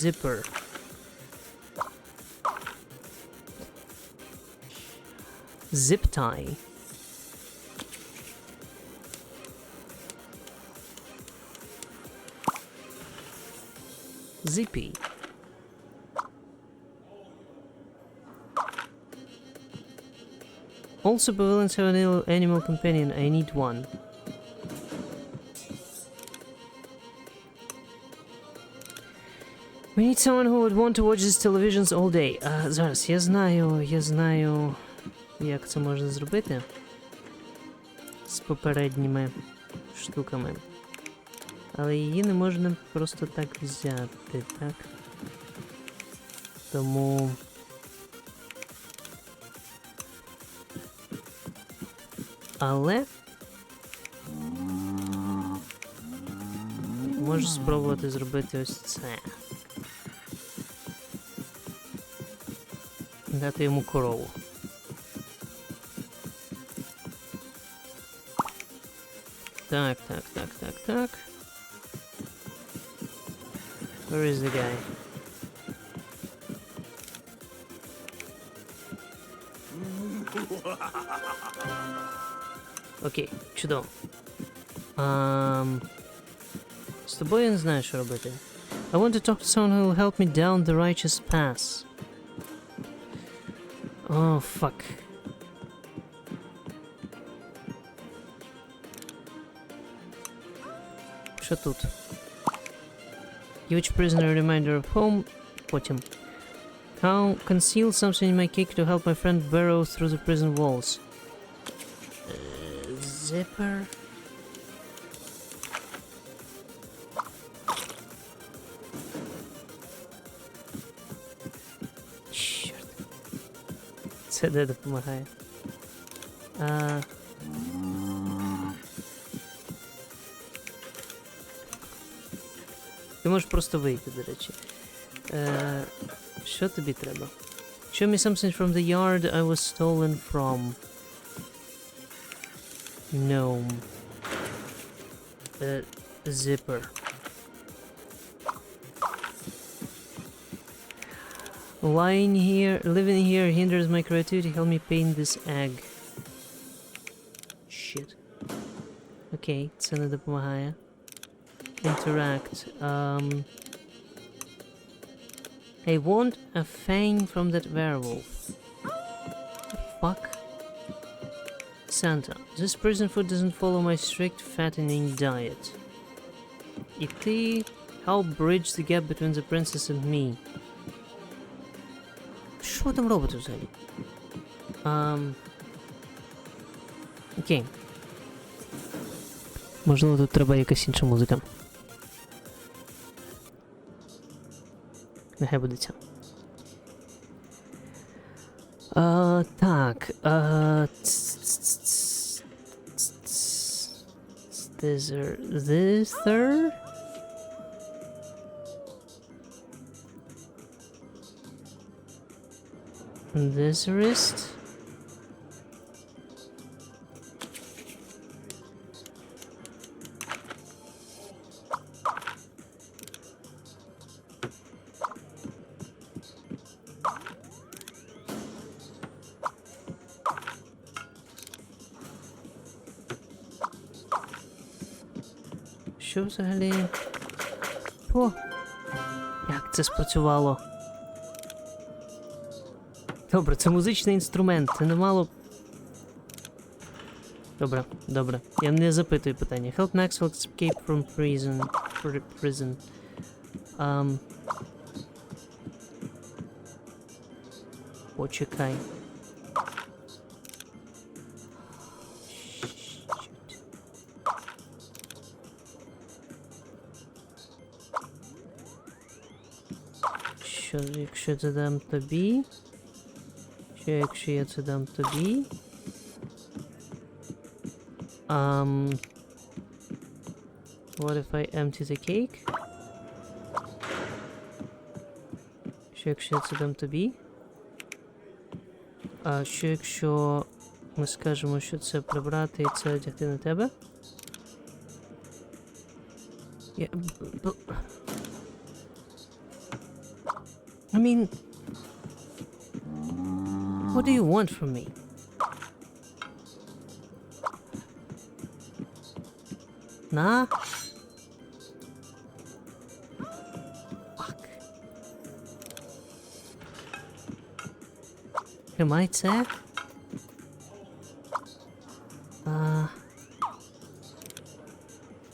Zipper. Zip tie. Zippy. All supervillains have an animal companion. I need one. We need someone who would want to watch these televisions all day. Зараз, я знаю, як це можна зробити з попередніми штуками. Але її не можна просто так взяти, так? Тому... Але... Можу спробувати зробити ось це. Дати йому корову. Так. Where is the guy? Окей, чудово. З тобою я не знаю, що робити. I want to talk to someone who will help me down the righteous path. Oh, fuck. Що тут? Give each prisoner a reminder of home. Потім. Conceal something in my cake to help my friend burrow through the prison walls. Zipper. Чорт. Це не допомагає. Ти можеш просто вийти, до речі. Що тобі треба? Show me something from the yard I was stolen from. Gnome. Zipper. Living here hinders my creativity. Help me paint this egg. Shit. Окей, це не допомагає. Interact. I want a fang from that werewolf. Fuck. Santa, this prison food doesn't follow my strict fattening diet. Help bridge the gap between the princess and me. Що ви там робите взагалі? Окей. Можливо, тут треба якась інша музика. Нехай буде ця. Так. Thither? Thitherist? Що взагалі? О! Як це спрацювало? Добре, це музичний інструмент, це не мало... Добре, добре. Я не запитую питання. Help Maxwell escape from prison. Почекай. Що, якщо це дам тобі? Що, якщо я це дам тобі? What if I empty the cake? Що, якщо я це дам тобі? А що, якщо ми скажемо, що це прибрати і це одягти на тебе? I mean, what do you want from me? На? Fuck. Тримай це.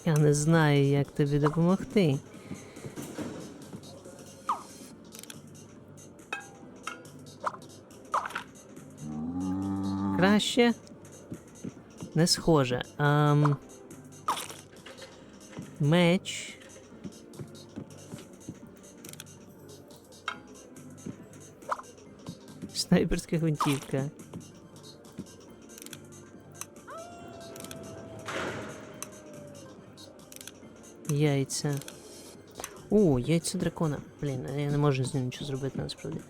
Я не знаю, як тобі допомогти. Краще? Не схоже. Меч. Снайперська гвинтівка. Яйця. О, яйця дракона. Блін, я не можу з ним нічого зробити, насправді.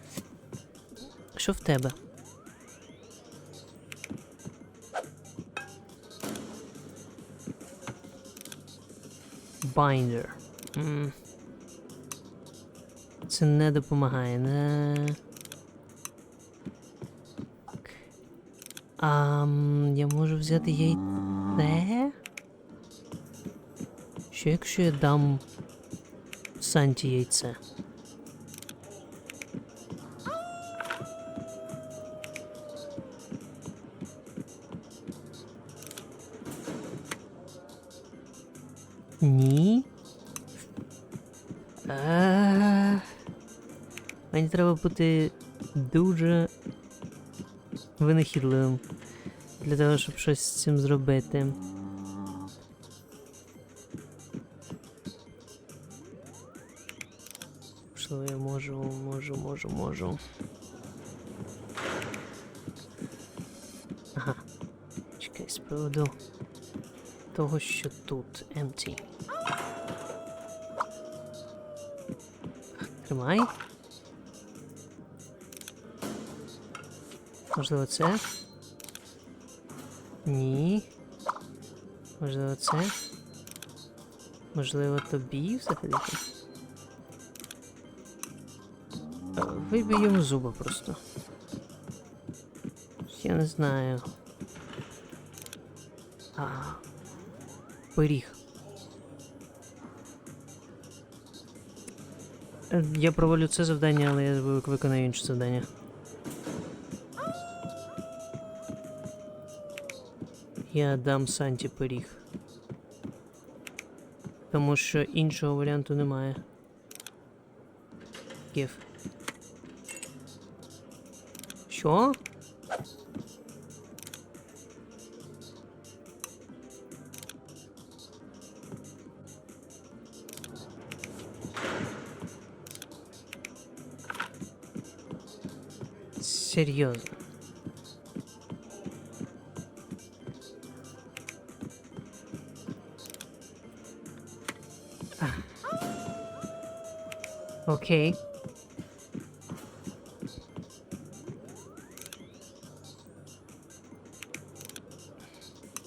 Що в тебе? Binder. Це не допомагає, не... Я можу взяти яйце? Що якщо я дам Санті яйце? Ні. Мені треба бути дуже винахідливим для того, щоб щось з цим зробити. Можливо, я можу. Ага. Чекай, з приводу того, що тут empty. Тримай. Можливо, це? Ні. Можливо, це? Можливо, тобі взагалі? Вибий йому зуби просто. Я не знаю. Пиріг. Я провалю це завдання, але я виконаю інше завдання. Я дам Санті пиріг. Тому що іншого варіанту немає. Give. Що? Серйозно. Окей.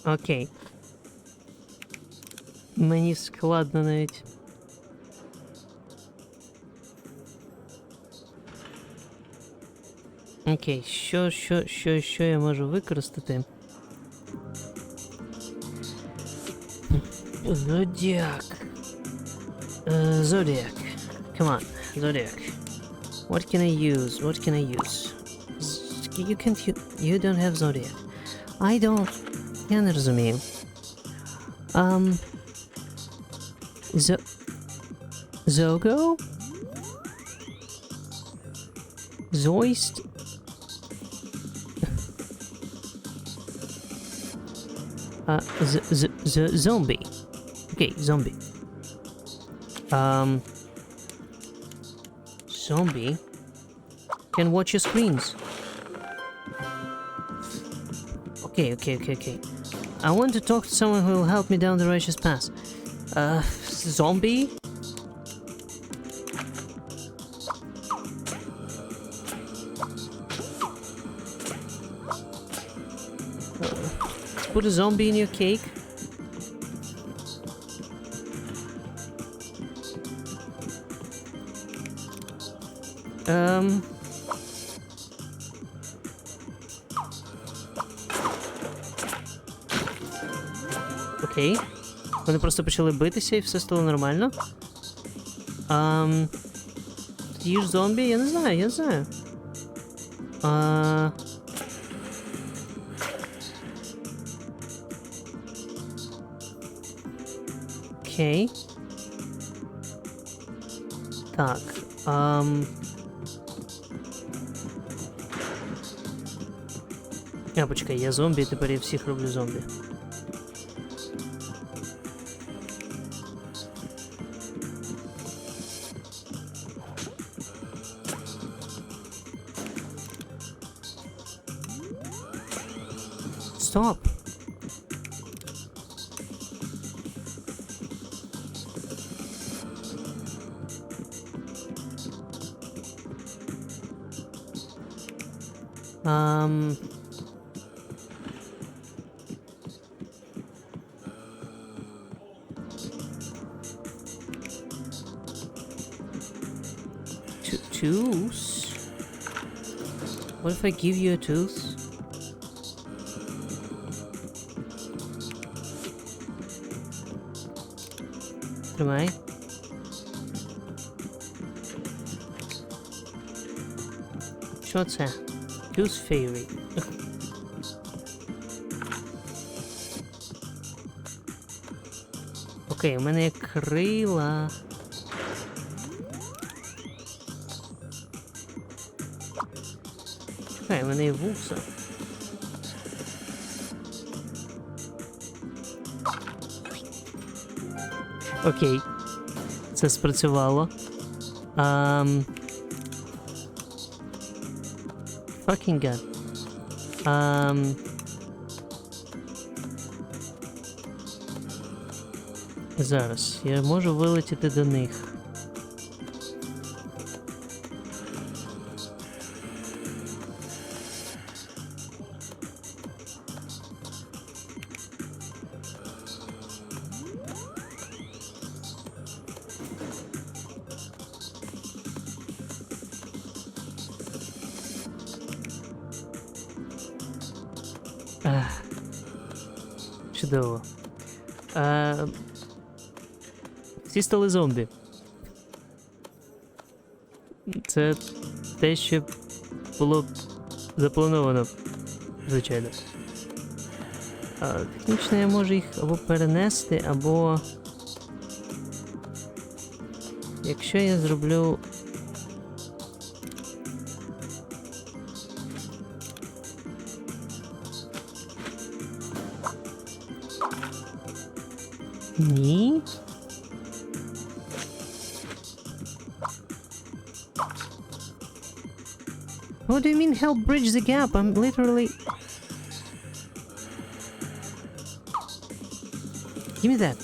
Окей. Мені складно навіть. Окей, що я можу використати? Зодіак. Zodiac. Come on, Zodiac. What can I use? What can I use? You don't have Zodiac. I don't. Я не розумію. Zogo? Zoist? Zombie. Okay, zombie. Zombie can watch your screens. Okay. I want to talk to someone who will help me down the righteous path. Zombie? Put a zombie in your cake? Окей. Вони просто почали битися і все стало нормально. Їж зомбі? Я не знаю. Окей. Так. Почекай, я зомбі, тепер я всіх роблю зомбі. Стоп! Tooth? What if I give you a tooth? Тримай. Що це? Tooth Fairy. Окей, у мене є крила. Чекай, у мене є вуса. Окей. Це спрацювало. Fucking god. Зараз. Я можу вилетіти до них. Чудово. Всі стали зомбі. Це те, що було заплановано, звичайно. Технічно я можу їх або перенести, або... Якщо я зроблю... Ні. What do you mean help bridge the gap? I'm literally... Give me that.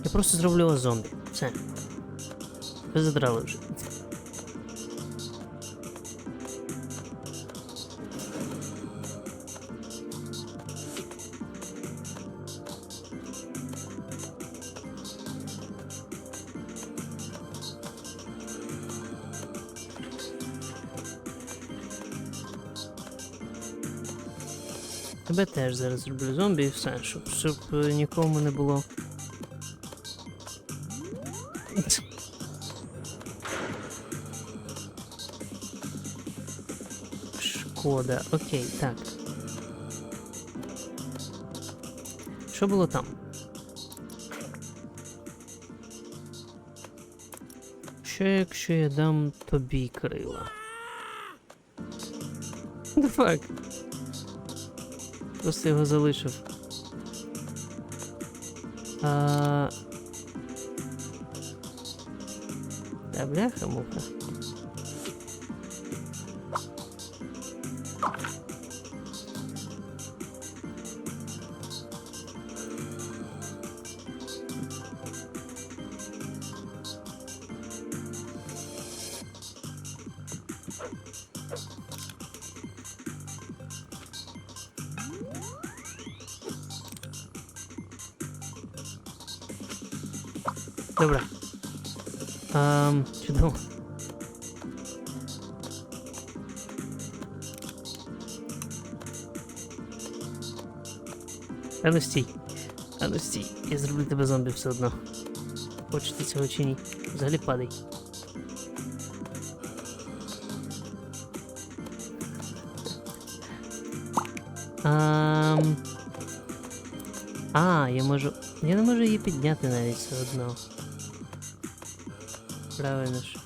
Я просто зроблю вас зомбі. Все. Ви задрали вже. Тебе теж зараз зроблю зомбі і все, щоб нікому не було. Шкода, окей, так. Що було там? Що якщо я дам тобі крила? The fuck? Просто його залишив. Та бляха-муха. Добре. Чудово. Ану стій. Ану стій. Я зроблю тебе зомбі все одно. Хочете цього чи ні? Взагалі падай. Я можу... Я не можу її підняти навіть все одно. Правильно ж.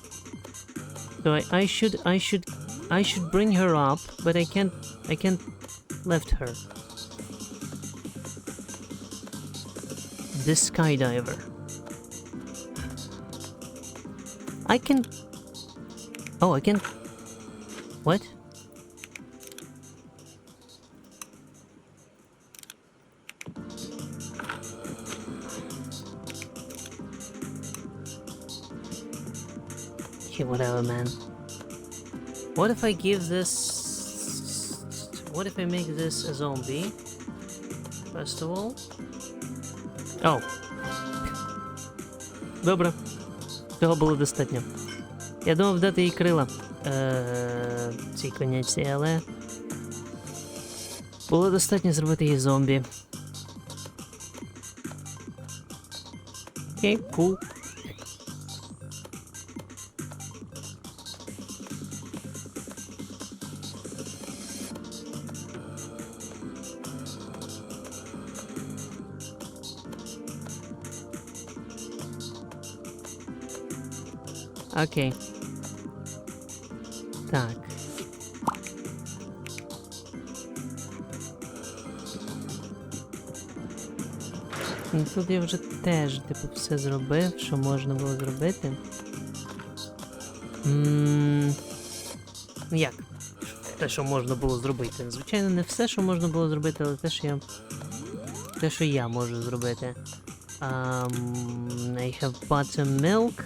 So I should bring her up, but I can't lift her. This skydiver. I can... Oh, I can... What? Okay, whatever, man. What if I give this... What if I make this a zombie? First of all? Oh. Добре. Цього було достатньо. Я думав дати їй крила цій конячці, але... Було достатньо зробити її зомбі. Окей, cool. Окей. Так. Ну, тут я вже теж, типу, все зробив, що можна було зробити. Як? Те, що можна було зробити. Звичайно, не все, що можна було зробити, але те, що я можу зробити. I have bottom milk.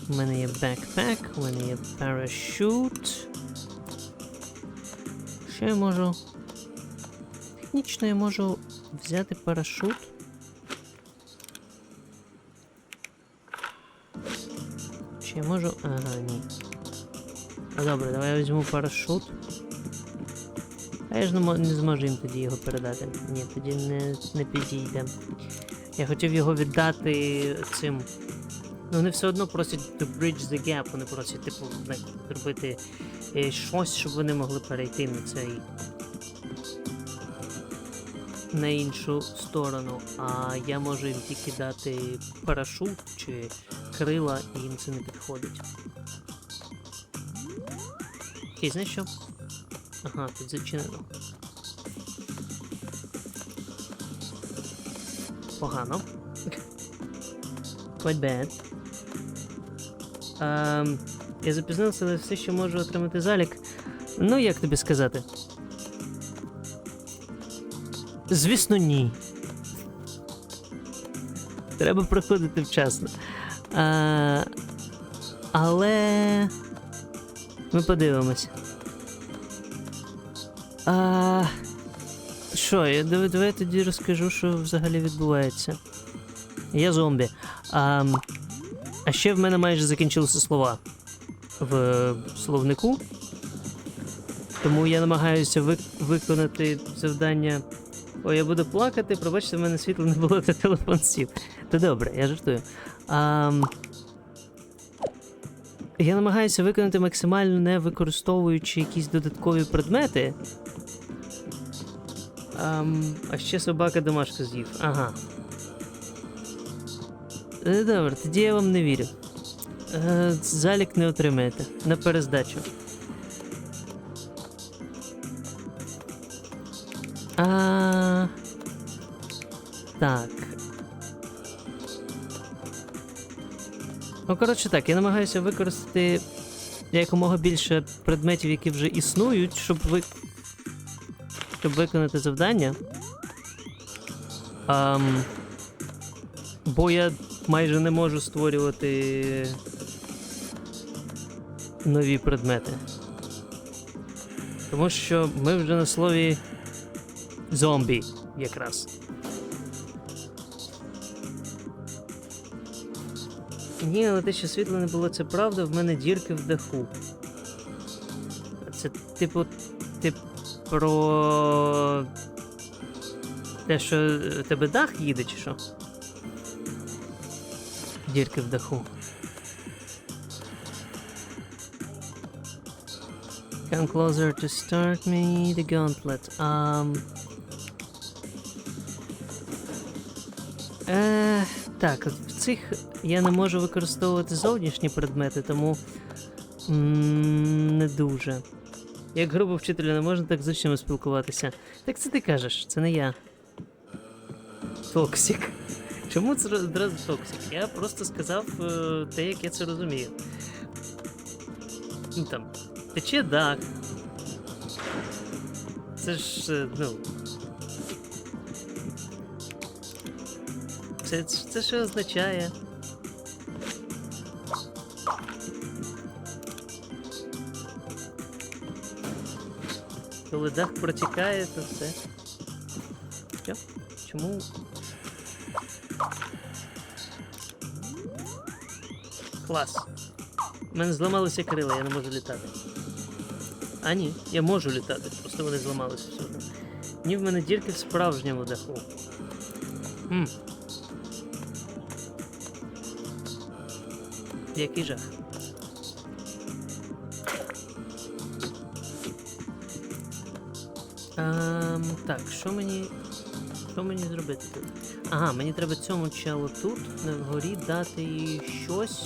У мене є backpack, у мене є parachute. Що я можу? Технічно я можу взяти парашут. Чи я можу... Ага, ні. Ну добре, давай я візьму парашут. А я ж не зможу їм тоді його передати. Ні, тоді не підійде. Я хотів його віддати цим... Ну, вони все одно просять to bridge the gap, вони просять, типу, зробити щось, щоб вони могли перейти на цей... на іншу сторону, а я можу їм тільки дати парашут чи крила, і їм це не підходить. Окей, знаєш що? Ага, тут зачинено. Погано. Quite bad. Я запізнився, але все ще можу отримати залік. Ну, як тобі сказати? Звісно, ні. Треба приходити вчасно. Але... Ми подивимось. Що, давай я тоді розкажу, що взагалі відбувається. Я зомбі. А ще в мене майже закінчилися слова в словнику. Тому я намагаюся виконати завдання. Ой, я буду плакати, пробачте, в мене світло не було, та телефон сів. Та добре, я жартую. Я намагаюся виконати максимально не використовуючи якісь додаткові предмети. А ще собака домашку з'їв. Ага. Добре, тоді я вам не вірю. Залік не отримаєте. На перездачу. Так. Ну, коротше так, я намагаюся використати якомога більше предметів, які вже існують, щоб виконати завдання. Бо я майже не можу створювати нові предмети. Тому що ми вже на слові зомбі, якраз. Ні, але те, що світла не було, це правда, в мене дірки в даху. Це, типу, ти про... те, що у тебе дах їде, чи що? Дірки в даху. Come closer to start me the gauntlet. Так, в цих я не можу використовувати зовнішні предмети, тому не дуже. Як грубо вчителю не можна так з учнями спілкуватися. Так це ти кажеш, це не я. Токсик. Чому це одразу токсик? Я просто сказав те, як я це розумію. Ну там, тече дах. Це ж, ну... Це що означає? Коли дах протікає, то все. Що? Чому? Клас. У мене зламалися крила, я не можу літати. А ні, я можу літати, просто вони зламалися все одно. Ні, в мене дірки в справжньому даху. Який жах. Так, що мені зробити тут? Ага, мені треба цьому челу тут, на вгорі, дати щось,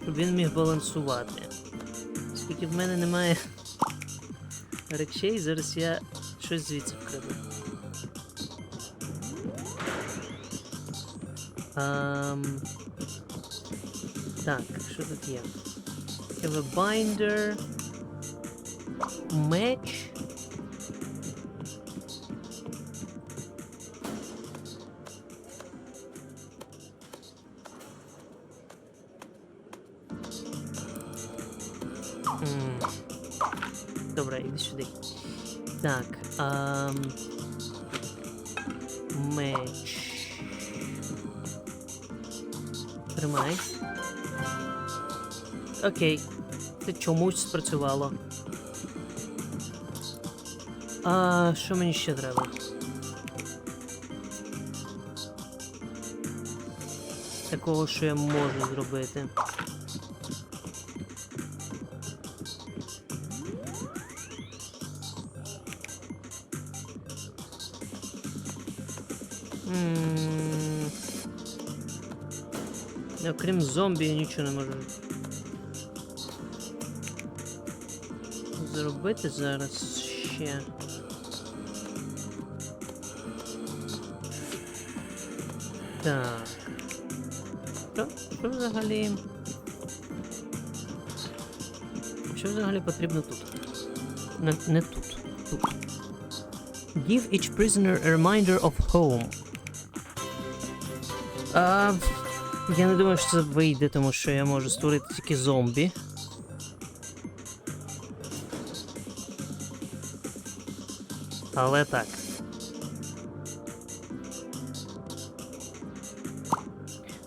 щоб він міг балансувати. Оскільки в мене немає речей, зараз я щось звідси вкраду. Так, що тут є? Have a binder, match. Добре, іди сюди. Так, match. Тримай. Окей. Це чомусь спрацювало. Що мені ще треба? Такого, що я можу зробити. Окрім зомбі я нічого не можу зробити зараз ще. Так. Що взагалі? що взагалі потрібно тут? Не тут. Тут. Give each prisoner a reminder of home. Я не думаю, що це вийде, тому що я можу створити тільки зомбі. Але так.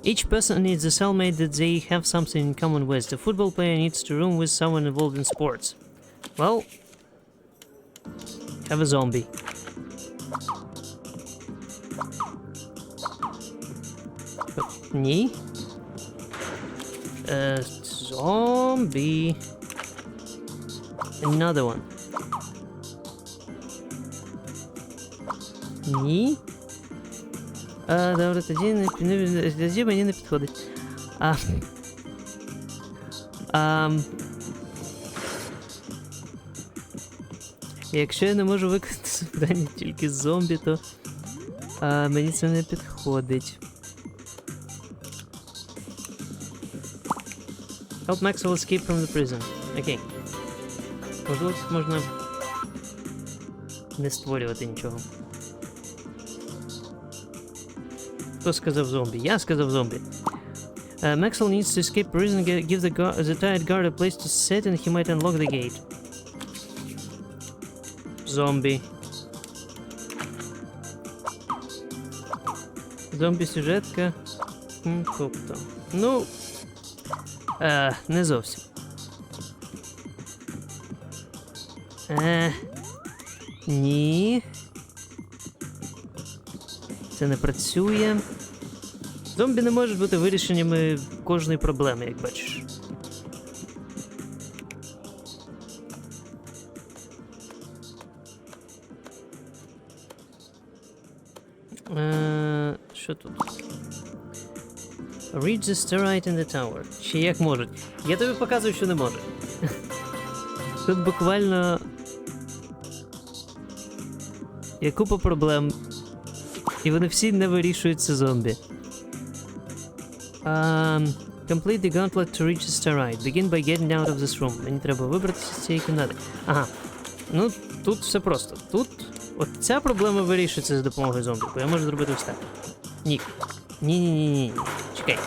Each person needs a cellmate that they have something in common with. The football player needs to room with someone involved in sports. Well, have a zombie. Ні. Zombie. Another one. Ні. Добре, тоді мені не підходить. Якщо я не можу виконати завдання тільки з зомбі, то мені це не підходить. Help Maxwell escape from the prison. Окей. Можливо, тут можна не створювати нічого. Хто сказав зомбі? Я сказав зомбі. Maxwell needs to escape prison, give the tired guard a place to sit and he might unlock the gate. Зомбі. Зомбі-сюжетка. Тобто. Ну... не зовсім. Ні. Це не працює. Зомбі не можуть бути вирішеннями кожної проблеми, як бачиш. Що тут? Reach the steroid in the tower. Ще як можуть. Я тобі показую, що не можуть. Тут буквально є купа проблем. І вони всі не вирішуються зомбі. Complete the gauntlet to reach the steroid. Begin by getting out of this room. Мені треба вибратися з цієї кімнати. Ага. Ну, тут все просто. Тут от ця проблема вирішується за допомогою зомбі. Бо я можу зробити ось так. Ні. Ні. Чекай.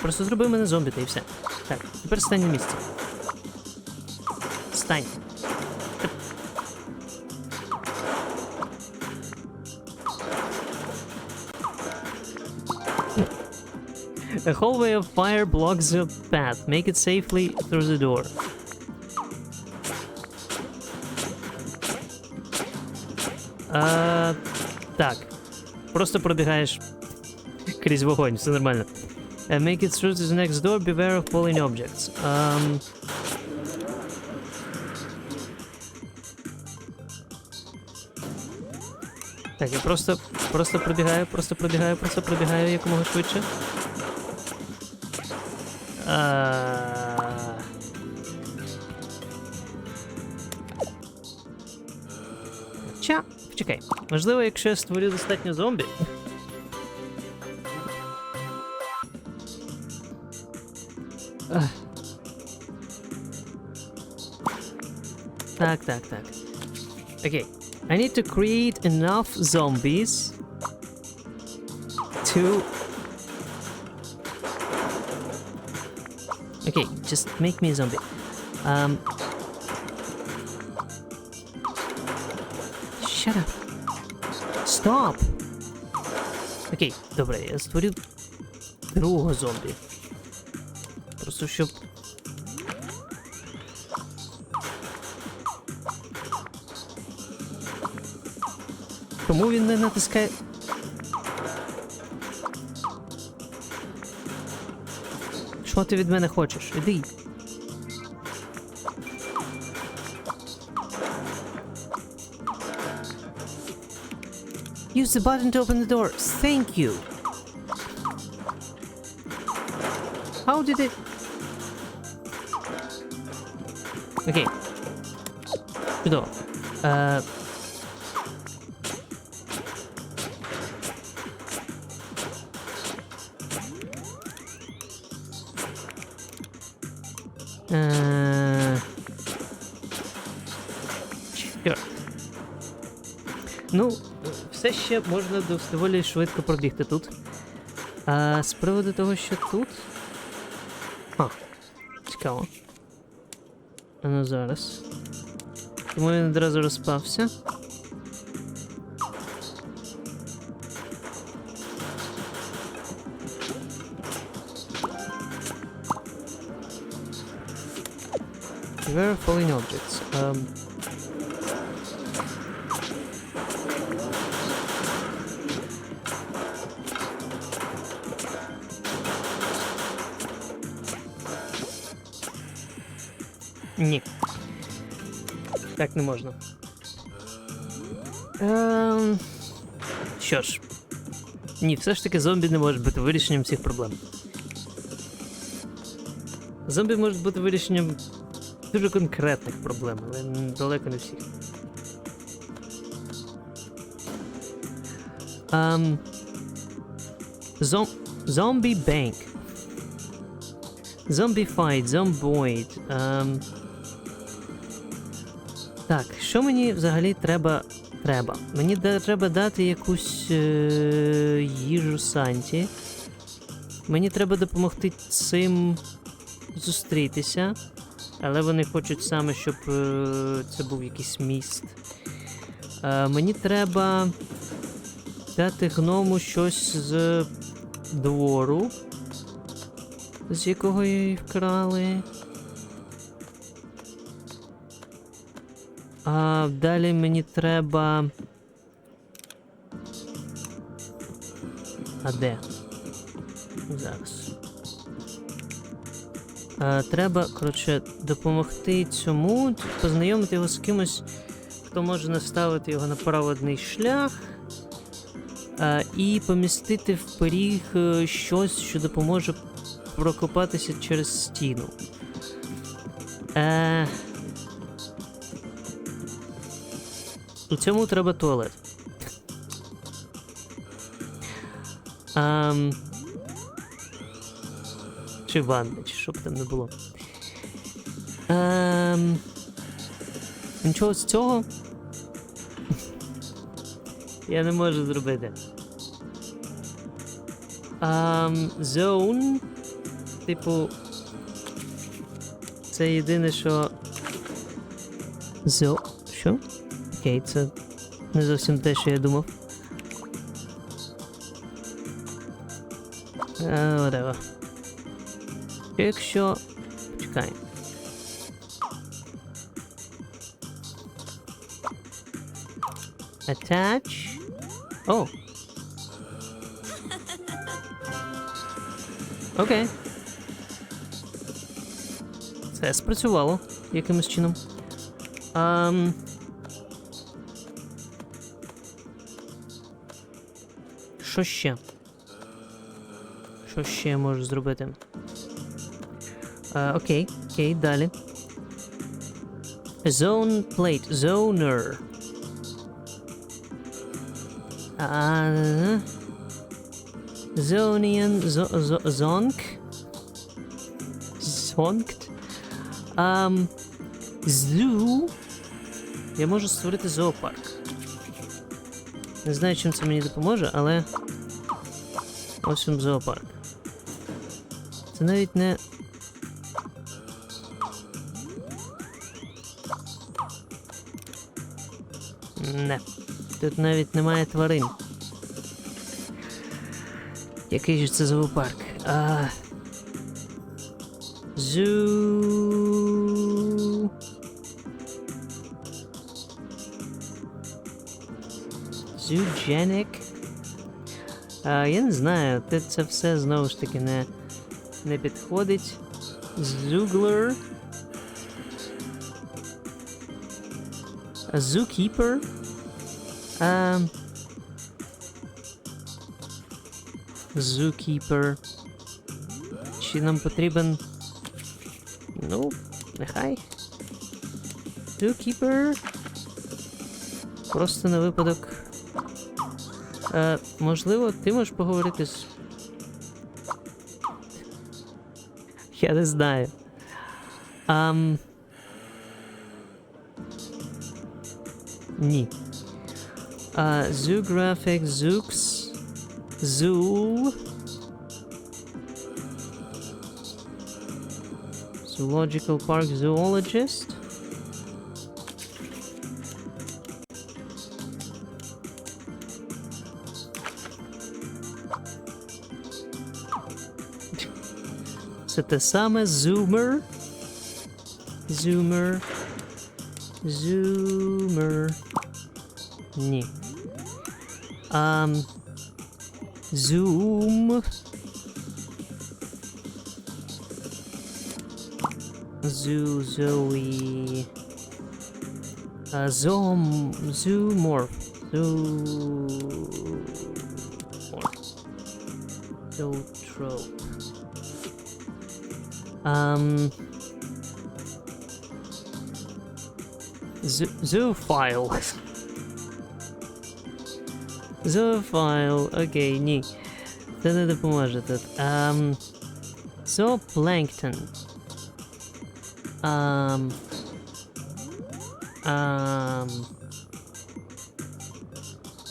Просто зроби мене зомбі, та і все. Так, тепер стань на місці. Стань. A hallway of fire blocks the path. Make it safely through the door. Так. Просто пробігаєш крізь вогонь, все нормально. Make it through to the next door, beware of falling objects. Так, я просто пробігаю якомога швидше. Чекай. Можливо, якщо я створю достатньо зомбі. Так. Окей. I need to create enough zombies to... Okay, just make me a zombie. Shut up. Stop! Окей, добре, я створю другого зомбі. Просто щоб... Чому він не натискає? Що ти від мене хочеш? Іди. Use the button to open the door. Thank you. How did it... Окей. Чудово. Чорт. Ну, все ще можна доволі швидко пробігти тут. А з приводу того, що тут... Цікаво. А ну зараз. Тому він одразу розпався. Where are falling objects? Ні. Так не можна. Що ж. Ні, все ж таки зомбі не можуть бути вирішенням всіх проблем. Зомбі можуть бути вирішенням дуже конкретних проблем, але далеко не всіх. Zombie bank. Zombie fight, zomboid. Так, що мені взагалі треба? Мені треба дати якусь їжу Санті. Мені треба допомогти цим зустрітися. Але вони хочуть саме, щоб це був якийсь міст. Мені треба дати гному щось з двору, з якого її вкрали. А далі мені треба... А де? Зараз. Треба, коротше, допомогти цьому, познайомити його з кимось, хто може наставити його на праведний шлях, і помістити в пиріг щось, що допоможе прокопатися через стіну. У цьому треба туалет. Чи ванна, чи що б там не було. Нічого з цього я не можу зробити. Zone. Типу, це єдине, що... Що? Окей, це не зовсім те, що я думав. Whatever. Якщо... Почекай. Attach. О! Окей. Це спрацювало якимось чином. Що ще? Що ще я можу зробити? Окей, далі. Zone plate, zoner. Zonian, zonk? Zonked? Zoo? Я можу створити зоопарк. Не знаю, чим це мені допоможе, але... Ось він зоопарк. Це навіть не... Не. Тут навіть немає тварин. Який ж це зоопарк? Zoo... Zoogenic? Я не знаю, це все знову ж таки не підходить. Zoogler? Zookeeper? Zookeeper. Чи нам потрібен... Ну, нехай. Zookeeper? Просто на випадок... можливо, ти можеш поговорити з... Я не знаю. Ні. Zoographic, Zooks, Zool, Zoological Park, Zoologist. Це те саме. Zoomer. Zoomer. Zoomer. Ні. Zoom. Zoe. Zoomorph. Zootrope. Zoophile. Zoophile. Окей, ні. Це не допоможе тут. Zooplankton.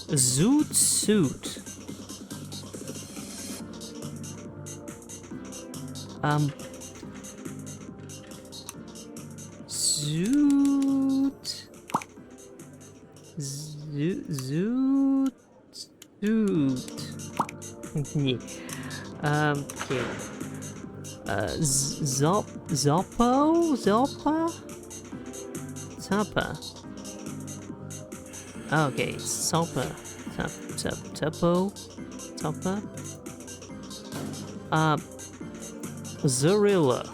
Zoot suit. Zoot. Zoot. Ні. Окей. Zoppo? Zoppa? Zappa. Okay, Zoppa. Zoppo? Zoppa? Zorilla.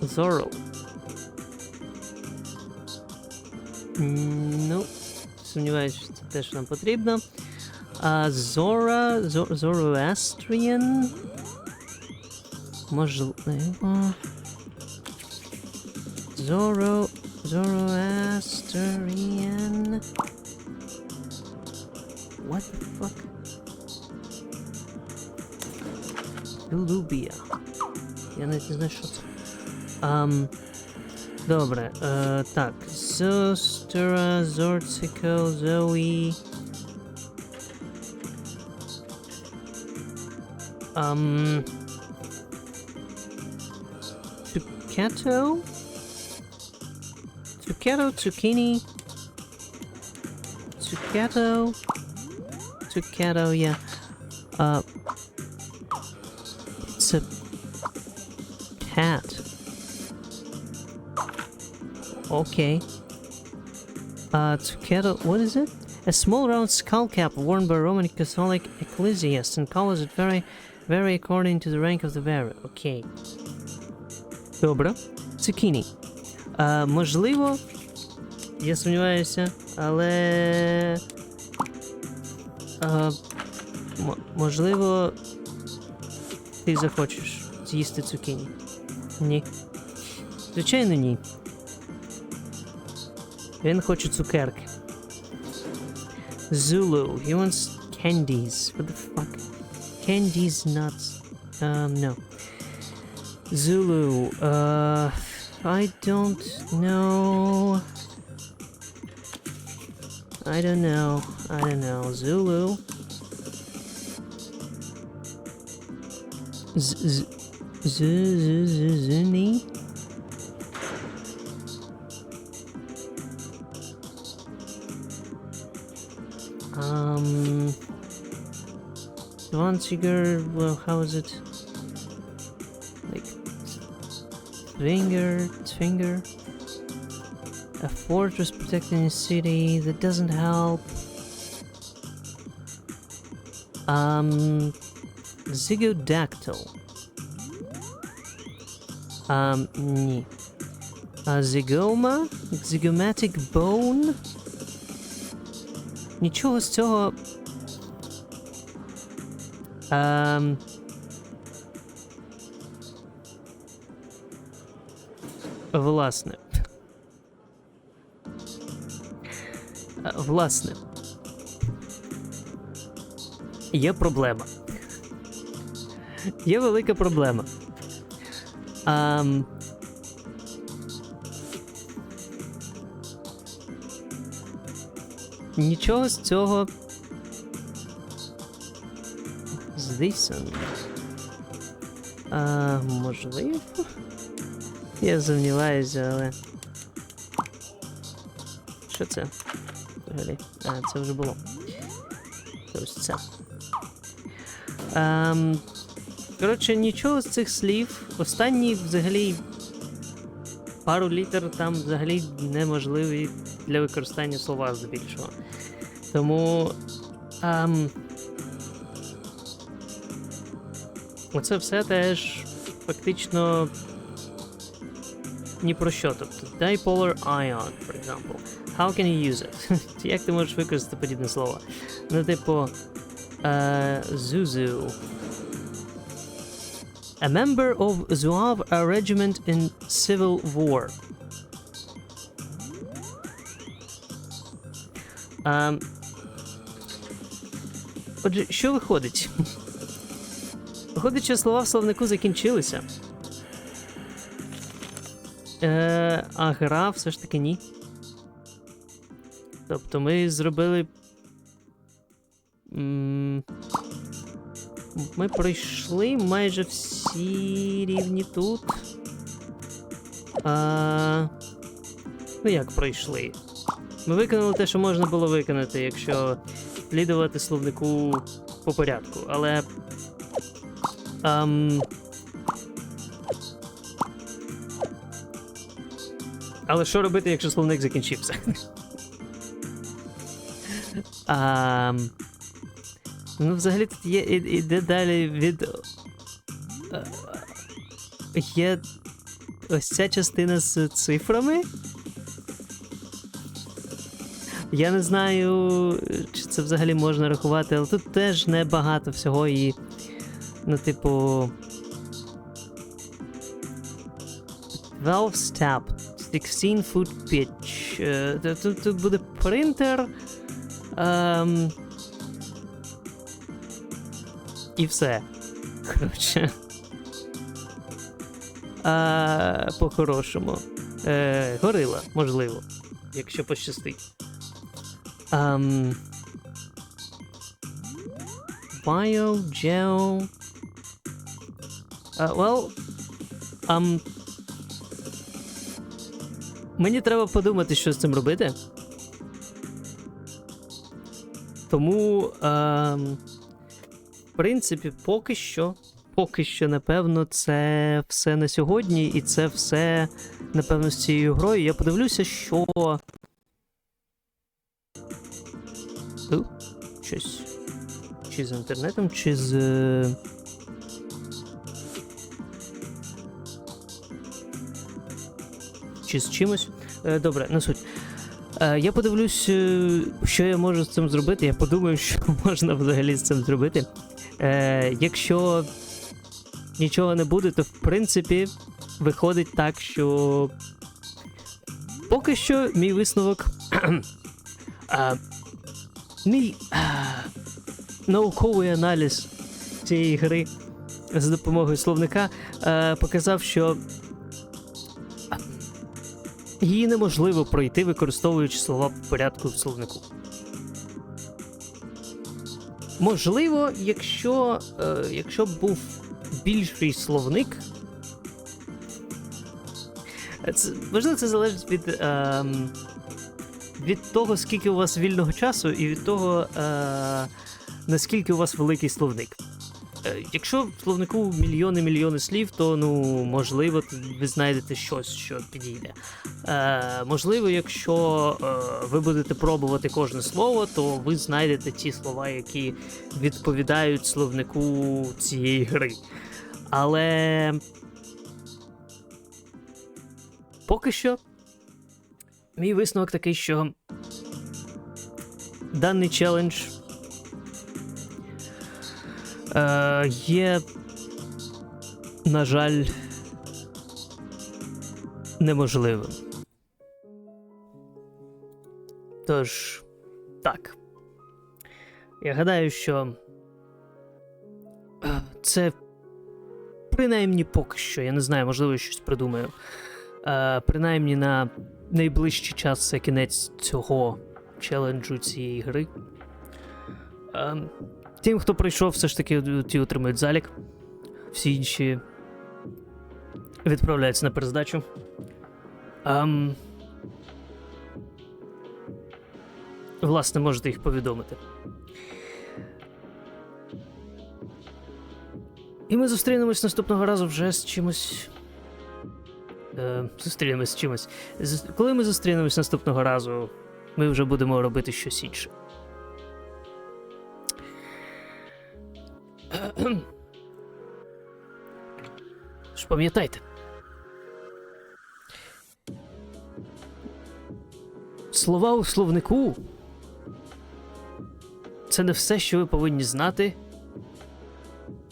Zorro. Ну, сумніваюся, що це те, що нам потрібно. Zoroastrian. Можливо. Zoroastrian. What the fuck? Lubia. Я навіть не знаю, що це. Добре. Так. Zostera, Zortsico, Zoe. Zucchero? Zucchero, zucchini. Zucchero, yeah. It's a hat. Okay. Zucchero, what is it? A small round skull cap worn by Roman Catholic ecclesiasts and colors that vary according to the rank of the wearer. Okay. Добре. Цукіні. Можливо, я сумніваюся, але... можливо, ти захочеш з'їсти цукіні. Ні. Звичайно, ні. Він хоче цукерки. Zulu. He wants candies. What the fuck? Candies, nuts. No. Zulu. I don't know. I don't know. Zulu. Zuni? Zwanziger, well, how is it? Like, Twinger? A fortress protecting a city that doesn't help. Zygodactyl. Ні. Zygoma? Zygomatic bone? Нічого з цього... Власне. Є проблема. Є велика проблема. нічого з цього... Здається... Можливо? Я сумніваюся, але... Що це? Взагалі? Це вже було. Це ось це. Коротше, нічого з цих слів. Останні, взагалі, пару літер там взагалі неможливі для використання слова здебільшого. Тому... Оце все теж фактично ні про що. Тобто, dipolar ion, for example. How can you use it? Як ти можеш використати подібне слово? Ну, типу, Zuzu. A member of Zouave, a regiment in civil war. Отже, що виходить? Виходить, що слова в словнику закінчилися. А гра все ж таки ні. Тобто ми зробили... Ми пройшли майже всі рівні тут. Ну як пройшли? Ми виконали те, що можна було виконати, якщо слідувати словнику по порядку, але... Але що робити, якщо словник закінчився? Ну, взагалі тут є, іде далі від... Є ось ця частина з цифрами. Я не знаю, чи це взагалі можна рахувати, але тут теж небагато всього і... Ну, типу... 12 step, 16 foot pitch. Тут буде принтер. І все. Коротше. По-хорошому. Горила, можливо. Якщо пощастить. Bio, geo... Well... Мені треба подумати, що з цим робити. Тому, в принципі, поки що, напевно, це все на сьогодні, і це все, напевно, з цією грою. Я подивлюся, що... Щось. Чи з інтернетом, чи з... Чи з чимось. Добре, не суть. Я подивлюсь, що я можу з цим зробити. Я подумаю, що можна взагалі з цим зробити. Якщо нічого не буде, то в принципі виходить так, що поки що мій висновок, мій науковий аналіз цієї гри за допомогою словника показав, що її неможливо пройти, використовуючи слова в порядку в словнику. Можливо, якщо б був більший словник... Можливо, це залежить від того, скільки у вас вільного часу, і від того, наскільки у вас великий словник. Якщо в словнику мільйони слів, то, ну, можливо, ви знайдете щось, що підійде. Можливо, якщо ви будете пробувати кожне слово, то ви знайдете ті слова, які відповідають словнику цієї гри. Але поки що мій висновок такий, що даний челендж є, на жаль, неможливим. Тож, так. Я гадаю, що це принаймні поки що, я не знаю, можливо, я щось придумаю. Принаймні на найближчий час, це кінець цього челенджу цієї гри. Тим, хто пройшов, все ж таки ті отримують залік. Всі інші відправляються на перездачу. Власне, можете їх повідомити. І ми зустрінемось наступного разу вже з чимось. Коли ми зустрінемось наступного разу, ми вже будемо робити щось інше. Ж пам'ятайте. Слова у словнику – це не все, що ви повинні знати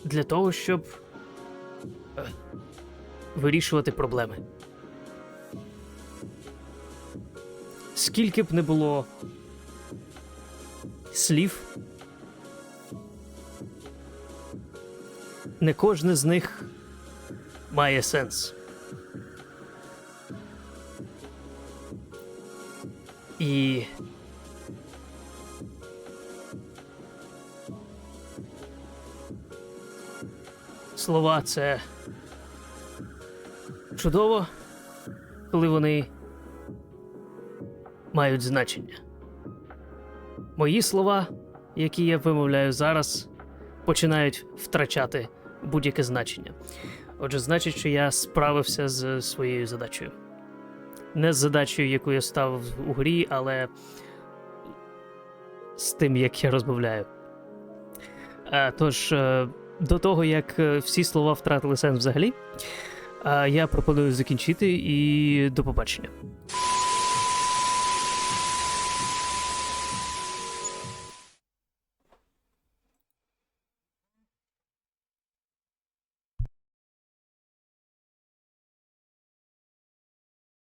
для того, щоб вирішувати проблеми. Скільки б не було слів, не кожне з них має сенс. І слова – це чудово, коли вони мають значення. Мої слова, які я вимовляю зараз, починають втрачати будь-яке значення. Отже, значить, що я справився з своєю задачею. Не з задачею, яку я ставив у грі, але з тим, як я розмовляю. Тож, до того, як всі слова втратили сенс взагалі, я пропоную закінчити і до побачення.